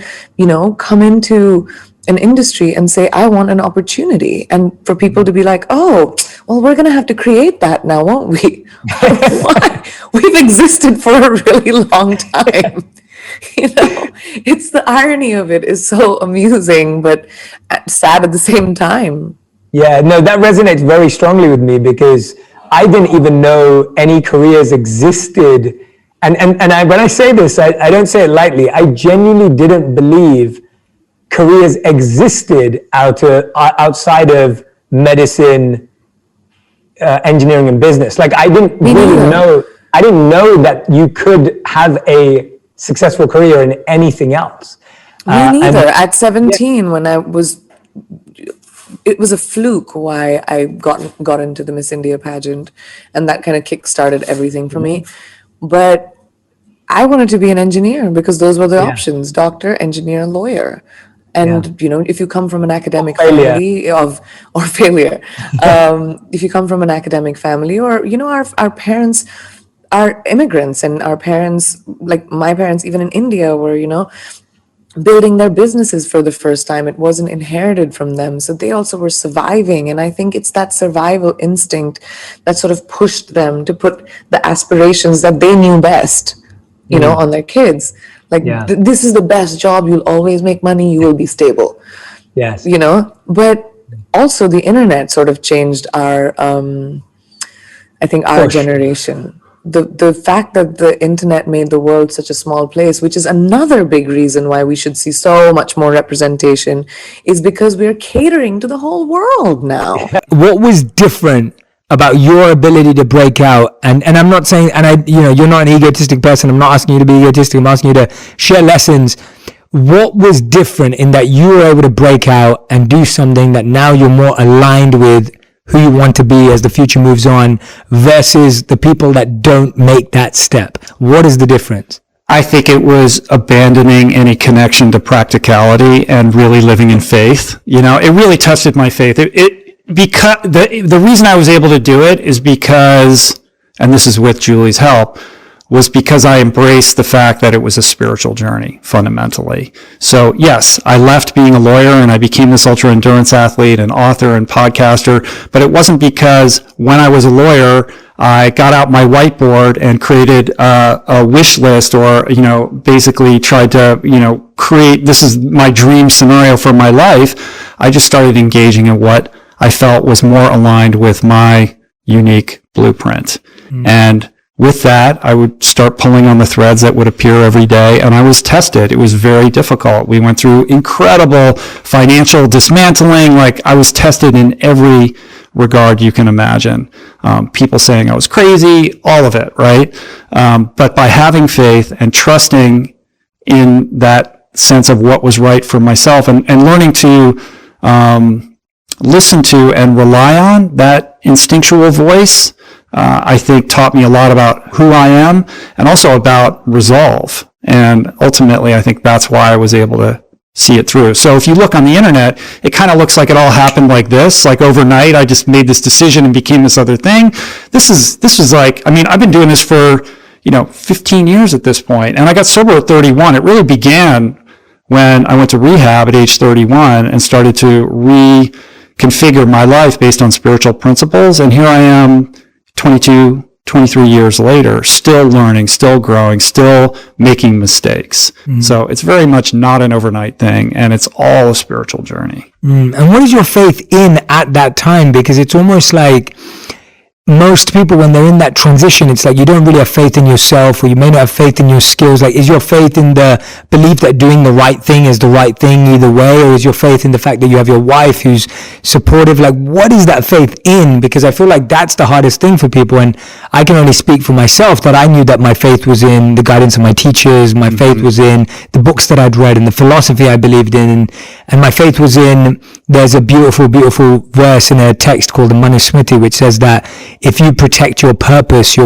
come into an industry and say, I want an opportunity. And for people to be like, oh, well, we're going to have to create that now, won't we? Why? We've existed for a really long time. It's the irony of it is so amusing, but sad at the same time. Yeah, no, that resonates very strongly with me because I didn't even know any careers existed. And when I say this, I don't say it lightly. I genuinely didn't believe careers existed outside of medicine, engineering, and business. Like I didn't know that you could have a successful career in anything else. Me neither. At 17, when it was a fluke why I got into the Miss India pageant, and that kind of kick-started everything for me. But I wanted to be an engineer because those were the options: doctor, engineer, lawyer. And if you come from an academic family or failure, if you come from an academic family, or our parents are immigrants, and our parents, like my parents, even in India, were building their businesses for the first time. It wasn't inherited from them, so they also were surviving. And I think it's that survival instinct that sort of pushed them to put the aspirations that they knew best, on their kids. Like this is the best job. You'll always make money. You will be stable. Yes. But also the internet sort of changed our generation. The fact that the internet made the world such a small place, which is another big reason why we should see so much more representation, is because we're catering to the whole world now. What was different about your ability to break out? And I'm not saying, you're not an egotistic person. I'm not asking you to be egotistic. I'm asking you to share lessons. What was different in that you were able to break out and do something that now you're more aligned with who you want to be as the future moves on versus the people that don't make that step? What is the difference? I think it was abandoning any connection to practicality and really living in faith. It really tested my faith. Because the reason I was able to do it is because, and this is with Julie's help, was because I embraced the fact that it was a spiritual journey, fundamentally. So yes, I left being a lawyer and I became this ultra endurance athlete and author and podcaster, but it wasn't because when I was a lawyer, I got out my whiteboard and created a wish list, or, basically tried to, create, this is my dream scenario for my life. I just started engaging in what I felt was more aligned with my unique blueprint. And with that, I would start pulling on the threads that would appear every day, and I was tested. It was very difficult. We went through incredible financial dismantling. Like, I was tested in every regard you can imagine. People saying I was crazy, all of it, right? But by having faith and trusting in that sense of what was right for myself, and learning to listen to and rely on that instinctual voice, I think taught me a lot about who I am and also about resolve. And ultimately, I think that's why I was able to see it through. So if you look on the internet, it kind of looks like it all happened like this, like overnight, I just made this decision and became this other thing. This is like, I mean, I've been doing this for, 15 years at this point, and I got sober at 31. It really began when I went to rehab at age 31 and started to reconfigure my life based on spiritual principles. And here I am 22, 23 years later, still learning, still growing, still making mistakes. So it's very much not an overnight thing, and it's all a spiritual journey. And what is your faith in at that time? Because it's almost like most people, when they're in that transition, it's like you don't really have faith in yourself, or you may not have faith in your skills. Like, is your faith in the belief that doing the right thing is the right thing either way? Or is your faith in the fact that you have your wife who's supportive? Like, what is that faith in? Because I feel like that's the hardest thing for people. And I can only speak for myself that I knew that my faith was in the guidance of my teachers. My faith was in the books that I'd read and the philosophy I believed in. And my faith was in, there's a beautiful, beautiful verse in a text called the Manusmriti, which says that if you protect your purpose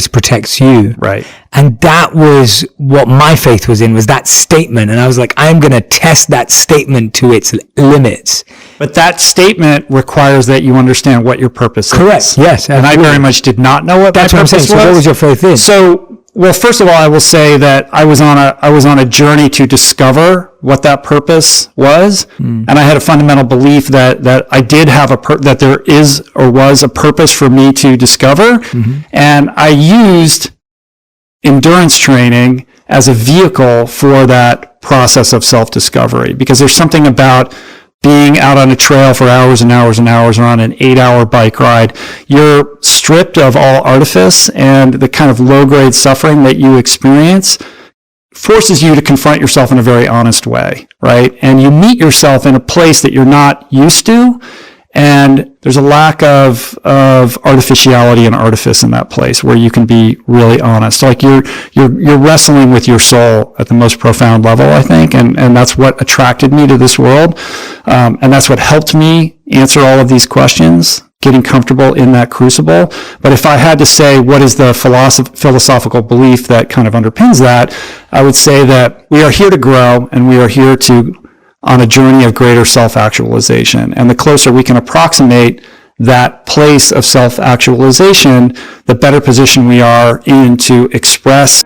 protects you. Right. And that was what my faith was in, was that statement. And I was like, I'm going to test that statement to its limits. But that statement requires that you understand what your purpose is. Correct. Yes. And I very much did not know what That's my what I'm purpose saying. was. So what was your faith in? So, well, first of all, I will say that I was on a journey to discover what that purpose was, and I had a fundamental belief that I did have that there is or was a purpose for me to discover, and I used endurance training as a vehicle for that process of self-discovery, because there's something about being out on a trail for hours and hours and hours, or on an 8-hour bike ride. You're stripped of all artifice, and the kind of low-grade suffering that you experience forces you to confront yourself in a very honest way, right? And you meet yourself in a place that you're not used to, and there's a lack of artificiality and artifice in that place where you can be really honest. Like you're wrestling with your soul at the most profound level, I think, and that's what attracted me to this world, and that's what helped me answer all of these questions, getting comfortable in that crucible. But if I had to say what is the philosophical belief that kind of underpins that, I would say that we are here to grow, and we are here on a journey of greater self-actualization. And the closer we can approximate that place of self-actualization, the better position we are in to express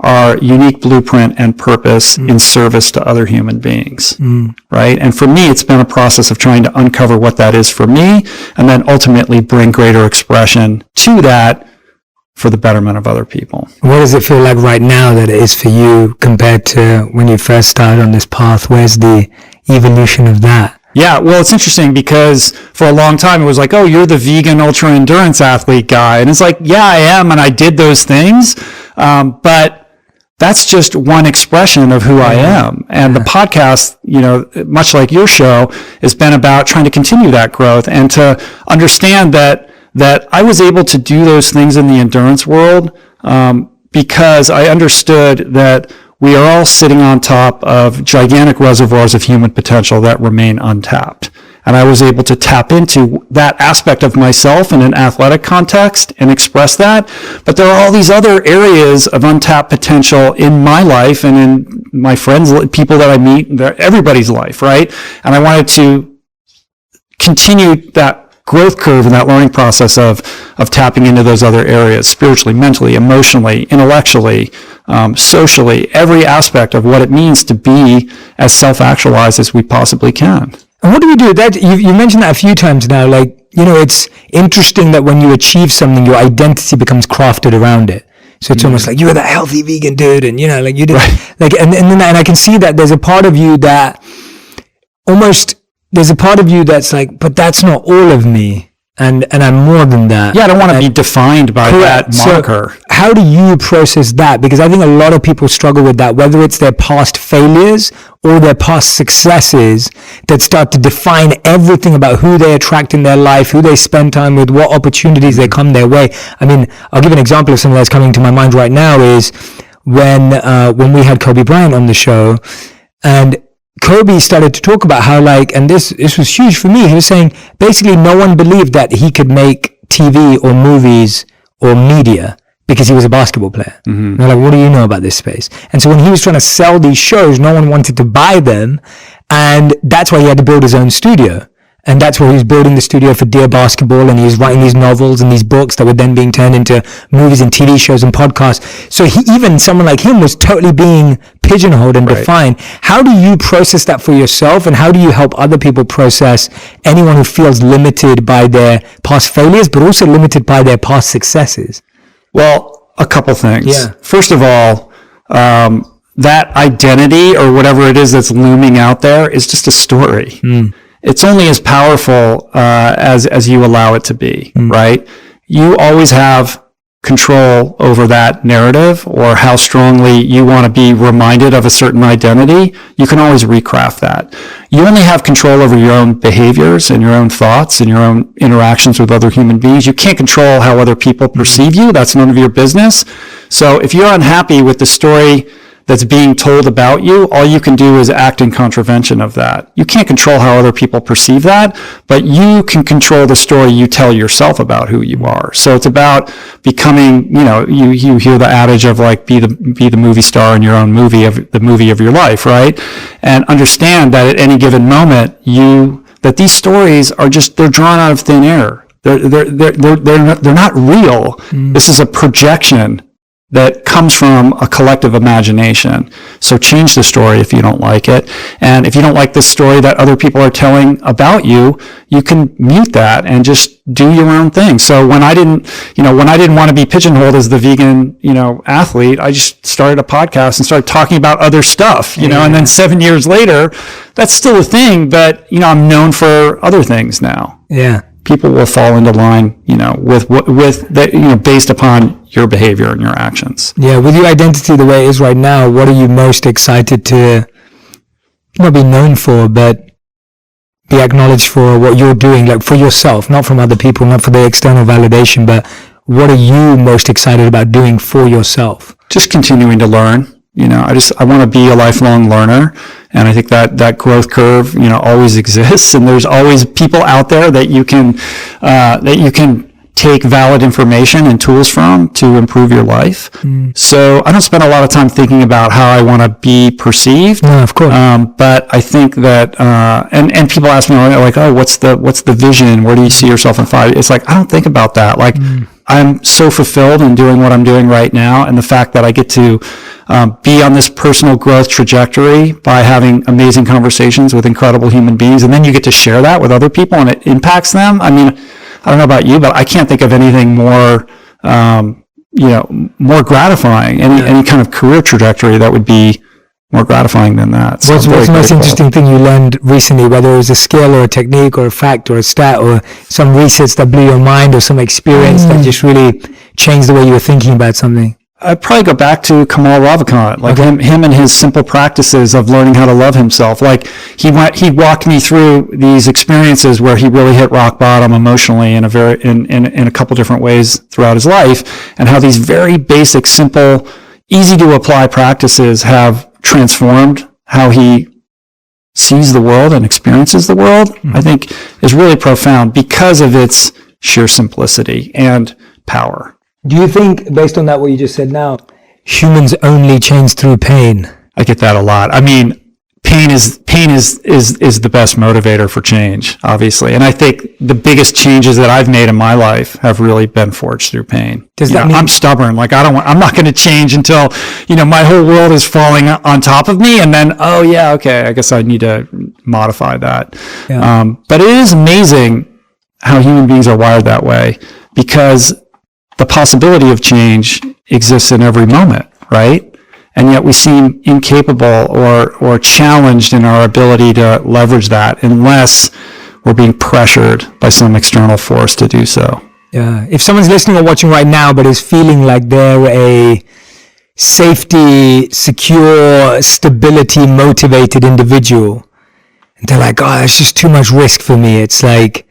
our unique blueprint and purpose in service to other human beings, right? And for me, it's been a process of trying to uncover what that is for me, and then ultimately bring greater expression to that for the betterment of other people. What does it feel like right now that it is for you compared to when you first started on this path? Where's the evolution of that? Yeah, well, it's interesting because for a long time it was like, oh, you're the vegan ultra endurance athlete guy. And it's like, yeah, I am, and I did those things. But that's just one expression of who I am. And the podcast, much like your show, has been about trying to continue that growth and to understand that I was able to do those things in the endurance world because I understood that we are all sitting on top of gigantic reservoirs of human potential that remain untapped. and I was able to tap into that aspect of myself in an athletic context and express that. But there are all these other areas of untapped potential in my life and in my friends, people that I meet, everybody's life, right? And I wanted to continue that growth curve and that learning process of tapping into those other areas, spiritually, mentally, emotionally, intellectually, socially, every aspect of what it means to be as self-actualized as we possibly can. And what do we do with that? You mentioned that a few times now. Like, it's interesting that when you achieve something, your identity becomes crafted around it. So it's almost like, you were that healthy vegan dude, and like you did, like, and I can see that there's a part of you that there's a part of you that's like, but that's not all of me, and I'm more than that. Yeah, I don't want to be defined by that marker. So how do you process that? Because I think a lot of people struggle with that, whether it's their past failures or their past successes that start to define everything about who they attract in their life, who they spend time with, what opportunities they come their way. I mean, I'll give an example of something that's coming to my mind right now is when we had Kobe Bryant on the show, and Kobe started to talk about how, like, and this was huge for me. He was saying basically no one believed that he could make TV or movies or media because he was a basketball player. Mm-hmm. They're like, what do you know about this space? And so when he was trying to sell these shows, no one wanted to buy them. And that's why he had to build his own studio. And that's where he was building the studio for Dear Basketball, and he was writing these novels and these books that were then being turned into movies and TV shows and podcasts. So even someone like him was totally being pigeonholed and defined. How do you process that for yourself, and how do you help other people process anyone who feels limited by their past failures, but also limited by their past successes? Well, a couple things. Yeah. First of all, that identity or whatever it is that's looming out there is just a story. It's only as powerful as you allow it to be, right? You always have control over that narrative, or how strongly you want to be reminded of a certain identity. You can always recraft that. You only have control over your own behaviors and your own thoughts and your own interactions with other human beings. You can't control how other people perceive you. That's none of your business. So if you're unhappy with the story that's being told about you, all you can do is act in contravention of that. You can't control how other people perceive that, but you can control the story you tell yourself about who you are. So it's about becoming, you hear the adage of like, be the movie star in your own movie, of the movie of your life, right? And understand that at any given moment, that these stories are they're drawn out of thin air. They're not real. This is a projection that comes from a collective imagination. So change the story if you don't like it. And if you don't like the story that other people are telling about you, you can mute that and just do your own thing. So when I didn't want to be pigeonholed as the vegan, athlete, I just started a podcast and started talking about other stuff, and then 7 years later, that's still a thing, but, I'm known for other things now. Yeah. People will fall into line, based upon your behavior and your actions. Yeah, with your identity the way it is right now, what are you most excited to not be known for, but be acknowledged for what you're doing, like for yourself, not from other people, not for the external validation, but what are you most excited about doing for yourself? Just continuing to learn. I want to be a lifelong learner. And I think that growth curve, always exists. And there's always people out there that you can take valid information and tools from to improve your life. So I don't spend a lot of time thinking about how I want to be perceived. No, of course. But I think that, and people ask me like, oh, what's the vision? Where do you see yourself in 5 years? It's like, I don't think about that. Like, I'm so fulfilled in doing what I'm doing right now. And the fact that I get to be on this personal growth trajectory by having amazing conversations with incredible human beings. And then you get to share that with other people and it impacts them. I mean, I don't know about you, but I can't think of anything more, more gratifying, any kind of career trajectory that would be more gratifying than that. So what's the most interesting thing you learned recently, whether it was a skill or a technique or a fact or a stat or some research that blew your mind or some experience that just really changed the way you were thinking about something? I'd probably go back to Kamal Ravikant, like him and his simple practices of learning how to love himself. Like he walked me through these experiences where he really hit rock bottom emotionally in a couple different ways throughout his life, and how these very basic, simple, easy to apply practices have transformed how he sees the world and experiences the world, I think is really profound because of its sheer simplicity and power. Do you think, based on that, what you just said now, humans only change through pain? I get that a lot. I mean, pain is the best motivator for change, obviously. And I think the biggest changes that I've made in my life have really been forged through pain. Does that mean I'm stubborn? Like I'm not going to change until, my whole world is falling on top of me. And then, oh yeah, okay, I guess I need to modify that. Yeah. But it is amazing how human beings are wired that way, because the possibility of change exists in every moment, right? And yet we seem incapable or challenged in our ability to leverage that unless we're being pressured by some external force to do so. Yeah. If someone's listening or watching right now but is feeling like they're a safety, secure, stability motivated individual, and they're like, oh, it's just too much risk for me. It's like,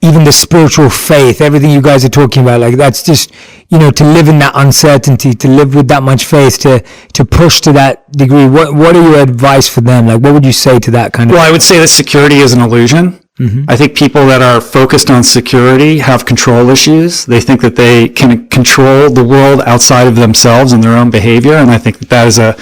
even the spiritual faith, everything you guys are talking about, like that's just, to live in that uncertainty, to live with that much faith, to push to that degree. What are your advice for them? Like, what would you say to that kind of? Well, I would say that security is an illusion. I think people that are focused on security have control issues. They think that they can control the world outside of themselves and their own behavior. And I think that is a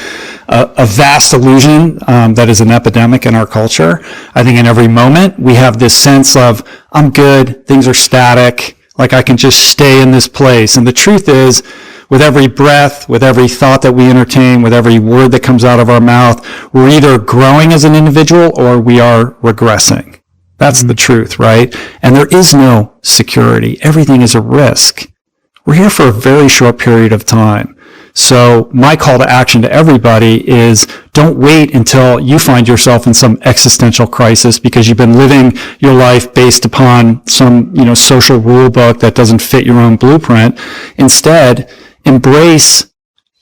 vast illusion that is an epidemic in our culture. I think in every moment we have this sense of, I'm good, things are static, like I can just stay in this place. And the truth is, with every breath, with every thought that we entertain, with every word that comes out of our mouth, we're either growing as an individual or we are regressing. That's the truth, right? And there is no security. Everything is a risk. We're here for a very short period of time. So my call to action to everybody is, don't wait until you find yourself in some existential crisis because you've been living your life based upon some, social rule book that doesn't fit your own blueprint. Instead, embrace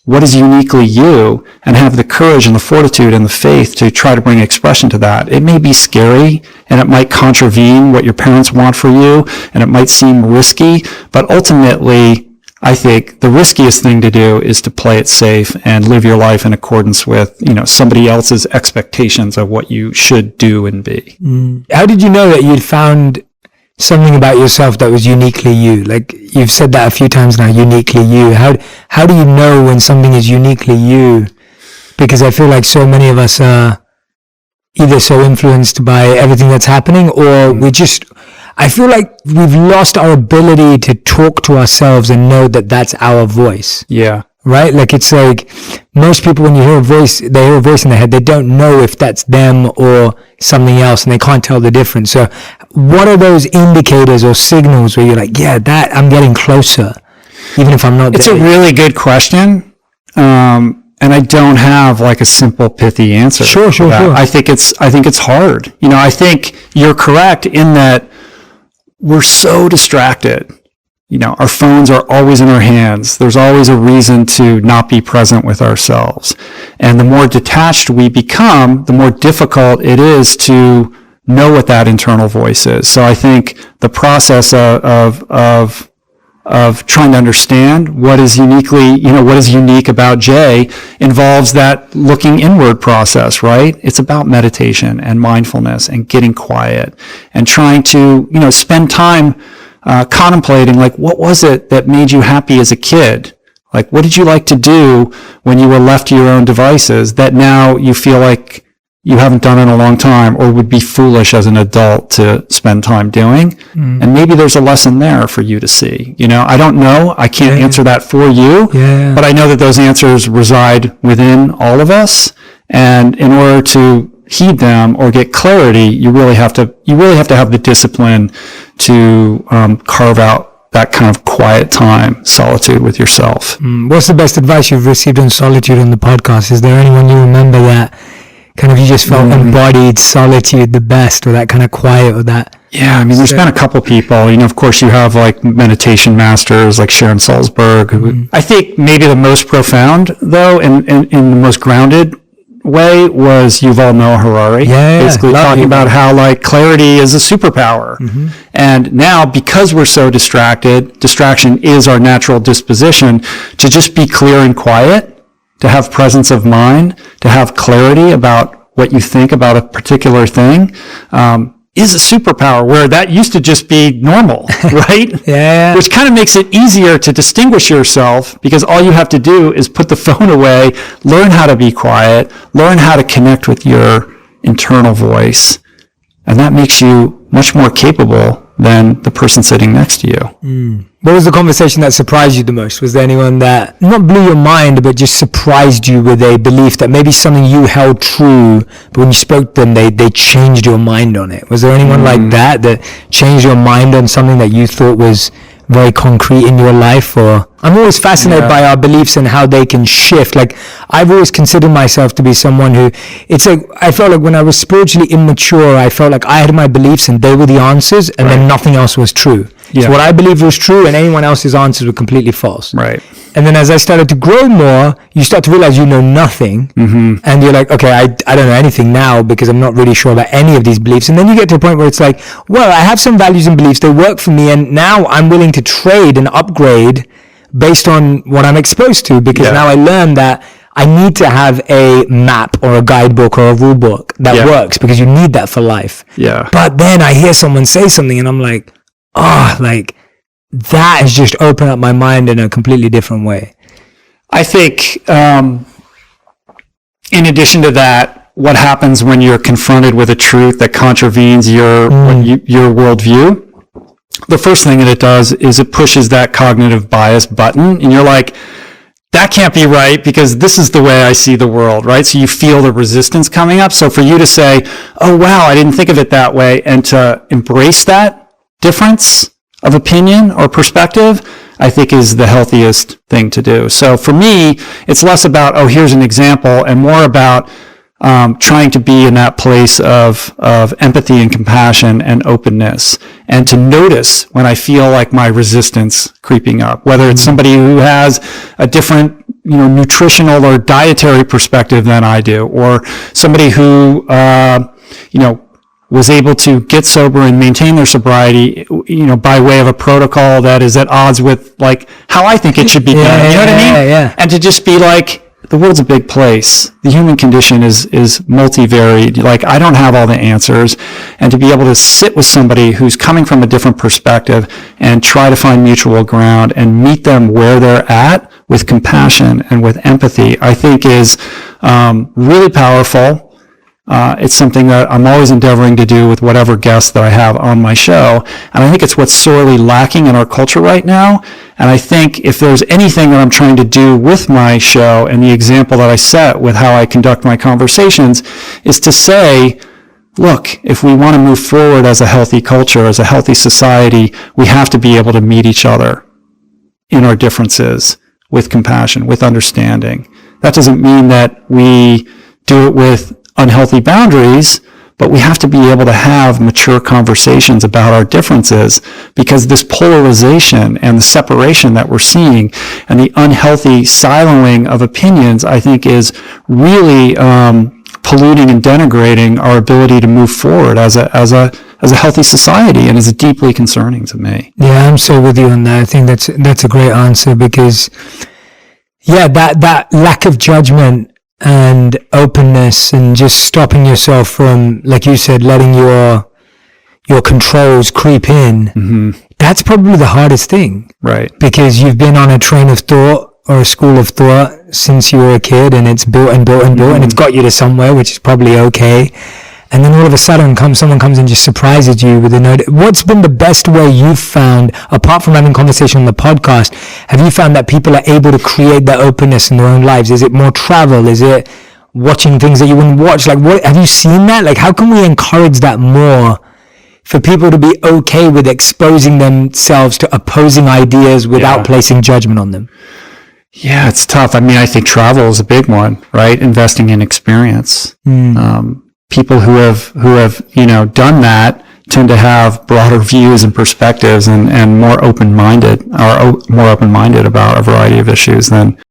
what is uniquely you and have the courage and the fortitude and the faith to try to bring expression to that. It may be scary and it might contravene what your parents want for you and it might seem risky, but ultimately, I think the riskiest thing to do is to play it safe and live your life in accordance with, somebody else's expectations of what you should do and be. How did you know that you'd found something about yourself that was uniquely you? Like you've said that a few times now, uniquely you. How do you know when something is uniquely you? Because I feel like so many of us are either so influenced by everything that's happening or I feel like we've lost our ability to talk to ourselves and know that that's our voice. Yeah. Right? Like it's like most people, when you hear a voice, they hear a voice in their head, they don't know if that's them or something else and they can't tell the difference. So what are those indicators or signals where you're like, yeah, that I'm getting closer, even if I'm not there? It's a really good question. And I don't have like a simple Pithy answer. Sure. I think it's hard. I think you're correct in that we're so distracted. Our phones are always in our hands. There's always a reason to not be present with ourselves. And the more detached we become, the more difficult it is to know what that internal voice is. So I think the process of trying to understand what is unique about Jay involves that looking inward process, right? It's about meditation and mindfulness and getting quiet and trying to, spend time contemplating, like, what was it that made you happy as a kid? Like, what did you like to do when you were left to your own devices that now you feel like you haven't done in a long time or would be foolish as an adult to spend time doing? And maybe there's a lesson there for you to see. I don't know. I can't answer that for you, but I know that those answers reside within all of us. And in order to heed them or get clarity, you really have to have the discipline to carve out that kind of quiet time, solitude with yourself. What's the best advice you've received on solitude on the podcast? Is there anyone you remember that kind of you just felt embodied solitude the best, or that kind of quiet, or that? Yeah, I mean, there's been a couple people. Of course, you have like meditation masters like Sharon Salzberg. Who, I think maybe the most profound, though, and in the most grounded way was Yuval Noah Harari. Basically talking about how like clarity is a superpower. And now, because we're so distracted, distraction is our natural disposition to just be clear and quiet, to have presence of mind, to have clarity about what you think about a particular thing, is a superpower, where that used to just be normal, right? Yeah. Which kind of makes it easier to distinguish yourself, because all you have to do is put the phone away, learn how to be quiet, learn how to connect with your internal voice. And that makes you much more capable than the person sitting next to you. What was the conversation that surprised you the most? Was there anyone that not blew your mind, but just surprised you with a belief that maybe something you held true, but when you spoke to them, they changed your mind on it? Was there anyone like that changed your mind on something that you thought was very concrete in your life? Or I'm always fascinated by our beliefs and how they can shift. Like, I've always considered myself to be someone who, it's like, I felt like when I was spiritually immature, I felt like I had my beliefs and they were the answers, and then nothing else was true. Yeah. So what I believed was true and anyone else's answers were completely false. Right. And then as I started to grow more, you start to realize you know nothing. And you're like, okay, I don't know anything now because I'm not really sure about any of these beliefs. And then you get to a point where it's like, well, I have some values and beliefs, they work for me, and now I'm willing to trade and upgrade based on what I'm exposed to, because now I learn that I need to have a map or a guidebook or a rule book that works, because you need that for life. Yeah. But then I hear someone say something and I'm like, oh, like, that has just opened up my mind in a completely different way. I think, in addition to that, what happens when you're confronted with a truth that contravenes your worldview? The first thing that it does is it pushes that cognitive bias button, and you're like, that can't be right because this is the way I see the world, right? So you feel the resistance coming up. So for you to say, oh, wow, I didn't think of it that way, and to embrace that difference of opinion or perspective, I think is the healthiest thing to do. So for me, it's less about, oh, here's an example, and more about trying to be in that place of empathy and compassion and openness, and to notice when I feel like my resistance creeping up, whether it's somebody who has a different, nutritional or dietary perspective than I do, or somebody who, was able to get sober and maintain their sobriety, by way of a protocol that is at odds with like how I think it should be done. You know what I mean? Yeah. And to just be like, the world's a big place. The human condition is multivaried. Like, I don't have all the answers. And to be able to sit with somebody who's coming from a different perspective and try to find mutual ground and meet them where they're at with compassion and with empathy, I think is really powerful. It's something that I'm always endeavoring to do with whatever guests that I have on my show. And I think it's what's sorely lacking in our culture right now. And I think if there's anything that I'm trying to do with my show and the example that I set with how I conduct my conversations is to say, look, if we want to move forward as a healthy culture, as a healthy society, we have to be able to meet each other in our differences with compassion, with understanding. That doesn't mean that we do it with unhealthy boundaries, but we have to be able to have mature conversations about our differences, because this polarization and the separation that we're seeing and the unhealthy siloing of opinions, I think, is really polluting and denigrating our ability to move forward as a healthy society, and is deeply concerning to me. Yeah, I'm so with you on that. I think that's a great answer, because that lack of judgment and openness and just stopping yourself from, like you said, letting your controls creep in, that's probably the hardest thing. Right. Because you've been on a train of thought or a school of thought since you were a kid, and it's built and built and built, and it's got you to somewhere, which is probably okay. And then all of a sudden someone comes and just surprises you with a note. What's been the best way you've found, apart from having conversation on the podcast, have you found that people are able to create that openness in their own lives? Is it more travel? Is it watching things that you wouldn't watch? Like, what have you seen that? Like, how can we encourage that more for people to be okay with exposing themselves to opposing ideas without placing judgment on them? Yeah, it's tough. I mean, I think travel is a big one, right? Investing in experience. People who have done that tend to have broader views and perspectives and more open-minded about a variety of issues than